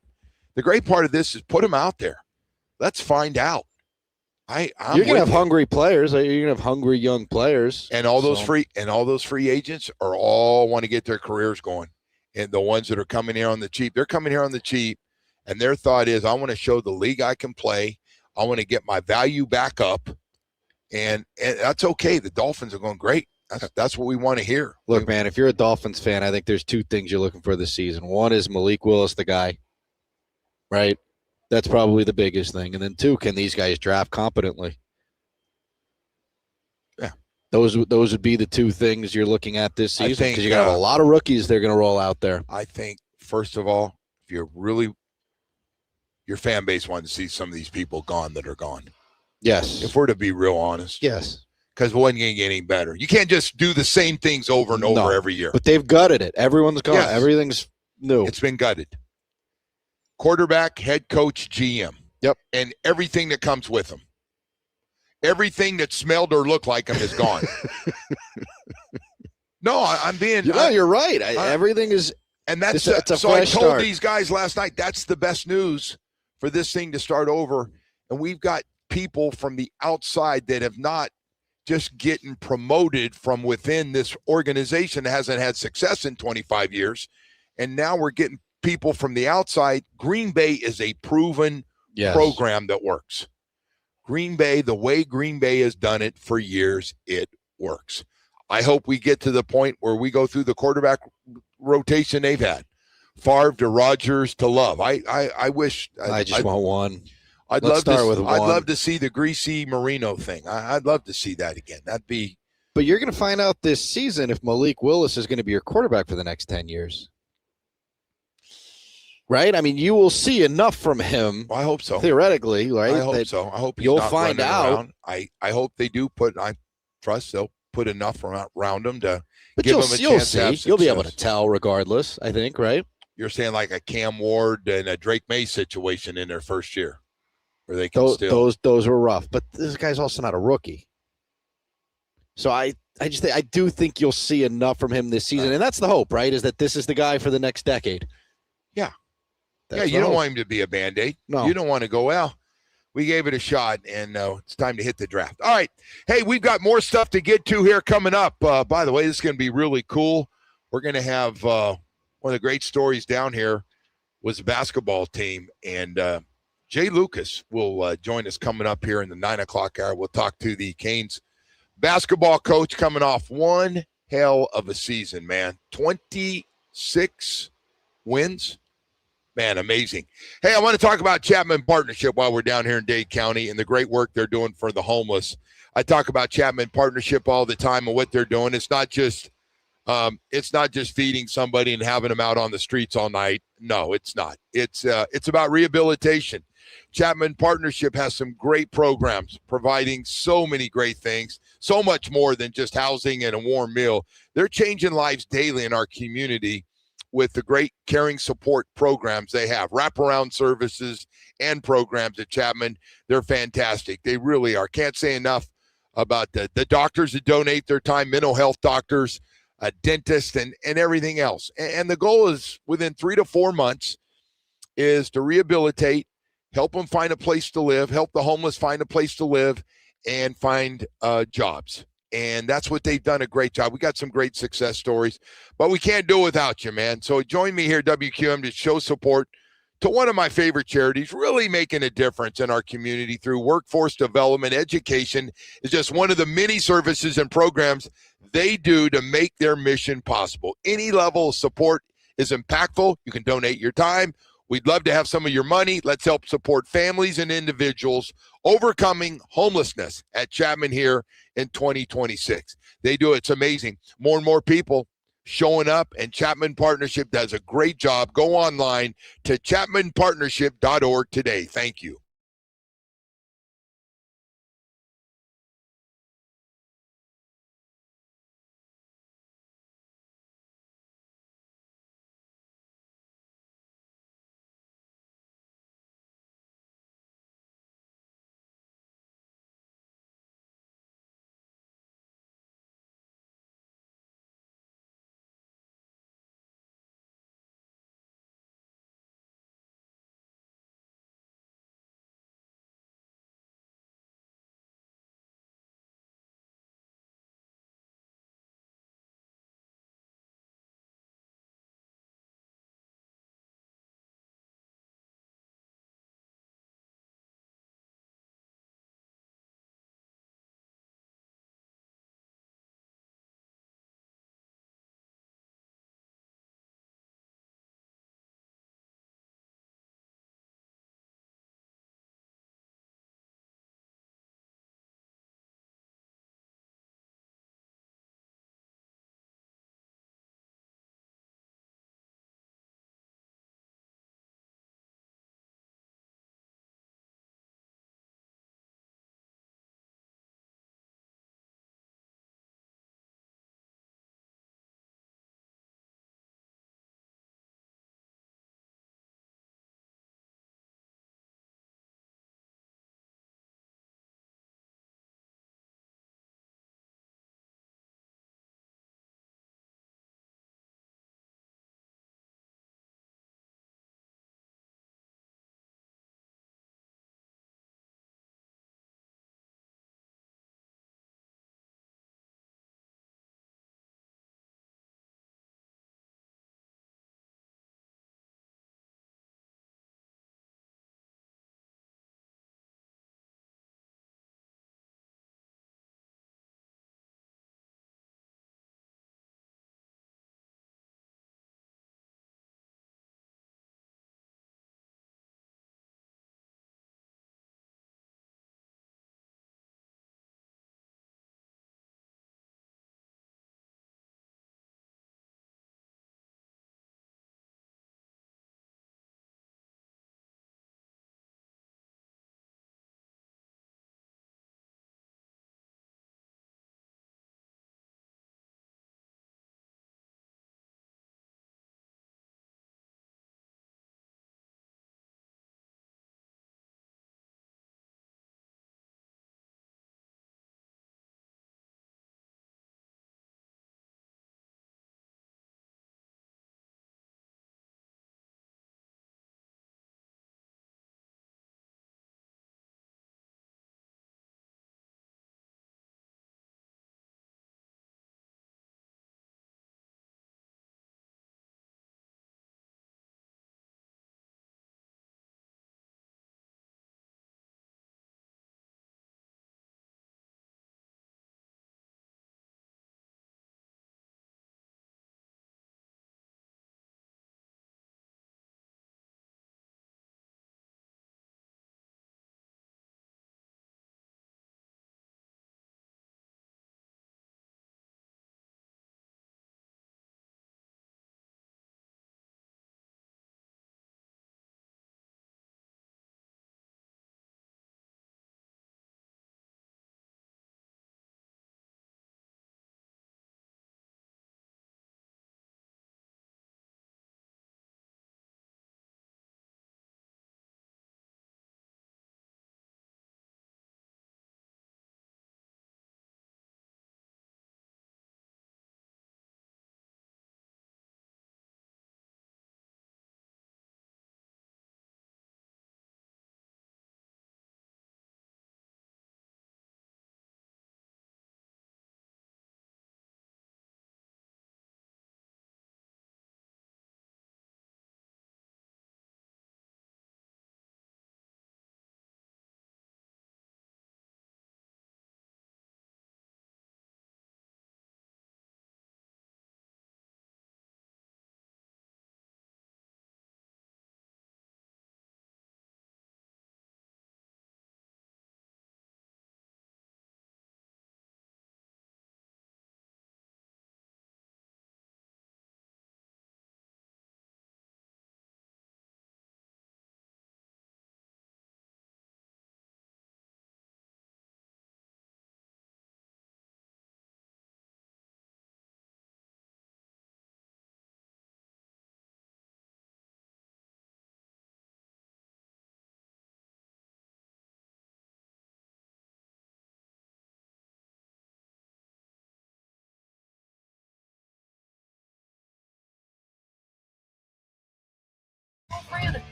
The great part of this is put them out there. Let's find out. You're going to have hungry players. You're going to have hungry young players, and all those free agents are all want to get their careers going. And the ones that are coming here on the cheap, they're coming here on the cheap, and their thought is, I want to show the league I can play. I want to get my value back up, and that's okay. The Dolphins are going great. That's what we want to hear. Look, man, if you're a Dolphins fan, I think there's 2 things you're looking for this season. One is Malik Willis, the guy, right? That's probably the biggest thing. And then 2, can these guys draft competently? Yeah. Those would be the 2 things you're looking at this season, because you're going to have a lot of rookies they're going to roll out there. I think, first of all, if you're really – your fan base wants to see some of these people gone that are gone. Yes. If we're to be real honest. Yes. Because it wasn't going to get any better. You can't just do the same things over and over every year. But they've gutted it. Everyone's gone. Yes. Everything's new. It's been gutted. Quarterback, head coach, GM. Yep. And everything that comes with them. Everything that smelled or looked like him is gone. No, I'm being. You're right. Everything is. And that's it's a so. I told start. These guys last night that's the best news for this thing to start over. And we've got people from the outside that have not just getting promoted from within this organization that hasn't had success in 25 years. And now we're getting people from the outside. Green Bay is a proven program that works. Green Bay, the way Green Bay has done it for years, it works. I hope we get to the point where we go through the quarterback rotation they've had. Favre to Rodgers to Love. I wish. I just want one. I'd love to see the Greasy Marino thing. I'd love to see that again. That'd be. But you're going to find out this season if Malik Willis is going to be your quarterback for the next 10 years. Right? I mean, you will see enough from him. I hope so. Theoretically, right? I hope so. I hope you'll find out. Around. I hope they do put. I trust they'll put enough around him to give him a chance to have success. You'll be able to tell regardless, I think, right? You're saying like a Cam Ward and a Drake May situation in their first year, where they can those were rough. But this guy's also not a rookie, so I do think you'll see enough from him this season, and that's the hope, right? Is that this is the guy for the next decade? Yeah, you don't want him to be a Band-Aid. No, you don't want to go, well, we gave it a shot, and it's time to hit the draft. All right. Hey, we've got more stuff to get to here coming up. By the way, this is going to be really cool. We're going to have one of the great stories down here was the basketball team, and Jay Lucas will join us coming up here in the 9 o'clock hour. We'll talk to the Canes basketball coach coming off one hell of a season, man. 26 wins. Man, amazing. Hey, I want to talk about Chapman Partnership while we're down here in Dade County and the great work they're doing for the homeless. I talk about Chapman Partnership all the time and what they're doing. It's not just feeding somebody and having them out on the streets all night. No, it's not. It's about rehabilitation. Chapman Partnership has some great programs providing so many great things, so much more than just housing and a warm meal. They're changing lives daily in our community with the great caring support programs they have, wraparound services and programs at Chapman. They're fantastic. They really are. Can't say enough about the doctors that donate their time, mental health doctors, dentists, and everything else. And the goal is within 3 to 4 months is to rehabilitate, help them find a place to live, help the homeless find a place to live, and find jobs. And that's what they've done a great job. We got some great success stories, but we can't do it without you, man. So join me here, WQM, to show support to one of my favorite charities, really making a difference in our community through workforce development. Education is just one of the many services and programs they do to make their mission possible. Any level of support is impactful. You can donate your time. We'd love to have some of your money. Let's help support families and individuals overcoming homelessness at Chapman here in 2026. They do it. It's amazing. More and more people showing up, and Chapman Partnership does a great job. Go online to chapmanpartnership.org today. Thank you.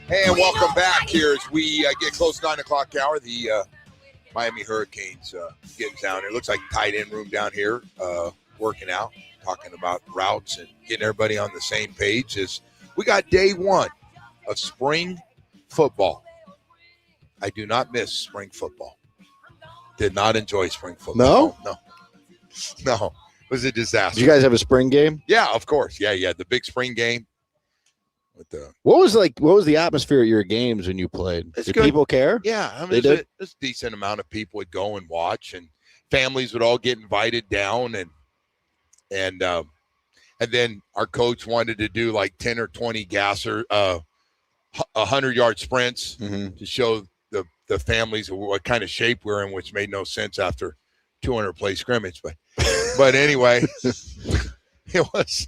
And welcome back here as we get close to 9 o'clock hour. The Miami Hurricanes getting down here. Looks like tight end room down here, working out, talking about routes and getting everybody on the same page. As we got day one of spring football. I do not miss spring football. Did not enjoy spring football. No. It was a disaster. Did you guys have a spring game? Yeah, of course. Yeah. The big spring game. What was the atmosphere at your games when you played? Did people care? Yeah, I mean, there's a decent amount of people would go and watch, and families would all get invited down, and then our coach wanted to do like 10 or 20 100-yard sprints to show the families what kind of shape we're in, which made no sense after 200 play scrimmage, but anyway, it was.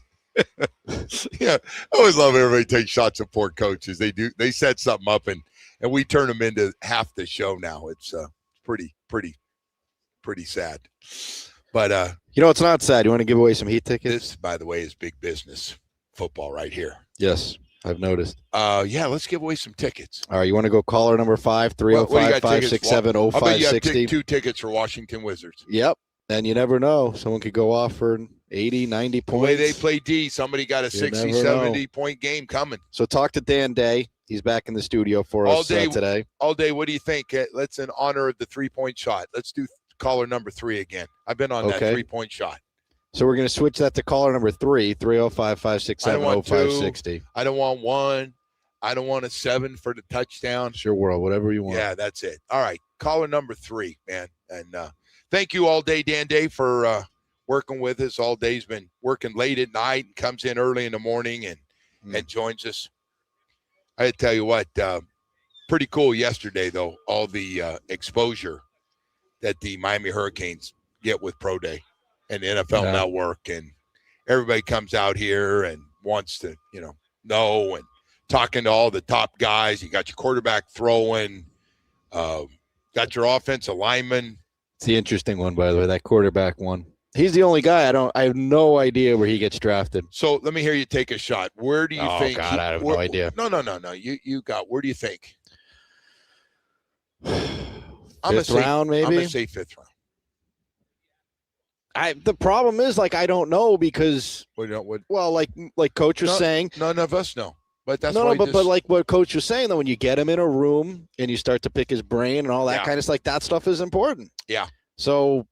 Yeah, I always love everybody take shots at poor coaches. They set something up and we turn them into half the show now. It's pretty sad. But it's not sad. You want to give away some Heat tickets? This, by the way, is big business football right here. Yes, I've noticed. Yeah, let's give away some tickets. All right, you want to go caller number 5, 305-567-0560? I bet you have 2 tickets for Washington Wizards. Yep, and you never know. Someone could go off for 80, 90 points. The way they play D, somebody got a 60, 70-point game coming. So talk to Dan Day. He's back in the studio for us today. All day. What do you think? Let's, in honor of the 3-point shot, let's do caller number 3 again. I've been on that 3-point shot. So we're going to switch that to caller number 3, 305-567-0560. I don't want 1. I don't want a 7 for the touchdown. It's your world, whatever you want. Yeah, that's it. All right, caller number 3, man. And thank you all day, Dan Day, for working with us all day. He's been working late at night and comes in early in the morning and joins us. I tell you what, pretty cool yesterday, though, all the exposure that the Miami Hurricanes get with Pro Day and the NFL Network. And everybody comes out here and wants to, know and talking to all the top guys. You got your quarterback throwing, got your offensive lineman. It's the interesting one, by the way, that quarterback one. He's the only guy I have no idea where he gets drafted. So let me hear you take a shot. Where do you think? Oh, God, I have no idea. No. You got, where do you think? Fifth round, maybe? I'm going to say 5th round. The problem is, I don't know because, like Coach was saying. None of us know. But that's but like what Coach was saying, though, when you get him in a room and you start to pick his brain and all that kind of stuff, that stuff is important. Yeah. So,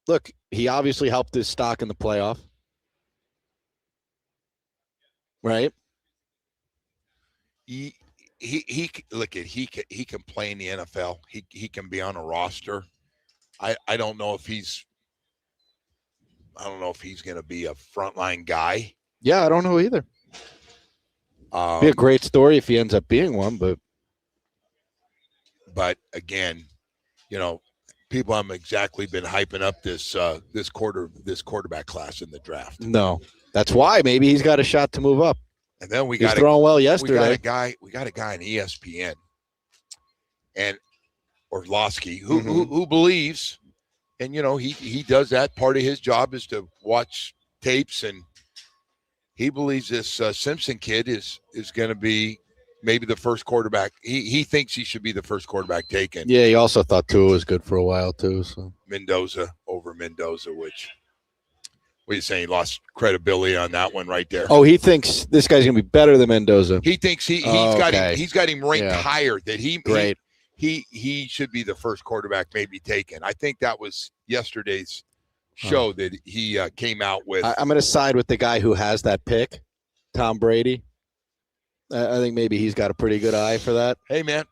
look, he obviously helped his stock in the playoff, right? He can play in the NFL. He can be on a roster. I don't know if he's going to be a frontline guy. Yeah, I don't know either. Be a great story if he ends up being one, but again, people haven't exactly been hyping up this quarterback class in the draft. No, that's why maybe he's got a shot to move up. And then he's throwing well yesterday. We got a guy in ESPN and Orlowski who believes, and he does that. Part of his job is to watch tapes, and he believes this Simpson kid is going to be maybe the first quarterback. He thinks he should be the first quarterback taken. Yeah, he also thought Tua was good for a while too. So Mendoza, which what are you saying? He lost credibility on that one right there. Oh, he thinks this guy's going to be better than Mendoza. He thinks he's got him ranked higher. That he should be the first quarterback maybe taken. I think that was yesterday's show that he came out with. I'm going to side with the guy who has that pick, Tom Brady. I think maybe he's got a pretty good eye for that. Hey, man,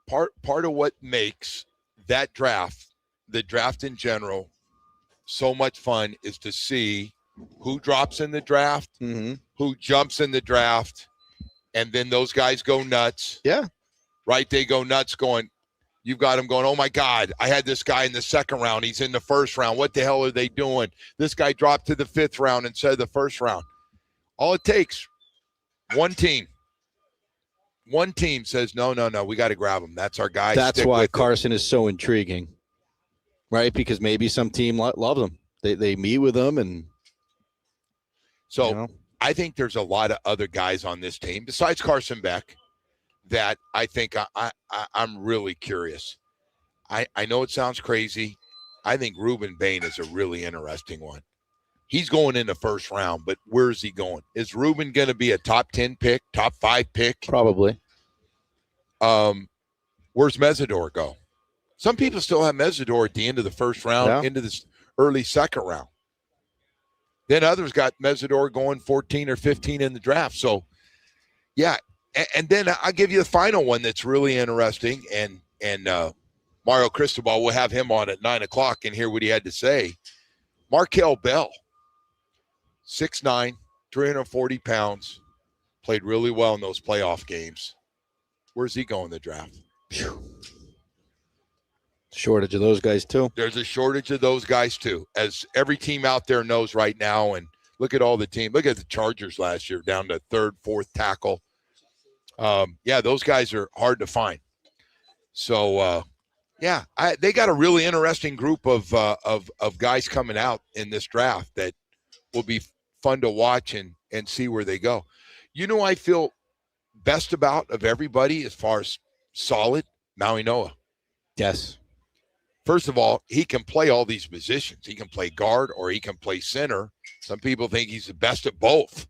part of what makes that draft, the draft in general, so much fun is to see who drops in the draft, who jumps in the draft, and then those guys go nuts. Yeah. Right? They go nuts going, you've got them going, oh, my God, I had this guy in the 2nd round. He's in the 1st round. What the hell are they doing? This guy dropped to the 5th round instead of the 1st round. All it takes, one team says, no, we got to grab him. That's our guy. That's why Carson is so intriguing, right? Because maybe some team loves him. They meet with him. And so I think there's a lot of other guys on this team besides Carson Beck that I think I'm really curious. I know it sounds crazy. I think Reuben Bain is a really interesting one. He's going in the first round, but where's he going? Is Reuben going to be a top 10 pick, top 5 pick? Probably. Where's Mesidor go? Some people still have Mesidor at the end of the first round, into this early second round. Then others got Mesidor going 14 or 15 in the draft. So, yeah. And then I'll give you the final one that's really interesting. And Mario Cristobal, we'll have him on at 9 o'clock and hear what he had to say. Markel Bell, 6'9", 340 pounds, played really well in those playoff games. Where's he going in the draft? Shortage of those guys, too. There's a shortage of those guys, too, as every team out there knows right now. And look at all the team. Look at the Chargers last year, down to third, fourth tackle. Yeah, those guys are hard to find. So, yeah, they got a really interesting group of guys coming out in this draft that will be fun to watch and see where they go. You know, I feel best about of everybody as far as solid, Maui Noah. Yes. First of all, he can play all these positions. He can play guard or he can play center. Some people think he's the best at both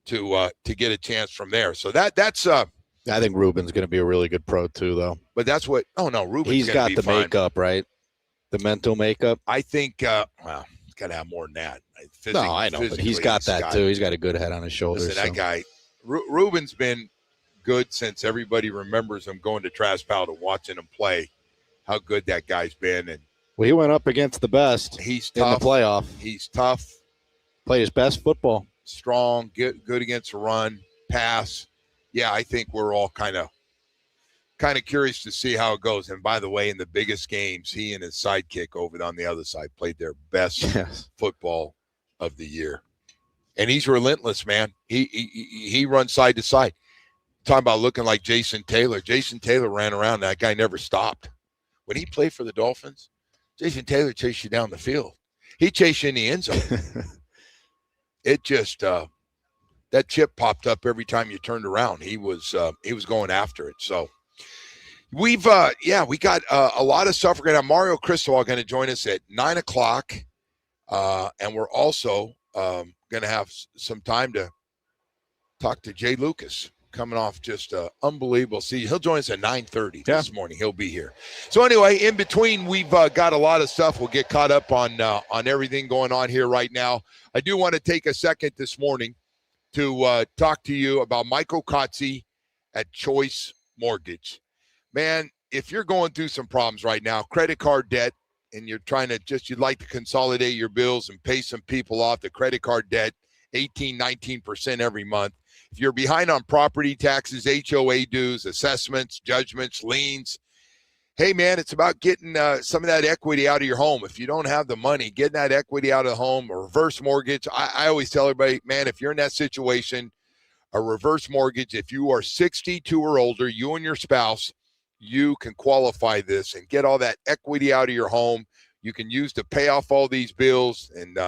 to get a chance from there. So that's I think Ruben's going to be a really good pro too, though. But that's what. Oh no, Ruben's he's got the fine. makeup, right? The mental makeup. I think. Well, he's got to have more than that. No, I know, but he's got that too. He's got a good head on his shoulders. Listen, that guy, Ruben's been good since everybody remembers him going to Traspal to watching him play. How good that guy's been, and well, he went up against the best. He's tough in the playoff. He's tough. Played his best football. Strong, good against the run, pass. Yeah, I think we're all kind of curious to see how it goes. And by the way, in the biggest games, he and his sidekick over on the other side played their best football of the year. And he's relentless, man. He runs side to side. Talking about looking like Jason Taylor. Jason Taylor ran around. That guy never stopped. When he played for the Dolphins, Jason Taylor chased you down the field. He chased you in the end zone. It just that chip popped up every time you turned around. He was going after it. So we got a lot of stuff. We're going to have Mario Cristobal going to join us at 9 o'clock, and we're also going to have some time to talk to Jay Lucas. Coming off just unbelievable. See, he'll join us at 9:30 this morning. He'll be here. So anyway, in between, we've got a lot of stuff. We'll get caught up on everything going on here right now. I do want to take a second this morning to talk to you about Michael Kotze at Choice Mortgage. Man, if you're going through some problems right now, credit card debt, and you're trying to you'd like to consolidate your bills and pay some people off the credit card debt, 18, 19% every month. If you're behind on property taxes, HOA dues, assessments, judgments, liens, hey, man, it's about getting some of that equity out of your home. If you don't have the money, getting that equity out of the home, a reverse mortgage. I always tell everybody, man, if you're in that situation, a reverse mortgage, if you are 62 or older, you and your spouse, you can qualify this and get all that equity out of your home. You can use to pay off all these bills and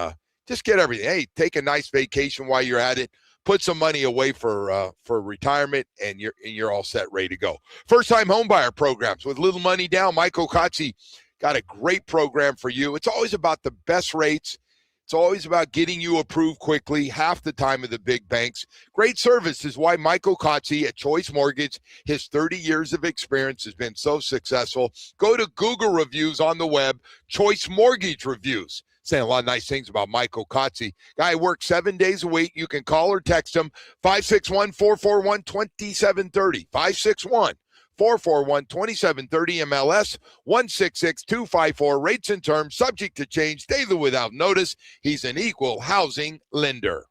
just get everything. Hey, take a nice vacation while you're at it. Put some money away for retirement, and you're all set, ready to go. First-time homebuyer programs with little money down. Michael Kotze got a great program for you. It's always about the best rates. It's always about getting you approved quickly, half the time of the big banks. Great service is why Michael Kotze at Choice Mortgage, his 30 years of experience, has been so successful. Go to Google reviews on the web, Choice Mortgage Reviews. Saying a lot of nice things about Michael Kotze. Guy works 7 days a week. You can call or text him, 561-441-2730. 561-441-2730, MLS 166254. Rates and terms subject to change daily without notice. He's an equal housing lender.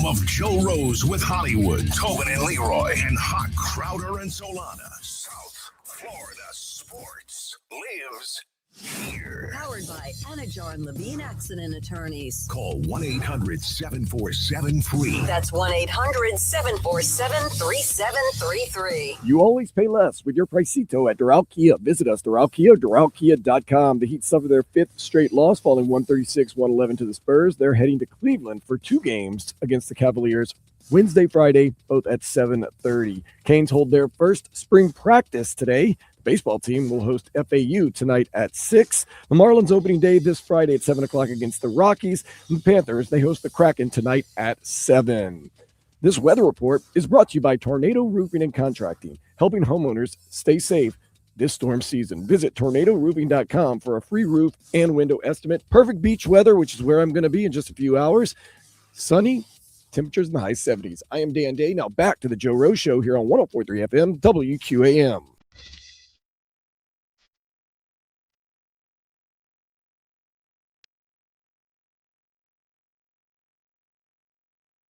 of Joe Rose with Hollywood, Tobin and Leroy, and Hot Crowder and Solana. South Florida sports lives here. Powered by Anajar and Levine Accident Attorneys. Call 1-800-747-FREE. That's 1-800-747-3733. You always pay less with your Pricito at Doral Kia. Visit us, Doral Kia, DoralKia.com. The Heat suffer their fifth straight loss, falling 136-111 to the Spurs. They're heading to Cleveland for 2 games against the Cavaliers Wednesday, Friday, both at 7:30. Canes hold their first spring practice today. The baseball team will host FAU tonight at 6. The Marlins opening day this Friday at 7 o'clock against the Rockies. And the Panthers, they host the Kraken tonight at 7. This weather report is brought to you by Tornado Roofing and Contracting, helping homeowners stay safe this storm season. Visit tornadoroofing.com for a free roof and window estimate. Perfect beach weather, which is where I'm going to be in just a few hours. Sunny, temperatures in the high 70s. I am Dan Day. Now back to the Joe Rose Show here on 104.3 FM WQAM.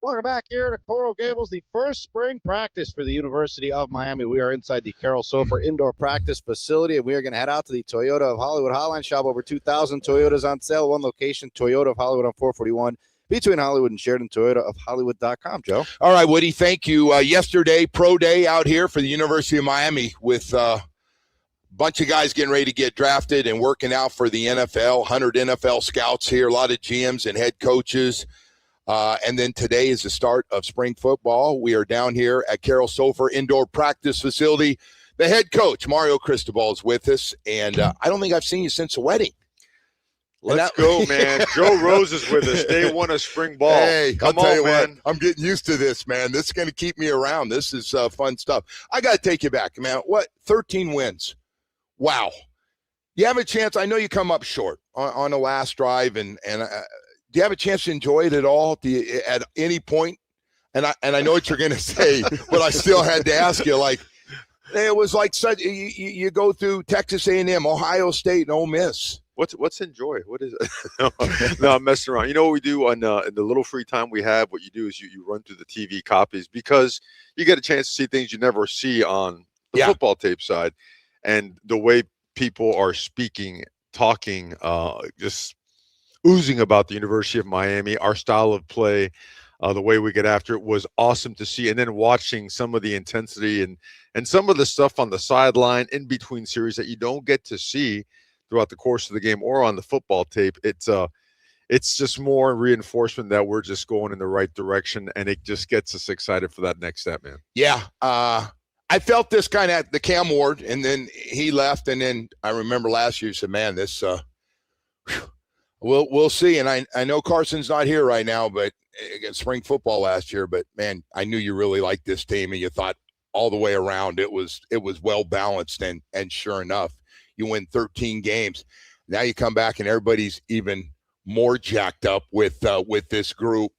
Welcome back here to Coral Gables, the first spring practice for the University of Miami. We are inside the Carol Sofer Indoor Practice Facility, and we are going to head out to the Toyota of Hollywood Hotline Shop. Over 2,000 Toyotas on sale. One location, Toyota of Hollywood on 441 between Hollywood and Sheridan. Toyota of Hollywood.com. Joe. All right, Woody, thank you. Yesterday, pro day out here for the University of Miami with a bunch of guys getting ready to get drafted and working out for the NFL. 100 NFL scouts here, a lot of GMs and head coaches. And then today is the start of spring football. We are down here at Carol Sofer Indoor Practice Facility. The head coach, Mario Cristobal, is with us, and I don't think I've seen you since the wedding. Let's go, man. Joe Rose is with us. Day one of spring ball. Hey, Come I'll tell on, you man. what, I'm getting used to this, man. This is going to keep me around. This is fun stuff. I got to take you back, man. 13 wins. Wow. You have a chance. I know you come up short on the last drive, and do you have a chance to enjoy it at all at any point? And I know what you're going to say, but I still had to ask you. Like, it was like such. You go through Texas A&M, Ohio State, and Ole Miss. What's enjoy? What is it? No, I'm messing around. You know what we do in the little free time we have? What you do is you run through the TV copies because you get a chance to see things you never see on the football tape side, and the way people are speaking, talking, just oozing about the University of Miami, our style of play, the way we get after it was awesome to see. And then watching some of the intensity and some of the stuff on the sideline in between series that you don't get to see throughout the course of the game or on the football tape. It's just more reinforcement that we're just going in the right direction, and it just gets us excited for that next step, man. Yeah. I felt this kind of at the Cam Ward, and then he left. And then I remember last year, you said, man, this, We'll see, and I know Carson's not here right now, but against spring football last year. But man, I knew you really liked this team, and you thought all the way around it was well balanced, and sure enough, you win 13 games. Now you come back and everybody's even more jacked up with this group.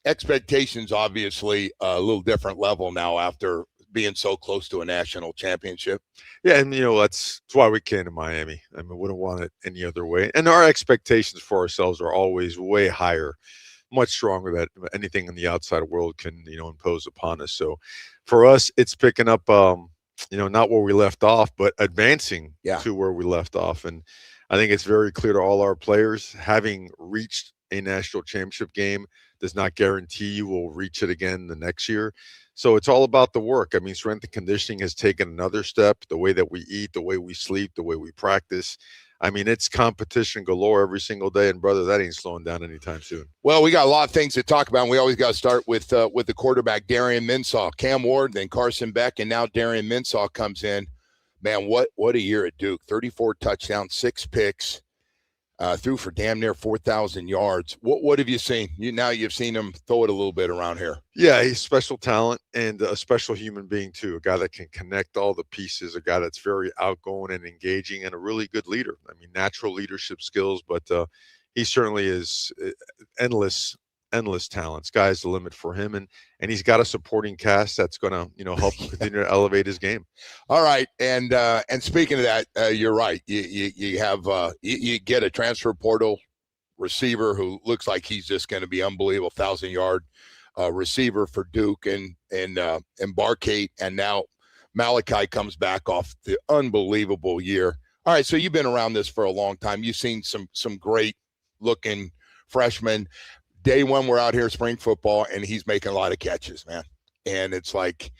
Expectations obviously a little different level now after being so close to a national championship. Yeah, and that's why we came to Miami. I mean, we wouldn't want it any other way. And our expectations for ourselves are always way higher, much stronger than anything in the outside world can, impose upon us. So for us, it's picking up, not where we left off, but advancing to where we left off. And I think it's very clear to all our players, having reached a national championship game does not guarantee you will reach it again the next year. So it's all about the work. I mean, strength and conditioning has taken another step, the way that we eat, the way we sleep, the way we practice. I mean, it's competition galore every single day, and brother, that ain't slowing down anytime soon. Well, we got a lot of things to talk about, and we always got to start with the quarterback, Darian Mensah. Cam Ward, then Carson Beck, and now Darian Mensah comes in. Man, what a year at Duke. 34 touchdowns, 6 picks, threw for damn near 4,000 yards. What have you seen? You've seen him throw it a little bit around here. Yeah, he's special talent and a special human being too, a guy that can connect all the pieces, a guy that's very outgoing and engaging, and a really good leader. I mean, natural leadership skills, but he certainly is endless talent. Sky's the limit for him, and he's got a supporting cast that's going to help him continue to elevate his game. All right, and speaking of that, you're right. You have you get a transfer portal receiver who looks like he's just going to be unbelievable, 1,000-yard receiver for Duke, and Barkate, and now Malachi comes back off the unbelievable year. All right, so you've been around this for a long time. You've seen some great looking freshmen. Day one, we're out here spring football, and he's making a lot of catches, man. And it's like,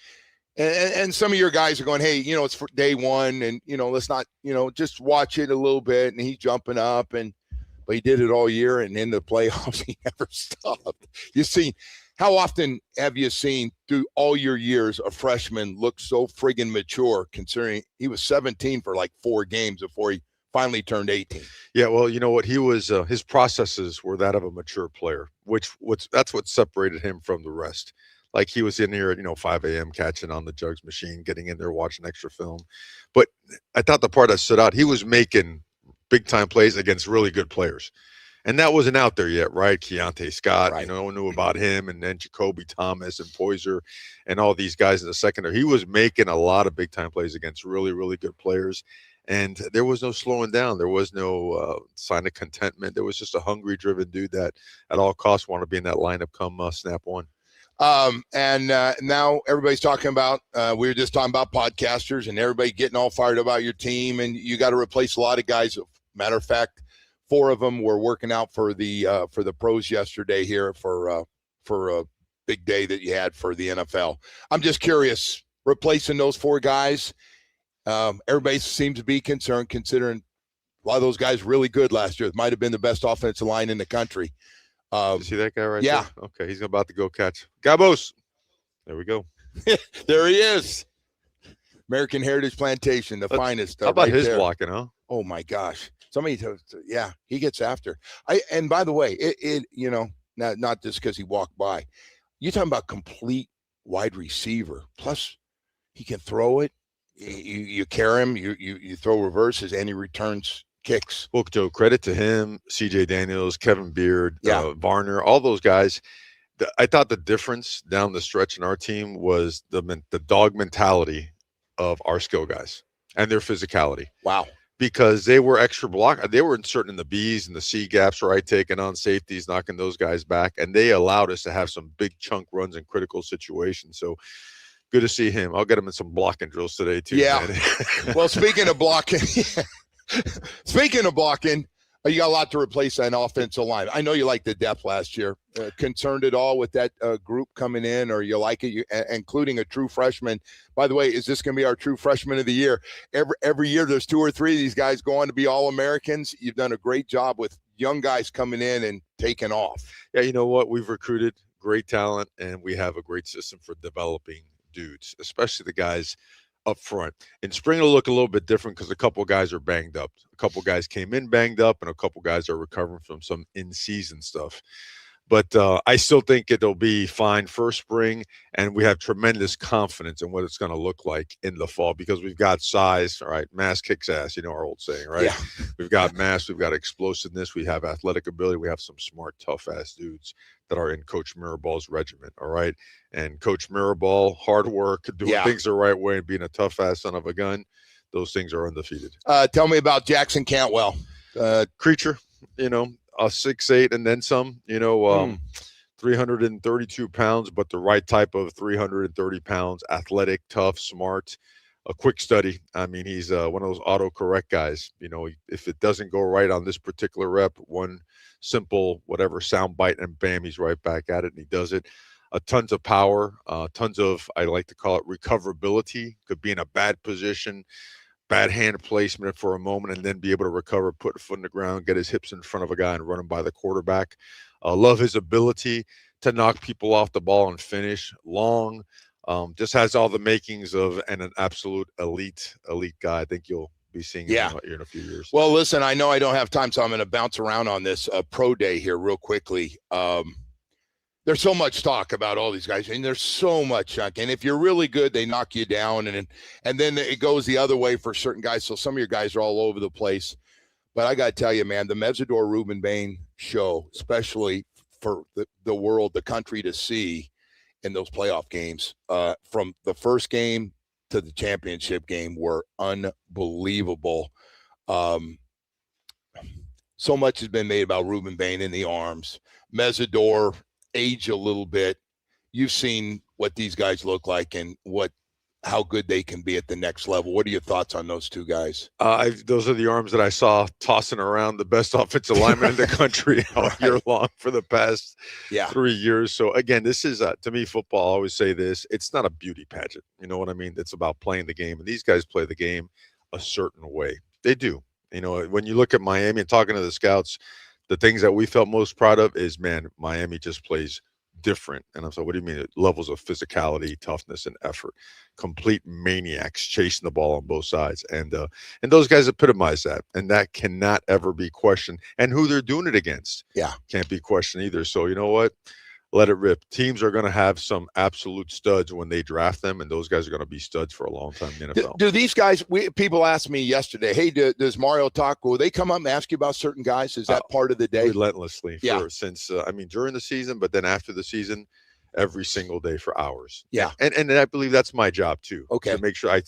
and some of your guys are going, hey, it's for day one, and let's not, just watch it a little bit. And he's jumping up, but he did it all year, and in the playoffs, he never stopped. How often have you seen through all your years a freshman look so friggin' mature, considering he was 17 for like 4 games before he finally turned 18? Yeah, well, you know what? He was his processes were that of a mature player, that's what separated him from the rest. Like, he was in here at 5 a.m. catching on the jugs machine, getting in there watching extra film. But I thought the part that stood out, he was making big time plays against really good players. And that wasn't out there yet, right? Keontae Scott, right. No one knew about him, and then Jacoby Thomas and Poyser and all these guys in the secondary. He was making a lot of big-time plays against really, really good players, and there was no slowing down. There was no sign of contentment. There was just a hungry, driven dude that at all costs wanted to be in that lineup come snap one. And now everybody's talking about, we were just talking about podcasters and everybody getting all fired about your team, and you got to replace a lot of guys. Matter of fact, 4 of them were working out for the pros yesterday here for a big day that you had for the NFL. I'm just curious, replacing those 4 guys, everybody seems to be concerned, considering a lot of those guys really good last year. It might have been the best offensive line in the country. You see that guy right yeah. there? Okay, he's about to go catch. Gabos. There we go. There he is. American Heritage Plantation, the finest. How about right his there. blocking, huh? Oh, my gosh. Somebody, he gets after. And by the way, not just because he walked by. You're talking about complete wide receiver. Plus, he can throw it. You carry him. You throw reverses, and he returns kicks. Well, Joe, credit to him, C.J. Daniels, Kevin Beard, Yeah. Varner, all those guys. I thought the difference down the stretch in our team was the dog mentality of our skill guys and their physicality. Wow. Because they were extra block. They were inserting in the B's and the C gaps, right? Taking on safeties, knocking those guys back. And they allowed us to have some big chunk runs in critical situations. So good to see him. I'll get him in some blocking drills today, too. Yeah. Man. Well, speaking of blocking, you got a lot to replace that offensive line. I know you liked the depth last year. Concerned at all with that group coming in, or you like it, including a true freshman? By the way, is this going to be our true freshman of the year? Every year there's 2 or 3 of these guys go on to be All-Americans. You've done a great job with young guys coming in and taking off. Yeah, you know what? We've recruited great talent, and we have a great system for developing dudes, especially the guys up front. In spring, it'll look a little bit different because a couple of guys are banged up. A couple of guys came in banged up, and a couple of guys are recovering from some in-season stuff. But I still think it'll be fine for spring, and we have tremendous confidence in what it's going to look like in the fall because we've got size. All right, mass kicks ass, our old saying, right? Yeah. We've got mass, we've got explosiveness, we have athletic ability, we have some smart, tough-ass dudes that are in Coach Miraball's regiment, all right? And Coach Miraball, hard work, doing things the right way, and being a tough-ass son of a gun, those things are undefeated. Tell me about Jackson Cantwell. Creature, 6'8" and then some, 332 pounds, but the right type of 330 pounds, athletic, tough, smart, a quick study. I mean, he's one of those autocorrect guys. If it doesn't go right on this particular rep, one simple whatever sound bite and bam, he's right back at it, and he does it. Tons of power, tons of, I like to call it recoverability. Could be in a bad position, bad hand placement for a moment, and then be able to recover, put a foot in the ground, get his hips in front of a guy and run him by the quarterback. Love his ability to knock people off the ball and finish long. Just has all the makings of an absolute elite guy. I think you'll be seeing him in a few years. Well, listen, I know I don't have time, so I'm going to bounce around on this pro day here real quickly. There's so much talk about all these guys, and there's so much junk. And if you're really good, they knock you down, and then it goes the other way for certain guys. So some of your guys are all over the place. But I got to tell you, man, the Mesidor Ruben Bain show, especially for the world, the country to see in those playoff games, from the first game to the championship game, were unbelievable. So much has been made about Ruben Bain in the arms. Mesidor age a little bit. you've seen what these guys look like and how good they can be at the next level. What are your thoughts on those two guys? Those are the arms that I saw tossing around the best offensive lineman in the country all year long for the past 3 years. So again, this is to me, football. I always say this: it's not a beauty pageant. You know what I mean? It's about playing the game, and these guys play the game a certain way. They do. You know, when you look at Miami and talking to the scouts, the things that we felt most proud of is, man, Miami just plays different. And I'm like, what do you mean? Levels of physicality, toughness, and effort. Complete maniacs chasing the ball on both sides. And those guys epitomize that. And that cannot ever be questioned. And who they're doing it against can't be questioned either. So you know what? Let it rip. Teams are going to have some absolute studs when they draft them, and those guys are going to be studs for a long time in the NFL. Do these guys, people asked me yesterday, hey, does Mario talk? Will they come up and ask you about certain guys? Is that part of the day? Relentlessly. Since during the season, but then after the season, every single day for hours. Yeah. And I believe that's my job too. Okay. To make sure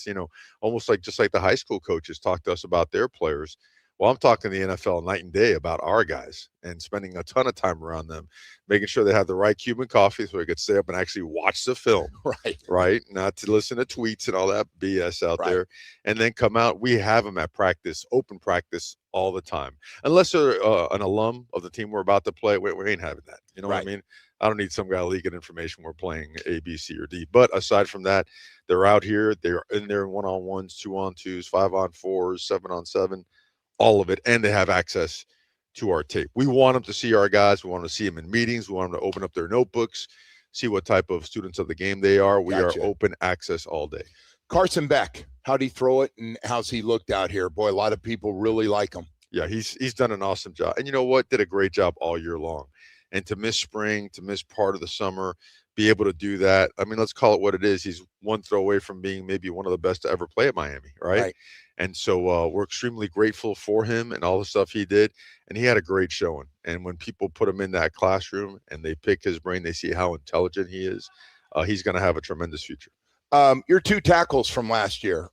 almost like just like the high school coaches talk to us about their players. Well, I'm talking the NFL night and day about our guys and spending a ton of time around them, making sure they have the right Cuban coffee so they could stay up and actually watch the film. Right. Not to listen to tweets and all that BS out there. And then come out. We have them at practice, open practice all the time. Unless they're an alum of the team we're about to play, we ain't having that. You know what I mean? I don't need some guy leaking information we're playing A, B, C, or D. But aside from that, they're out here. They're in there 1-on-1s, 2-on-2s, 5-on-4s, 7-on-7. All of it, and they have access to our tape. We want them to see our guys. We want to see them in meetings. We want them to open up their notebooks, see what type of students of the game they are. We are open access all day. Carson Beck, how'd he throw it, and how's he looked out here? Boy, a lot of people really like him. Yeah, he's done an awesome job. And you know what? Did a great job all year long. And to miss spring, to miss part of the summer, be able to do that. I mean, let's call it what it is. He's one throw away from being maybe one of the best to ever play at Miami, right? And so we're extremely grateful for him and all the stuff he did. And he had a great showing. And when people put him in that classroom and they pick his brain, they see how intelligent he is. He's going to have a tremendous future. Your two tackles from last year,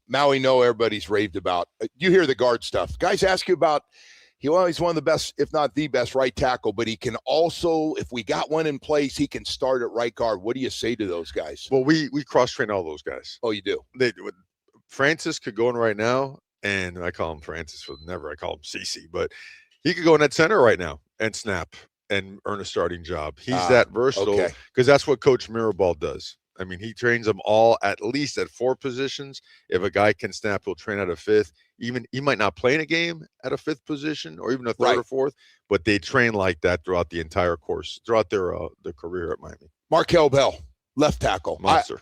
Maui, everybody's raved about. You hear the guard stuff. Guys ask you about, he's one of the best, if not the best, right tackle, but he can also, if we got one in place, he can start at right guard. What do you say to those guys? Well, we cross-train all those guys. Oh, you do? They do. Francis could go in right now, and I call him Francis for never. I call him CC, but he could go in at center right now and snap and earn a starting job. He's that versatile because that's what Coach Mirabal does. I mean, he trains them all at least at 4 positions. If a guy can snap, he'll train at a 5th. Even he might not play in a game at a 5th position or even a 3rd or 4th, but they train like that throughout the entire course, throughout their career at Miami. Markel Bell, left tackle. Monster.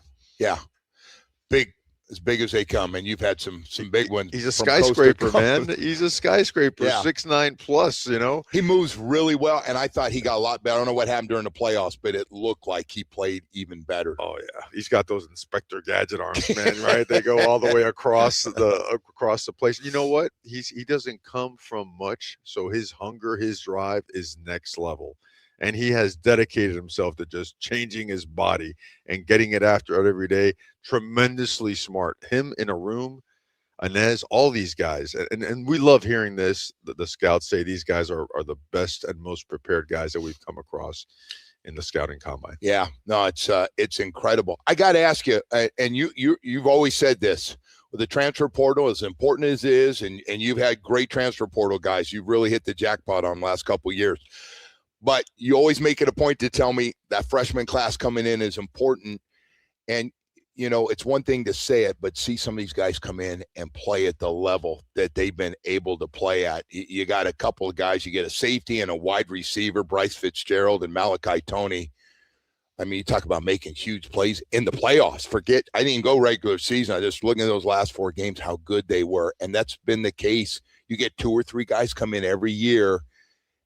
Big. As big as they come, and you've had some big ones. He's a skyscraper, man. He's a skyscraper, 6'9" plus, He moves really well, and I thought he got a lot better. I don't know what happened during the playoffs, but it looked like he played even better. Oh, yeah. He's got those Inspector Gadget arms, man, right? They go all the way across the place. You know what? He doesn't come from much, so his hunger, his drive is next level. And he has dedicated himself to just changing his body and getting it after it every day. Tremendously smart. Him in a room, Inez, all these guys. And we love hearing this. The scouts say these guys are the best and most prepared guys that we've come across in the scouting combine. Yeah, no, it's incredible. I got to ask you, and you've always said this, with the transfer portal, as important as it is, and you've had great transfer portal guys, you've really hit the jackpot on the last couple of years. But you always make it a point to tell me that freshman class coming in is important. And, it's one thing to say it, but see some of these guys come in and play at the level that they've been able to play at. You got a couple of guys, you get a safety and a wide receiver, Bryce Fitzgerald and Malachi Toney. I mean, you talk about making huge plays in the playoffs. I didn't go regular season. I just looking at those last 4 games, how good they were. And that's been the case. You get 2 or 3 guys come in every year.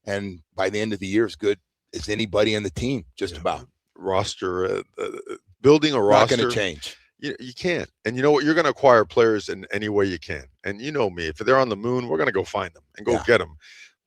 And by the end of the year, as good as anybody on the team, just about. Roster, building a roster. Not going to change. You can't. And you know what? You're going to acquire players in any way you can. And you know me. If they're on the moon, we're going to go find them and go get them.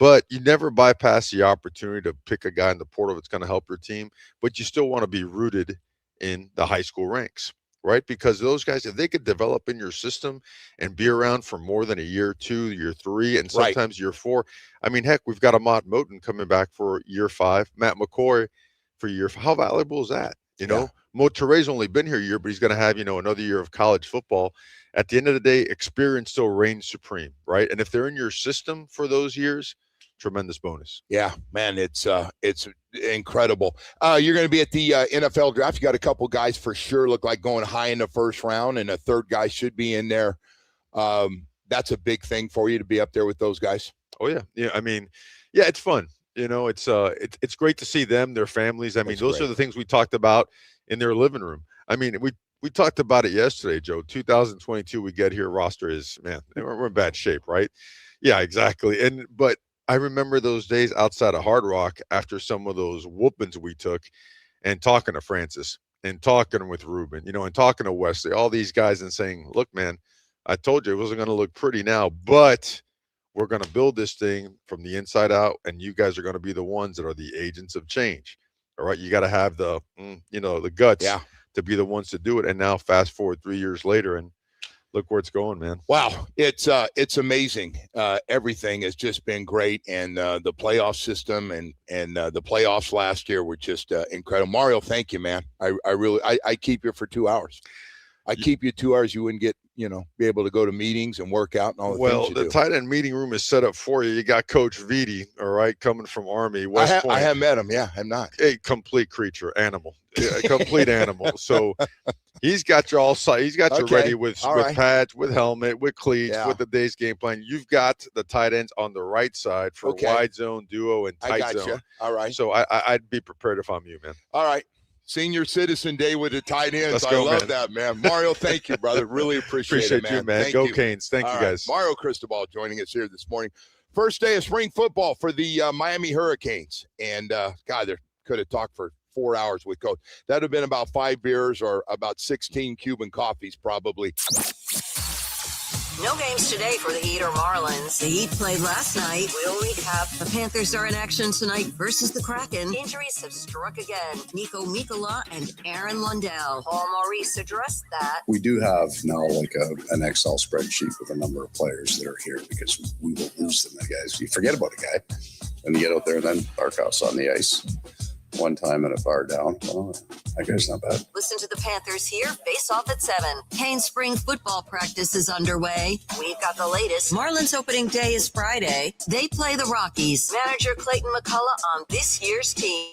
But you never bypass the opportunity to pick a guy in the portal that's going to help your team. But you still want to be rooted in the high school ranks. Right? Because those guys, if they could develop in your system and be around for more than a year 2, year 3, and sometimes year 4. I mean, heck, we've got Ahmad Moten coming back for year 5, Matt McCoy for year 5. How valuable is that? You know, Monterrey's only been here a year, but he's going to have, another year of college football. At the end of the day, experience still reigns supreme, right? And if they're in your system for those years, tremendous bonus. Yeah, man, it's incredible. You're going to be at the NFL draft. You got a couple guys for sure look like going high in the first round, and a third guy should be in there. That's a big thing for you to be up there with those guys. Oh yeah, yeah. I mean, yeah, it's fun. It's great to see them, their families. I mean, those are the things we talked about in their living room. I mean, we talked about it yesterday, Joe. 2022, we get here, roster is, man, we're in bad shape, right? Yeah, exactly. But I remember those days outside of Hard Rock after some of those whoopings we took, and talking to Francis and talking with Ruben, and talking to Wesley, all these guys, and saying, look, man, I told you it wasn't going to look pretty now, but we're going to build this thing from the inside out, and you guys are going to be the ones that are the agents of change. All right. You got to have the guts to be the ones to do it. And now fast forward 3 years later, and look where it's going, man. Wow. It's amazing. Everything has just been great. And the playoff system and the playoffs last year were just incredible. Mario, thank you, man. I keep you for 2 hours. I keep you 2 hours. You wouldn't get, be able to go to meetings and work out and all the things you do. Well, the tight end meeting room is set up for you. You got Coach Vitti, all right, coming from Army, West Point. I have met him. Yeah, I'm not. A complete creature, animal, a complete animal. So he's got you all set. He's got you ready with pads, with helmet, with cleats, with the day's game plan. You've got the tight ends on the right side for wide zone, duo, and tight zone. You. All right. So I'd be prepared if I'm you, man. All right. Senior Citizen Day with the tight ends. I love that, man. Mario, thank you, brother. Really appreciate it, man. You, man. Go Canes. Thank you, guys. Mario Cristobal joining us here this morning. First day of spring football for the Miami Hurricanes. And, God, they could have talked for 4 hours with Coach. That would have been about 5 beers or about 16 Cuban coffees probably. No games today for the Heat or Marlins. The Heat played last night. We'll recap. The Panthers are in action tonight versus the Kraken. Injuries have struck again. Nico Mikola and Aaron Lundell. Paul Maurice addressed that. We do have now like an Excel spreadsheet with a number of players that are here because we will lose them. Guys, you forget about a guy and you get out there and then Barkov's on the ice one time and a bar down. Well, that guy's not bad. Listen to the Panthers here. Face off at 7. Canes spring football practice is underway. We've got the latest. Marlins opening day is Friday. They play the Rockies. Manager Clayton McCullough on this year's team.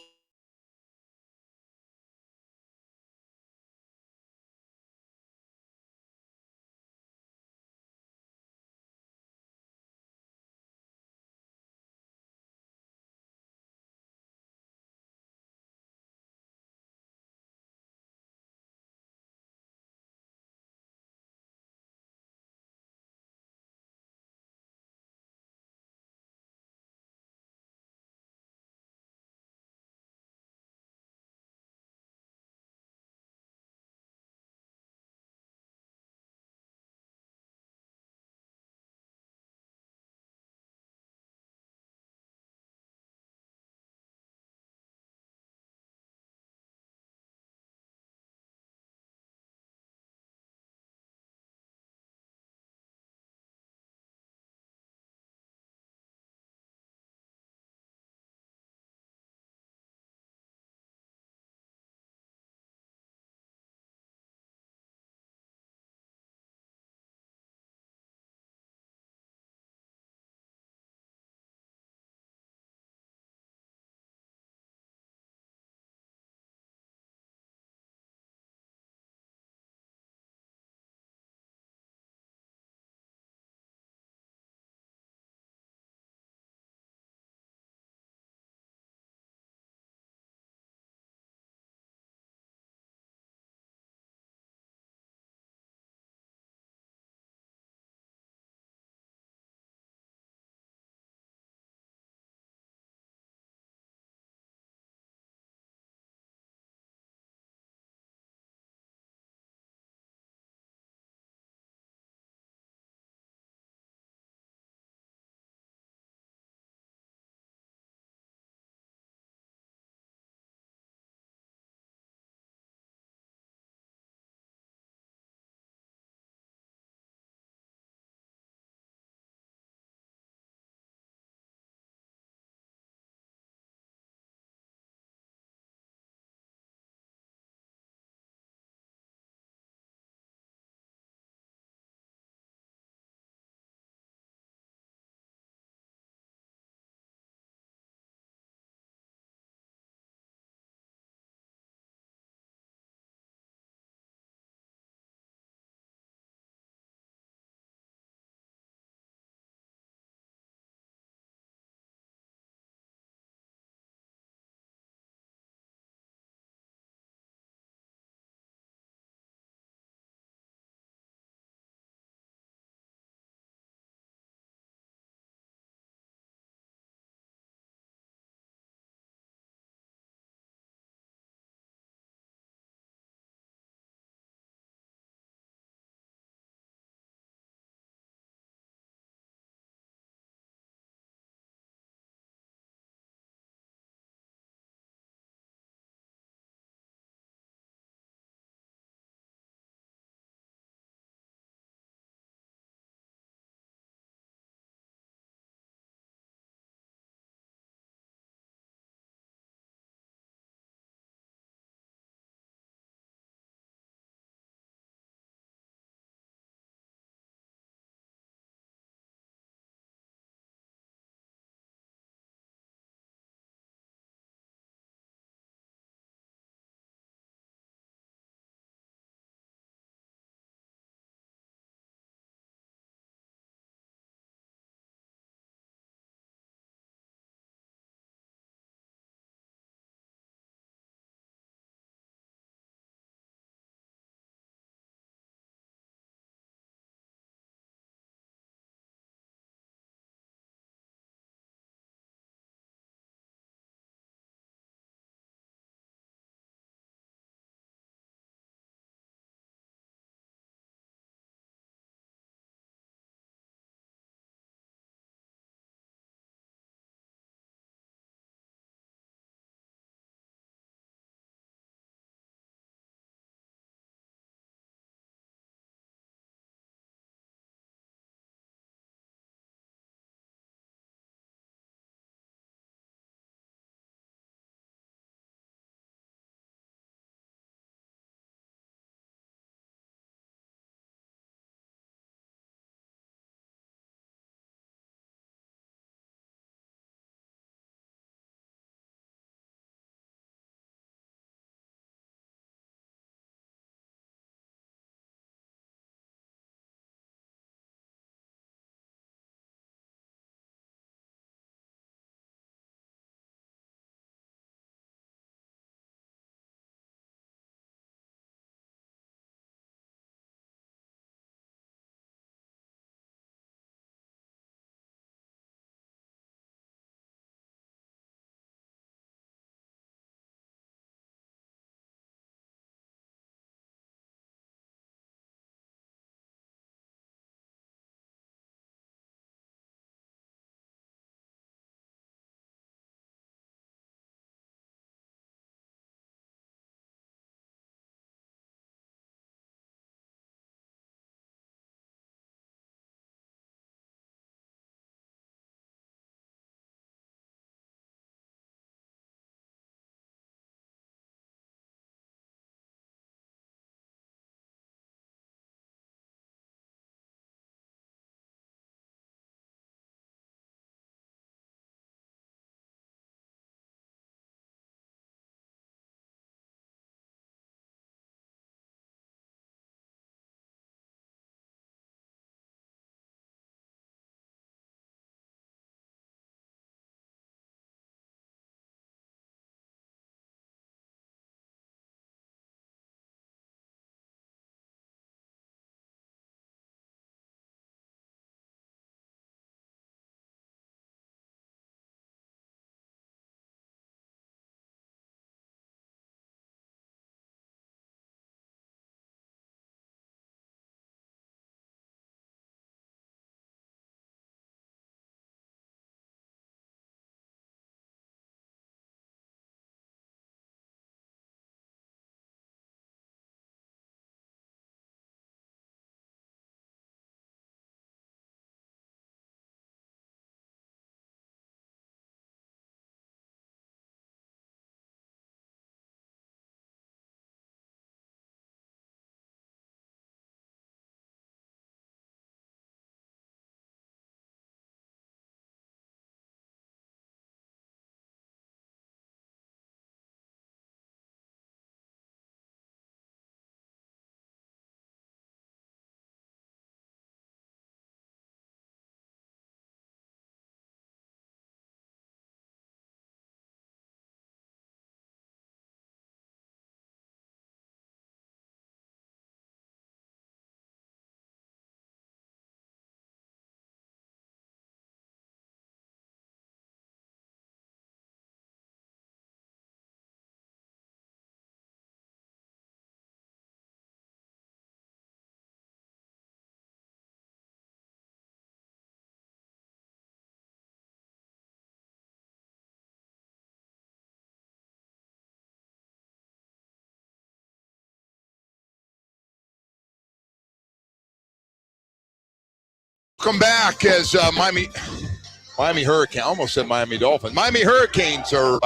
Welcome back as Miami Hurricane, I almost said Miami Dolphins. Miami Hurricanes are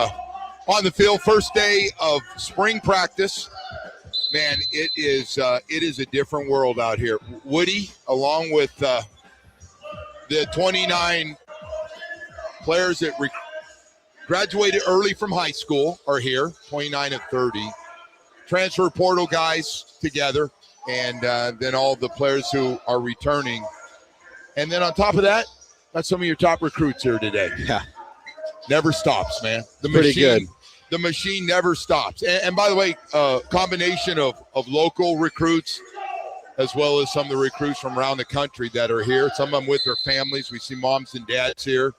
on the field. First day of spring practice. Man, it is a different world out here. Woody, along with the 29 players that graduated early from high school, are here, 29 of 30. Transfer portal guys together, and then all the players who are returning. And then on top of that, got some of your top recruits here today. Yeah. Never stops, man. Pretty good. The machine never stops. And by the way, combination of local recruits as well as some of the recruits from around the country that are here. Some of them with their families. We see moms and dads here.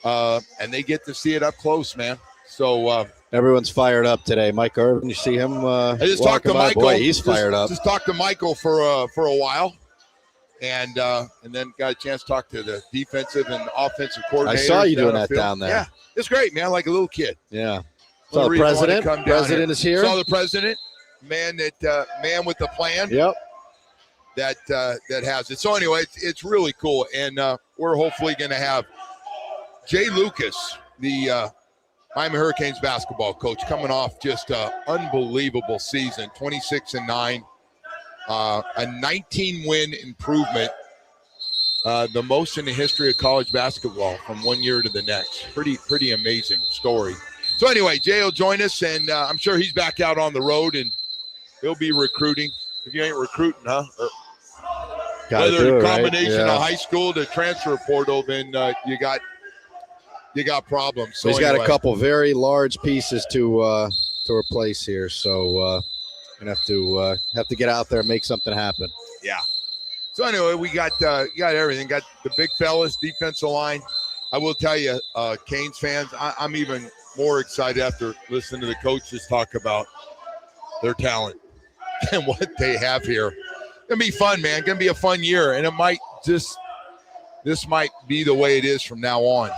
And they get to see it up close, man. So everyone's fired up today. Mike Irvin, you see him? I just talked to Michael. Boy, he's fired up. Just talked to Michael for a while. And then got a chance to talk to the defensive and offensive coordinators. I saw you doing that field. down there. Yeah, it's great, man. Like a little kid. Yeah. So the president. President is here. Saw the president, man with the plan. Yep. That has it. So anyway, it's really cool, and we're hopefully going to have Jay Lucas, the Miami Hurricanes basketball coach, coming off just an unbelievable season, 26-9. A 19-win improvement, the most in the history of college basketball from one year to the next. Pretty amazing story. So anyway, Jay will join us, and I'm sure he's back out on the road, and he'll be recruiting. If you ain't recruiting, huh? Whether a combination of high school to transfer portal, then you got problems. So he's got a couple very large pieces to replace here, so. Gonna have to get out there and make something happen. Yeah. So anyway, we got everything. Got the big fellas, defensive line. I will tell you, Canes fans, I'm even more excited after listening to the coaches talk about their talent and what they have here. Gonna be fun, man. Gonna be a fun year, and this might be the way it is from now on,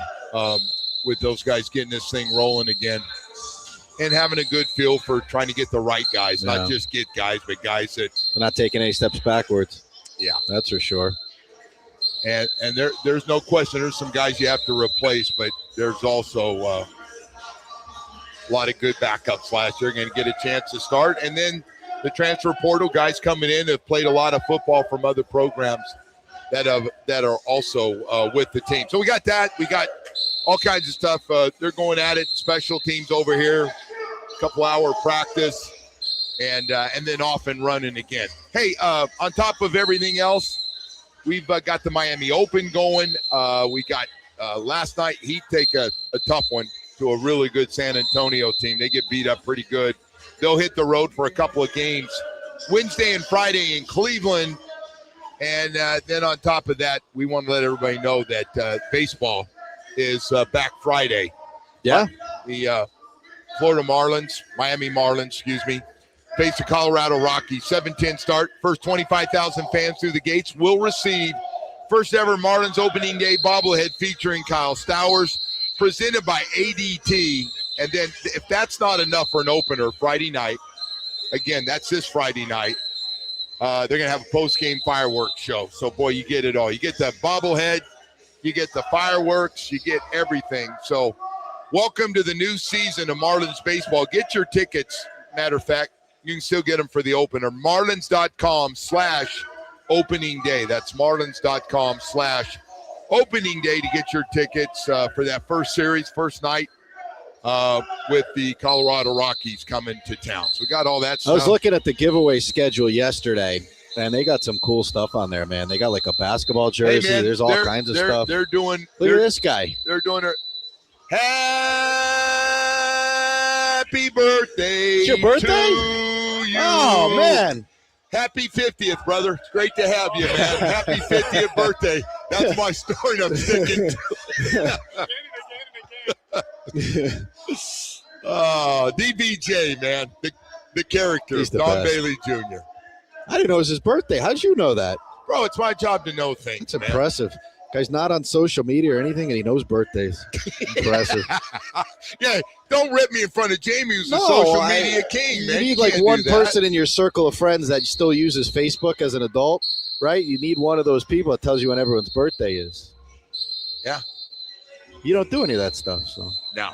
with those guys getting this thing rolling again. And having a good feel for trying to get the right guys, not just get guys, but guys that – they're not taking any steps backwards. Yeah. That's for sure. And there's no question there's some guys you have to replace, but there's also a lot of good backups last year going to get a chance to start. And then the transfer portal guys coming in have played a lot of football from other programs that are also with the team. So we got that. We got all kinds of stuff. They're going at it. Special teams over here, couple-hour practice, and then off and running again. Hey, on top of everything else, we've got the Miami Open going. We got last night Heat take a tough one to a really good San Antonio team. They get beat up pretty good. They'll hit the road for a couple of games Wednesday and Friday in Cleveland. And then on top of that, we want to let everybody know that baseball is back Friday. Yeah. The Florida Marlins, Miami Marlins, face the Colorado Rockies. 7:10 start. First 25,000 fans through the gates will receive first ever Marlins opening day bobblehead featuring Kyle Stowers, presented by ADT. And then if that's not enough for an opener, Friday night, again, that's this Friday night, they're going to have a post-game fireworks show. So, boy, you get it all. You get the bobblehead, you get the fireworks, you get everything. So, welcome to the new season of Marlins baseball. Get your tickets. Matter of fact, you can still get them for the opener. Marlins.com/opening day. That's Marlins.com/opening day to get your tickets for that first series, first night with the Colorado Rockies coming to town. So we got all that stuff. I was looking at the giveaway schedule yesterday, and they got some cool stuff on there, man. They got like a basketball jersey. Hey, man, there's all kinds of stuff. They're doing. Look at this guy. They're doing it. Happy birthday! It's your birthday? To you. Oh man! Happy 50th, brother. It's great to have you, man. Happy 50th birthday. That's my story I'm sticking to. DBJ, man. The character, He's the Don best. Bailey Jr. I didn't know it was his birthday. How'd you know that? Bro, it's my job to know things. It's impressive. Guy's not on social media or anything, and he knows birthdays. Impressive. Yeah, don't rip me in front of Jamie, who's a social media king, man. You need like one person in your circle of friends that still uses Facebook as an adult. right? You need one of those people that tells you when everyone's birthday is. Yeah. You don't do any of that stuff. So No.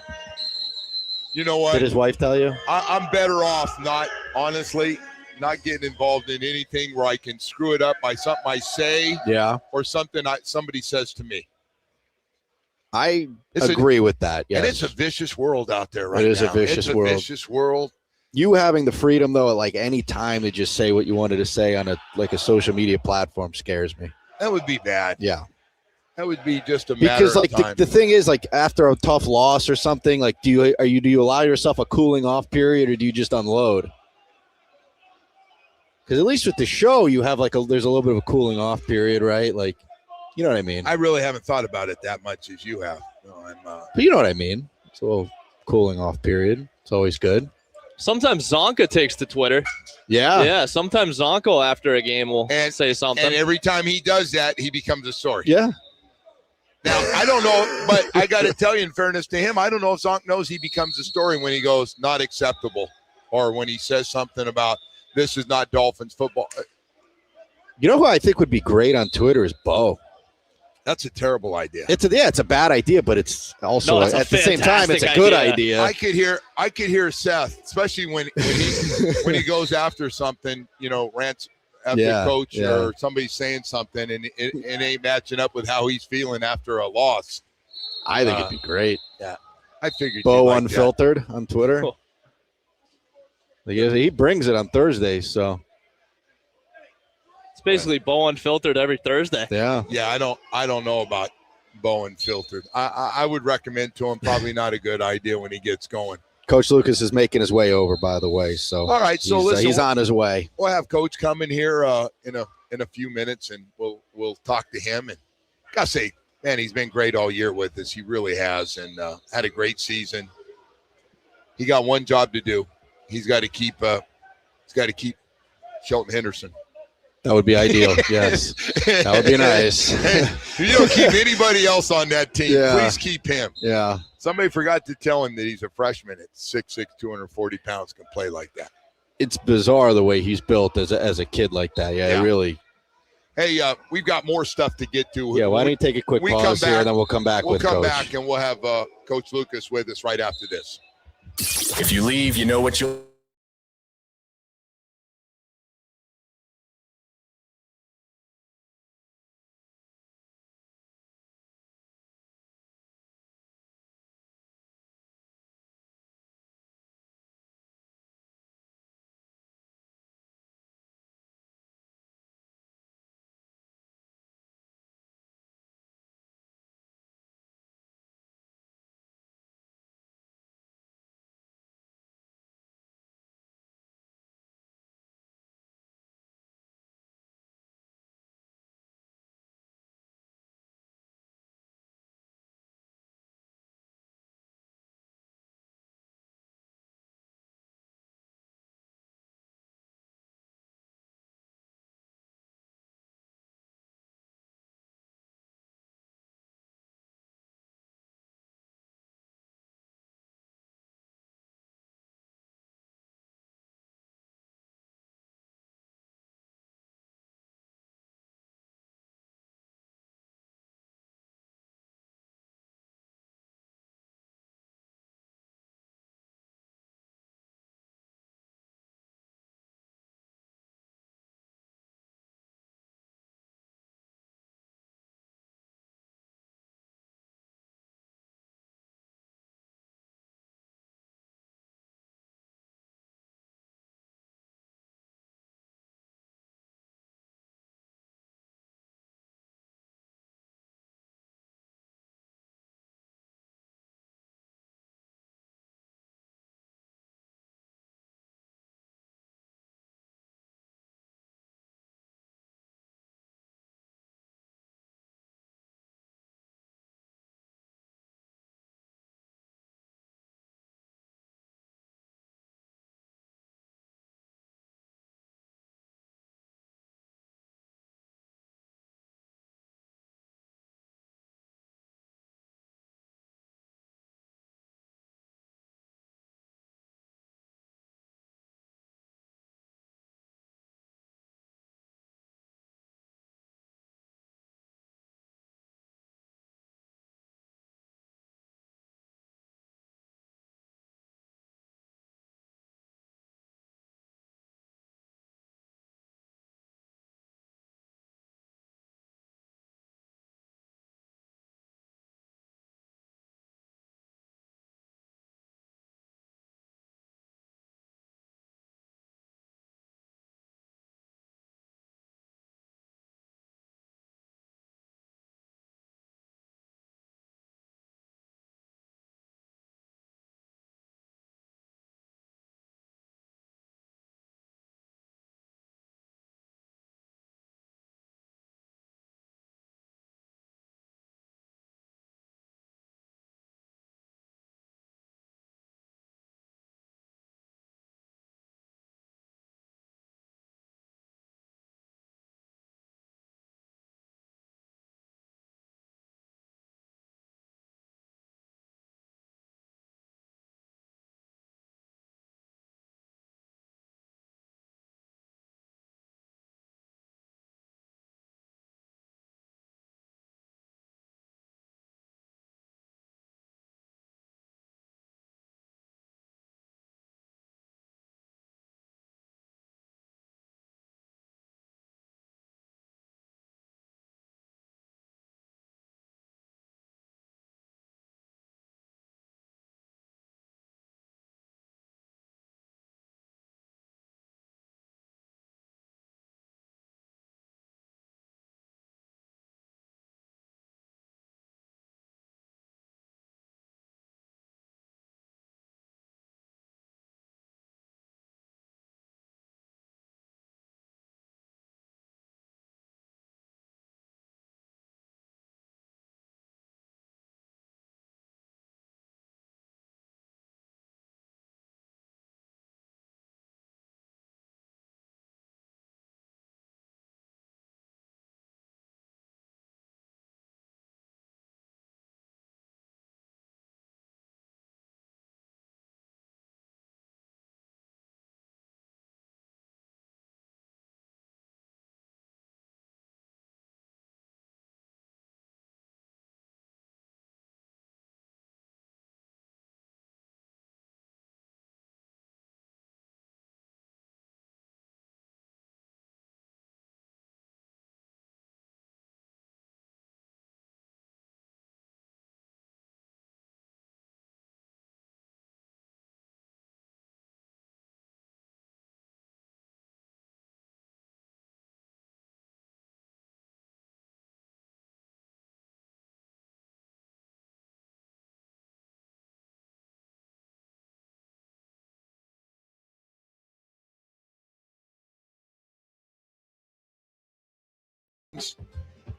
You know what? Did his wife tell you? I'm better off not getting involved in anything where I can screw it up by something I say or something somebody says to me. I agree with that. Yes. And it's a vicious world out there right now. It is a vicious world. Vicious world. You having the freedom, though, at like any time to just say what you wanted to say on a social media platform scares me. That would be bad. Yeah. That would be just a matter because like of time. the thing is, like, after a tough loss or something, like do you allow yourself a cooling off period, or do you just unload? Because at least with the show, you have there's a little bit of a cooling off period, right? Like, you know what I mean? I really haven't thought about it that much as you have. No, but you know what I mean? It's a little cooling off period. It's always good. Sometimes Zonka takes to Twitter. Yeah. Yeah, sometimes Zonko after a game will say something. And every time he does that, he becomes a story. Yeah. Now, I don't know, but I got to tell you, in fairness to him, I don't know if Zonk knows he becomes a story when he goes, not acceptable, or when he says something about this is not Dolphins football. You know who I think would be great on Twitter is Bo. That's a terrible idea. It's a bad idea, but it's also at the same time it's a good idea. I could hear Seth, especially when he goes after something, rants after coach or somebody saying something and it ain't matching up with how he's feeling after a loss. I think it'd be great. Yeah, I figured. Bo Unfiltered on Twitter. Cool. He brings it on Thursdays, so. It's basically Bo Unfiltered every Thursday. Yeah. Yeah, I don't know about Bo Unfiltered. I would recommend to him probably not a good idea when he gets going. Coach Lucas is making his way over, by the way. So all right, so listen, he's on his way. We'll have Coach come in here in a few minutes, and we'll talk to him. And gotta say, man, he's been great all year with us. He really has, and had a great season. He got one job to do. He's got to keep Shelton Henderson. That would be ideal. Yes, that would be nice. If you don't keep anybody else on that team, please keep him. Yeah. Somebody forgot to tell him that he's a freshman at 6'6", 240 pounds, can play like that. It's bizarre the way he's built as a kid like that. Yeah, really. Hey, we've got more stuff to get to. Yeah, why don't you take a quick pause here, and then we'll come back with Coach. We'll come back, and we'll have Coach Lucas with us right after this. If you leave, you know what you'll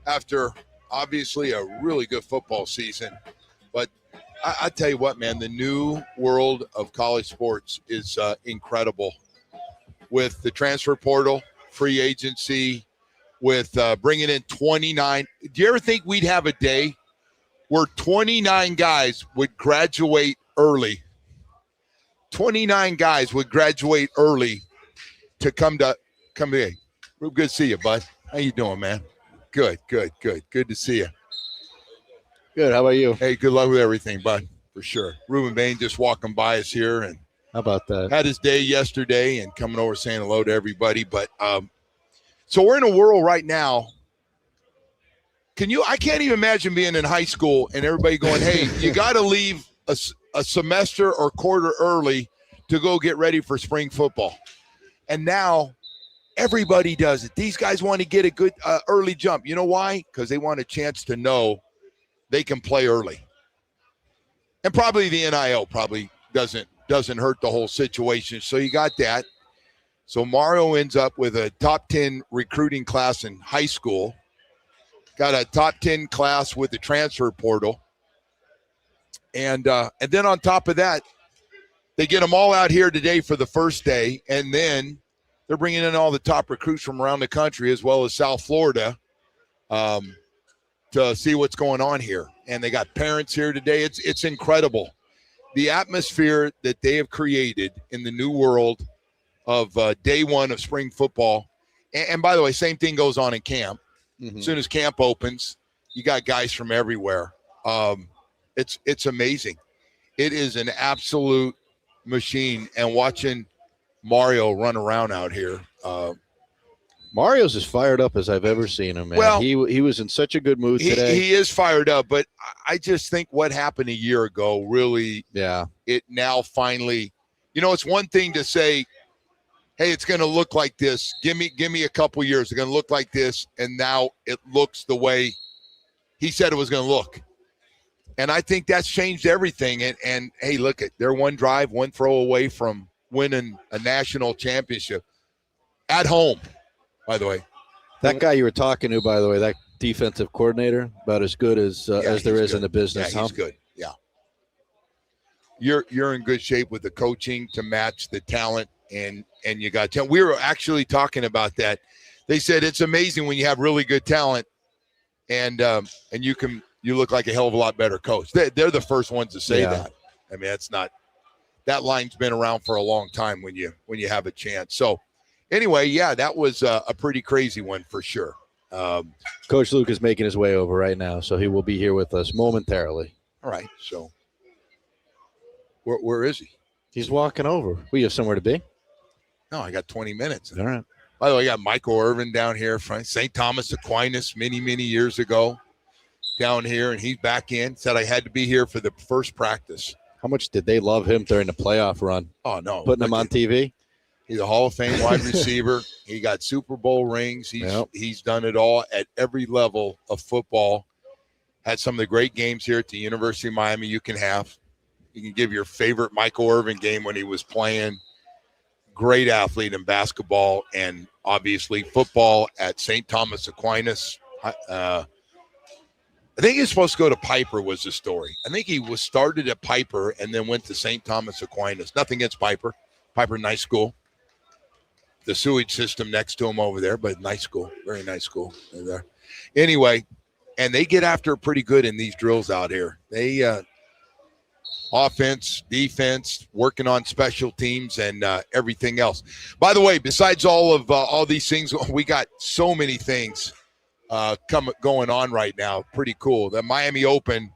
after obviously a really good football season. But I tell you what, man, the new world of college sports is incredible with the transfer portal, free agency, with bringing in 29. Do you ever think we'd have a day where 29 guys would graduate early? 29 guys would graduate early to come here. Good to see you, bud. How you doing, man? Good to see you. Good. How about you? Hey, good luck with everything, bud, for sure. Ruben Bain just walking by us here, and how about that? Had his day yesterday and coming over saying hello to everybody. But so we're in a world right now. I can't even imagine being in high school and everybody going, hey, you got to leave a semester or quarter early to go get ready for spring football. And now everybody does it. These guys want to get a good early jump. You know why? Because they want a chance to know they can play early. And probably the NIL probably doesn't hurt the whole situation. So you got that. So Mario ends up with a top 10 recruiting class in high school. Got a top 10 class with the transfer portal. And then on top of that, they get them all out here today for the first day. And then they're bringing in all the top recruits from around the country as well as South Florida to see what's going on here. And they got parents here today. It's incredible. The atmosphere that they have created in the new world of day one of spring football. And by the way, same thing goes on in camp. Mm-hmm. As soon as camp opens, you got guys from everywhere. It's amazing. It is an absolute machine. And watching Mario run around out here. Mario's as fired up as I've ever seen him, man. Well, he was in such a good mood today. He is fired up, but I just think what happened a year ago really, it now finally, it's one thing to say, hey, it's going to look like this. Give me a couple years. It's going to look like this, and now it looks the way he said it was going to look. And I think that's changed everything. And hey, look, they're one drive, one throw away from winning a national championship at home. By the way, that guy you were talking to, by the way, that defensive coordinator, about as good as there is in the business. Yeah, he's good. Yeah, you're in good shape with the coaching to match the talent, and you got talent. We were actually talking about that. They said it's amazing when you have really good talent, and you look like a hell of a lot better coach. They're the first ones to say that. I mean, that line's been around for a long time when you have a chance. So. Anyway, that was a pretty crazy one for sure. Coach Luke is making his way over right now, so he will be here with us momentarily. All right. So where is he? He's walking over. We have somewhere to be. No, I got 20 minutes. All right. By the way, I got Michael Irvin down here from St. Thomas Aquinas many, many years ago down here, and he's back in. Said I had to be here for the first practice. How much did they love him during the playoff run? Oh, no. Putting him on TV? He's a Hall of Fame wide receiver. He got Super Bowl rings. He's done it all at every level of football. Had some of the great games here at the University of Miami you can have. You can give your favorite Michael Irvin game when he was playing. Great athlete in basketball and obviously football at St. Thomas Aquinas. I think he was supposed to go to Piper was the story. I think he was started at Piper and then went to St. Thomas Aquinas. Nothing against Piper. Piper, nice school. The sewage system next to him over there, but nice school, very nice school there. Anyway, and they get after pretty good in these drills out here. They offense, defense, working on special teams and everything else. By the way, besides all these things, we got so many things going on right now. Pretty cool. The Miami Open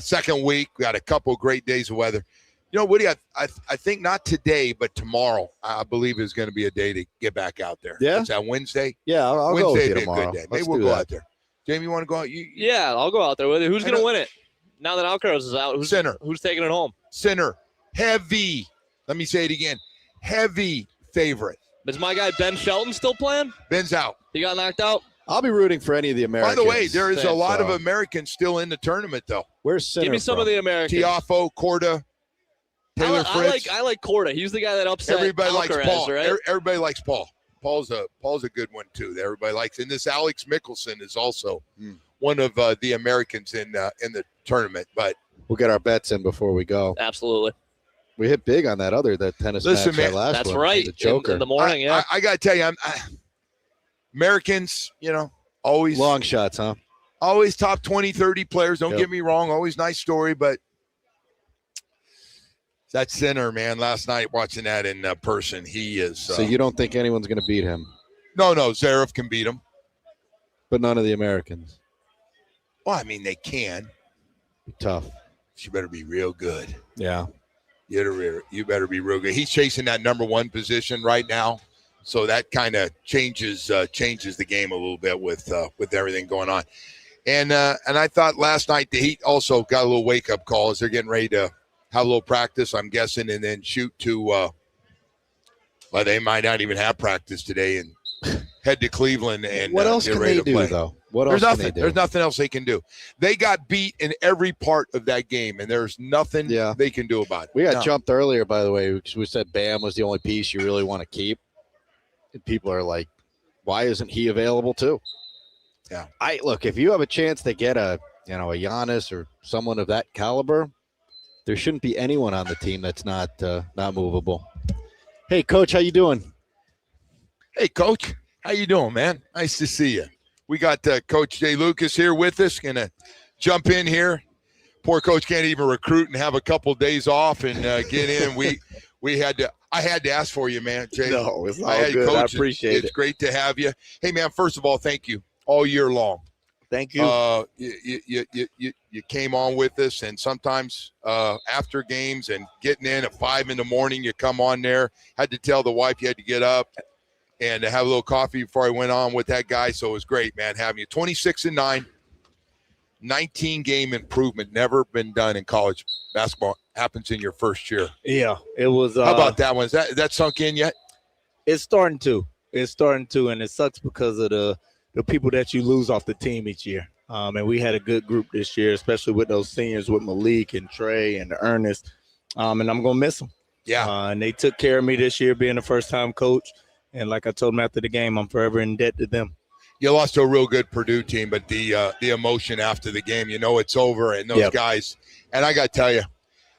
second week, we got a couple great days of weather. Woody, I think not today, but tomorrow, I believe is going to be a day to get back out there. Yeah? Is that Wednesday? Yeah, I'll go with you tomorrow. Wednesday be a good day. Maybe we'll go out there. Jamie, you want to go out? Yeah, I'll go out there with you. Who's going to win it? Now that Alcaraz is out, who's taking it home? Sinner. Heavy. Let me say it again. Heavy favorite. Is my guy Ben Shelton still playing? Ben's out. He got knocked out? I'll be rooting for any of the Americans. By the way, there is a lot of Americans still in the tournament, though. Where's Sinner Give me some of the Americans. Tiafoe, Korda. Taylor Fritz. I like Korda. He's the guy that upset everybody Alcaraz, likes Paul. right? Everybody likes Paul. Paul's a good one too that everybody likes. And this Alex Mickelson is also one of the Americans in the tournament. But we'll get our bets in before we go. Absolutely. We hit big on that tennis Listen, match man, last That's one. right. The Joker. In the morning, yeah. I got to tell you, Americans, always Long shots, huh? always top 20, 30 players. Don't Yep. get me wrong. Always nice story, but that center, man, last night watching that in person, he is. So you don't think anyone's going to beat him? No, Zverev can beat him. But none of the Americans. Well, I mean, they can. Tough. You better be real good. Yeah. You better be real good. He's chasing that number one position right now, so that kind of changes the game a little bit with everything going on. And I thought last night the Heat also got a little wake up call as they're getting ready to have a little practice, I'm guessing, and then shoot to. Well, they might not even have practice today and head to Cleveland and what else get can ready they to do play. though? What There's else nothing. can they do? There's nothing else they can do. They got beat in every part of that game, and there's nothing they can do about it. We got jumped earlier, by the way, because we said Bam was the only piece you really want to keep. And people are like, why isn't he available too? Yeah. Look, if you have a chance to get a Giannis or someone of that caliber, there shouldn't be anyone on the team that's not movable. Hey, Coach, how you doing? Hey, Coach, how you doing, man? Nice to see you. We got Coach Jay Lucas here with us. Gonna jump in here. Poor Coach can't even recruit and have a couple days off and get in. I had to ask for you, man, Jay. No, it's all good. I appreciate it. It's great to have you. Hey, man, first of all, thank you all year long. Thank you. You came on with us, and sometimes after games and getting in at 5 a.m, you come on there. Had to tell the wife you had to get up and have a little coffee before I went on with that guy. So it was great, man, having you. 26-9, 19-game improvement, never been done in college basketball. Happens in your first year. Yeah, it was. How about that one? Is that sunk in yet? It's starting to, and it sucks because of the people that you lose off the team each year. And we had a good group this year, especially with those seniors with Malik and Trey and Ernest. And I'm gonna miss them. Yeah. And they took care of me this year, being a first-time coach. And like I told them after the game, I'm forever in debt to them. You lost to a real good Purdue team, but the emotion after the game, it's over. And those guys, and I got to tell you,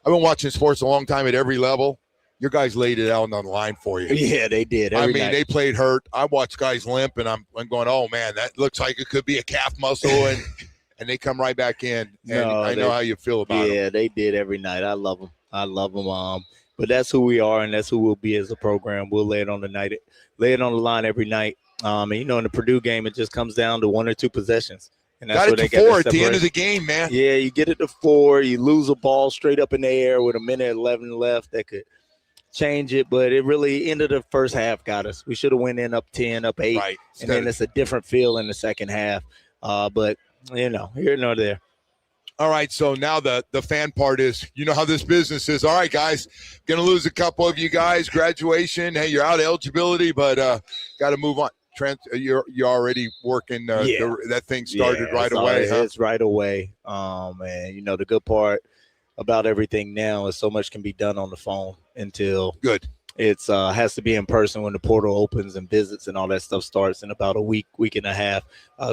I've been watching sports a long time at every level. Your guys laid it out on the line for you. Yeah, they did. I mean, night. they played hurt. I watched guys limp, and I'm going, oh, man, that looks like it could be a calf muscle. And they come right back in. And I know how you feel about it. Yeah, they did every night. I love them. But that's who we are, and that's who we'll be as a program. We'll lay it on the line every night. And in the Purdue game, it just comes down to 1 or 2 possessions. And that's got it to 4 at the end of the game, man. Yeah, you get it to 4. You lose a ball straight up in the air with 1:11 left. That could change it, but it really ended the first half got us. We should have went in up 10, up 8, right. And then it's a different feel in the second half. But, here nor there. All right, so now the fan part is, how this business is. All right, guys, going to lose a couple of you guys. Graduation, hey, you're out of eligibility, but got to move on. You're already working. That thing started right away. It's right away. And, the good part about everything now is so much can be done on the phone until it's has to be in person when the portal opens and visits and all that stuff starts in about a week and a half.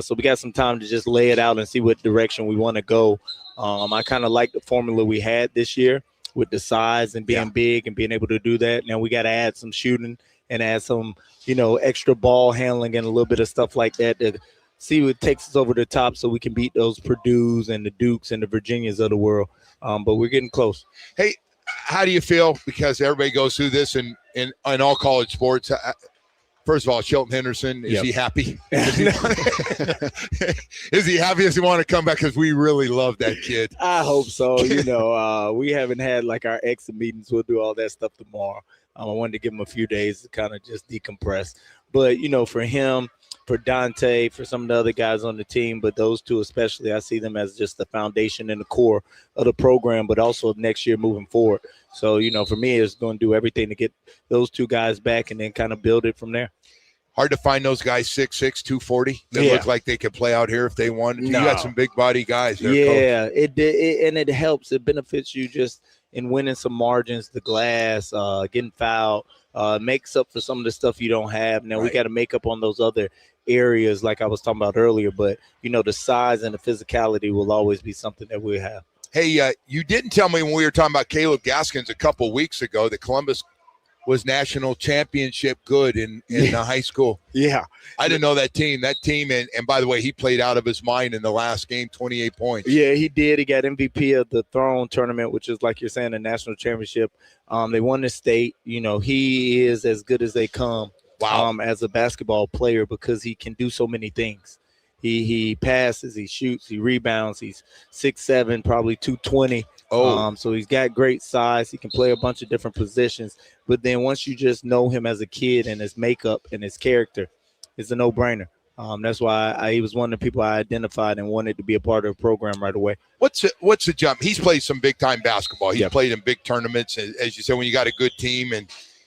So we got some time to just lay it out and see what direction we want to go. I kind of like the formula we had this year with the size and being big and being able to do that. Now we got to add some shooting and add some, extra ball handling and a little bit of stuff like that to see what takes us over the top so we can beat those Purdues and the Dukes and the Virginias of the world. But we're getting close. Hey, how do you feel? Because everybody goes through this in all college sports. First of all, Shelton Henderson, is he happy? Is he happy? Does he want to come back? Because we really love that kid. I hope so. We haven't had like our exit meetings. We'll do all that stuff tomorrow. I wanted to give him a few days to kind of just decompress. But, for him, for Dante, for some of the other guys on the team, but those two especially, I see them as just the foundation and the core of the program, but also next year moving forward. So, for me, it's going to do everything to get those two guys back and then kind of build it from there. Hard to find those guys 6'6", 240 that look like they could play out here if they wanted to. No. You got some big body guys there, Yeah, Coach. It helps. It benefits you just in winning some margins, the glass, getting fouled, makes up for some of the stuff you don't have. Now we got to make up on those other areas like I was talking about earlier, but the size and the physicality will always be something that we have. Hey, you didn't tell me when we were talking about Caleb Gaskins a couple weeks ago that Columbus was national championship good in high school. Yeah. I didn't know that team. And by the way, he played out of his mind in the last game, 28 points. Yeah, he did. He got MVP of the Throne tournament, which is, like you're saying, a national championship. They won the state. He is as good as they come. Wow. As a basketball player because he can do so many things. He passes, he shoots, he rebounds. He's 6'7", probably 220. So he's got great size. He can play a bunch of different positions. But then once you just know him as a kid and his makeup and his character, it's a no-brainer. That's why he was one of the people I identified and wanted to be a part of the program right away. What's the jump? He's played some big-time basketball. He's played in big tournaments. As you said, when you got a good team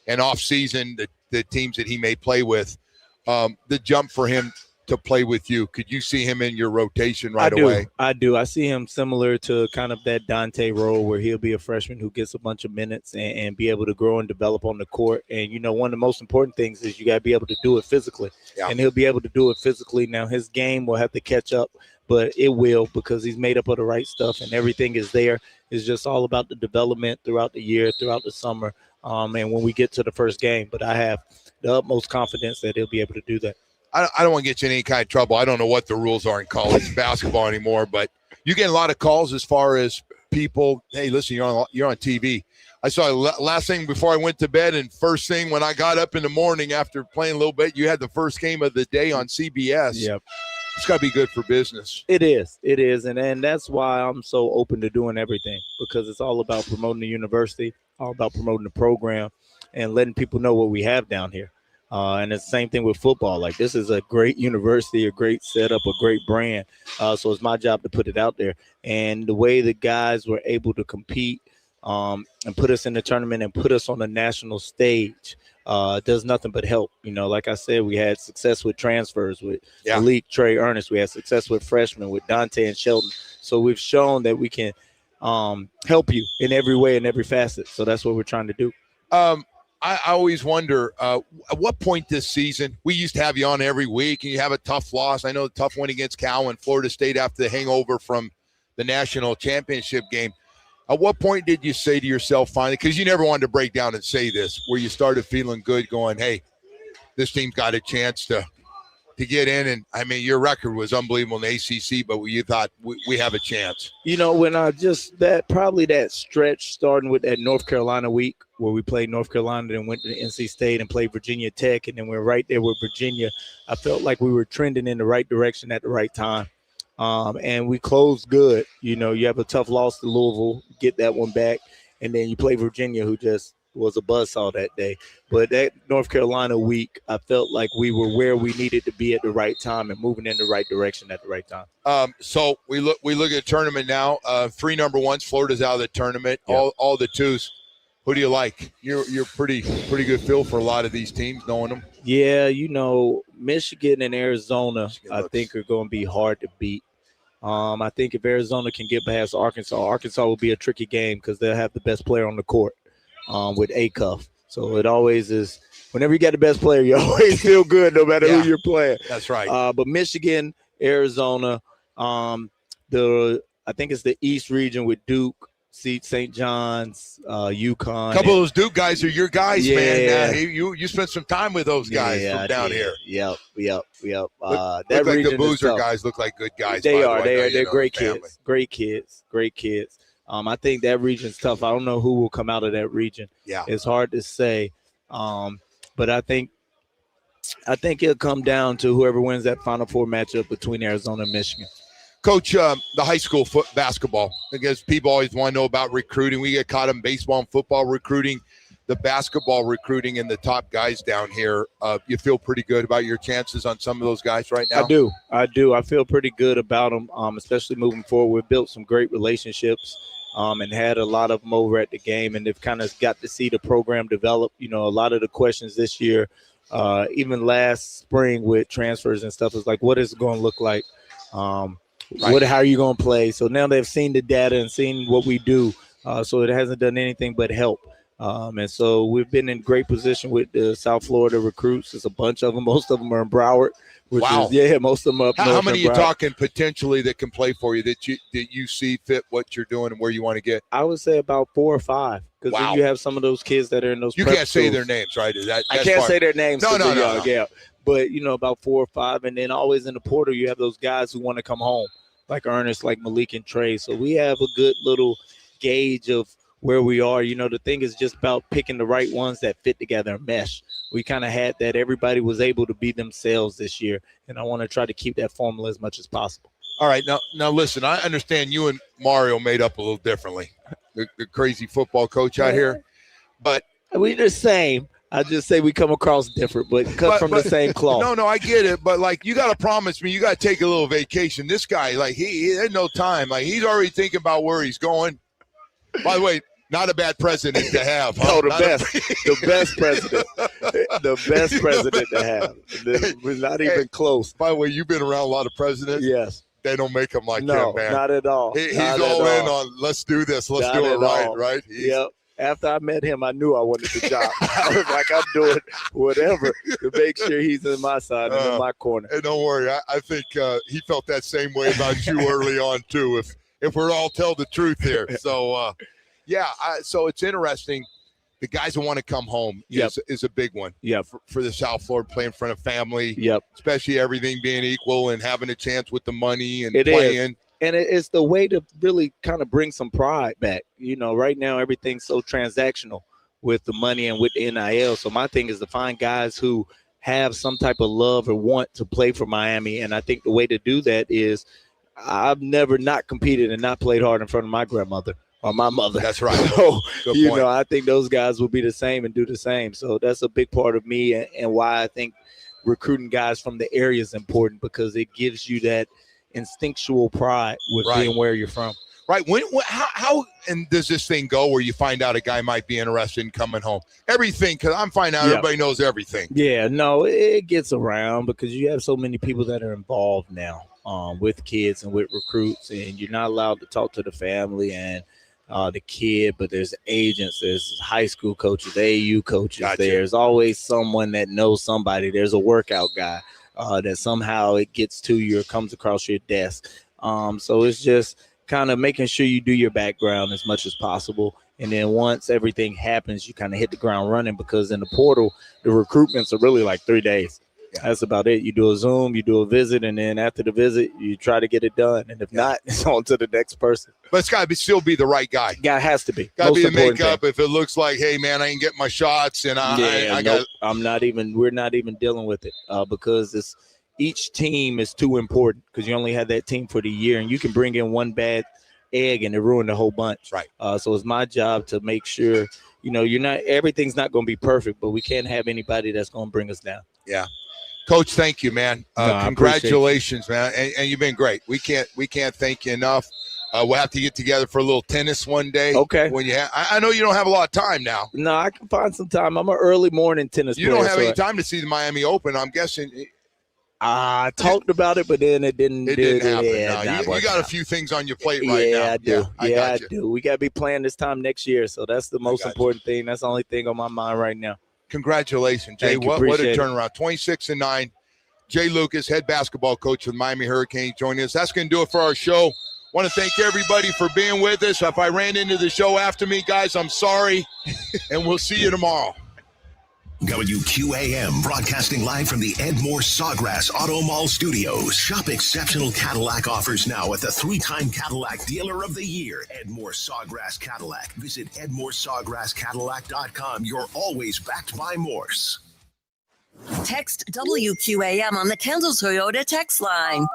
and off-season, the teams that he may play with, the jump for him to play with you, could you see him in your rotation away? I do. I see him similar to kind of that Dante role where he'll be a freshman who gets a bunch of minutes and be able to grow and develop on the court. And, one of the most important things is you got to be able to do it physically. Yeah. And he'll be able to do it physically. Now, his game will have to catch up, but it will because he's made up of the right stuff and everything is there. It's just all about the development throughout the year, throughout the summer, and when we get to the first game. But I have the utmost confidence that he'll be able to do that. I don't want to get you in any kind of trouble. I don't know what the rules are in college basketball anymore, but you get a lot of calls as far as people, hey, listen, you're on TV. I saw last thing before I went to bed and first thing when I got up in the morning after playing a little bit, you had the first game of the day on CBS. Yep. It's got to be good for business. It is. And that's why I'm so open to doing everything because it's all about promoting the university, all about promoting the program and letting people know what we have down here. And it's the same thing with football. Like, this is a great university, a great setup, a great brand. So it's my job to put it out there. And the way the guys were able to compete and put us in the tournament and put us on the national stage does nothing but help. Like I said, we had success with transfers with Malik, Trey, Ernest. We had success with freshmen with Dante and Sheldon. So we've shown that we can help you in every way, in every facet. So that's what we're trying to do. I always wonder, at what point this season, we used to have you on every week and you have a tough loss. I know the tough one against Cal and Florida State after the hangover from the national championship game. At what point did you say to yourself finally, because you never wanted to break down and say this, where you started feeling good going, hey, this team's got a chance to get in? And, I mean, your record was unbelievable in the ACC, but you thought we have a chance. When I that stretch starting with that North Carolina week where we played North Carolina and went to NC State and played Virginia Tech, and then we're right there with Virginia, I felt like we were trending in the right direction at the right time. And we closed good. You have a tough loss to Louisville, get that one back, and then you play Virginia, who just was a buzzsaw that day. But that North Carolina week, I felt like we were where we needed to be at the right time and moving in the right direction at the right time. So we look at the tournament now. 3 number ones, Florida's out of the tournament. Yep. All the 2s. Who do you like? You're pretty good feel for a lot of these teams, knowing them. Yeah, Michigan and Arizona, I think are going to be hard to beat. I think if Arizona can get past Arkansas will be a tricky game because they'll have the best player on the court with Acuff. So it always is, whenever you got the best player, you always feel good no matter who you're playing. That's right. But Michigan, Arizona, I think it's the East region with Duke, St. John's, UConn. A couple of those Duke guys are your guys, man. You spent some time with those guys from down here. Yep. That region like the Boozer guys look like good guys. They are. They're great kids. Great kids. I think that region's tough. I don't know who will come out of that region. Yeah. It's hard to say. But I think it'll come down to whoever wins that Final Four matchup between Arizona and Michigan. Coach, the high school basketball, I guess people always want to know about recruiting. We get caught in baseball and football recruiting, the basketball recruiting, and the top guys down here. You feel pretty good about your chances on some of those guys right now? I do. I feel pretty good about them, especially moving forward. We've built some great relationships and had a lot of them over at the game, and they've kind of got to see the program develop. A lot of the questions this year, even last spring with transfers and stuff, is like, what is it going to look like? Right. How are you going to play? So now they've seen the data and seen what we do. So it hasn't done anything but help. And so we've been in great position with the South Florida recruits. There's a bunch of them. Most of them are in Broward. Wow. Most of them up north. How many in are you Broward. talking potentially that can play for you that you see fit what you're doing and where you want to get? I would say about 4 or 5. Because then you have some of those kids that are in those. You prep can't say schools. their names, right? I can't say their names. No. Yeah. But about 4 or 5, and then always in the portal you have those guys who want to come home, like Ernest, like Malik and Trey. So we have a good little gauge of where we are. The thing is just about picking the right ones that fit together and mesh. We kind of had that. Everybody was able to be themselves this year, and I want to try to keep that formula as much as possible. All right, now listen, I understand you and Mario made up a little differently, the crazy football coach out here, but we're the same. I just say we come across different, but cut from the same cloth. No, I get it, but like you got to promise me you got to take a little vacation. This guy, like he had no time. Like he's already thinking about where he's going. By the way, not a bad president to have. Huh? No, the best president. The best president to have. We're not even close. By the way, you've been around a lot of presidents. Yes. They don't make him like him, man. No, not at all. He's all in on let's do this. Let's do it right? Yep. After I met him, I knew I wanted the job. I was like, I'm doing whatever to make sure he's in my side and in my corner. And don't worry, I think he felt that same way about you early on too. If we're all tell the truth here, so so it's interesting. The guys who want to come home is a big one. Yeah, for the South Florida, play in front of family. Yep, especially everything being equal and having a chance with the money and it playing. Is. And it's the way to really kind of bring some pride back. Right now everything's so transactional with the money and with the NIL. So my thing is to find guys who have some type of love or want to play for Miami. And I think the way to do that is I've never not competed and not played hard in front of my grandmother or my mother. That's right. So, Good point. I think those guys will be the same and do the same. So that's a big part of me and why I think recruiting guys from the area is important, because it gives you that instinctual pride with being where you're from. Right. How and does this thing go where you find out a guy might be interested in coming home? Everything, because I'm finding out everybody knows everything. Yeah, no, it gets around because you have so many people that are involved now with kids and with recruits, and you're not allowed to talk to the family and the kid, but there's agents, there's high school coaches, AAU coaches. Gotcha. There's always someone that knows somebody. There's a workout guy. That somehow it gets to you or comes across your desk. So it's just kind of making sure you do your background as much as possible. And then once everything happens, you kind of hit the ground running, because in the portal, the recruitments are really like 3 days. Yeah. That's about it. You do a Zoom, you do a visit, and then after the visit, you try to get it done. And if not, it's on to the next person. But it's got to still be the right guy. Guy has to be. Got to be the makeup. If it looks like, hey, man, I ain't getting my shots, and we're not even dealing with it because each team is too important, because you only have that team for the year, and you can bring in one bad egg and it ruin the whole bunch. Right. So it's my job to make sure, everything's not going to be perfect, but we can't have anybody that's going to bring us down. Yeah. Coach, thank you, man. Congratulations, man. And you've been great. We can't thank you enough. We'll have to get together for a little tennis one day. Okay. When I know you don't have a lot of time now. No, I can find some time. I'm an early morning tennis player. You don't have any time to see the Miami Open, I'm guessing. I talked about it, but then it didn't happen. Yeah, you got a few things on your plate right now. I do. I do. We got to be playing this time next year, so that's the most important thing. That's the only thing on my mind right now. Congratulations, Jay. What a turnaround. 26-9. Jay Lucas, head basketball coach of the Miami Hurricanes, joining us. That's going to do it for our show. Want to thank everybody for being with us. If I ran into the show after me, guys, I'm sorry, and we'll see you tomorrow. WQAM broadcasting live from the Edmore Sawgrass Auto Mall Studios. Shop exceptional Cadillac offers now at the 3-time Cadillac Dealer of the Year, Edmore Sawgrass Cadillac. Visit EdmoreSawgrassCadillac.com. You're always backed by Morse. Text WQAM on the Kendall Toyota text line.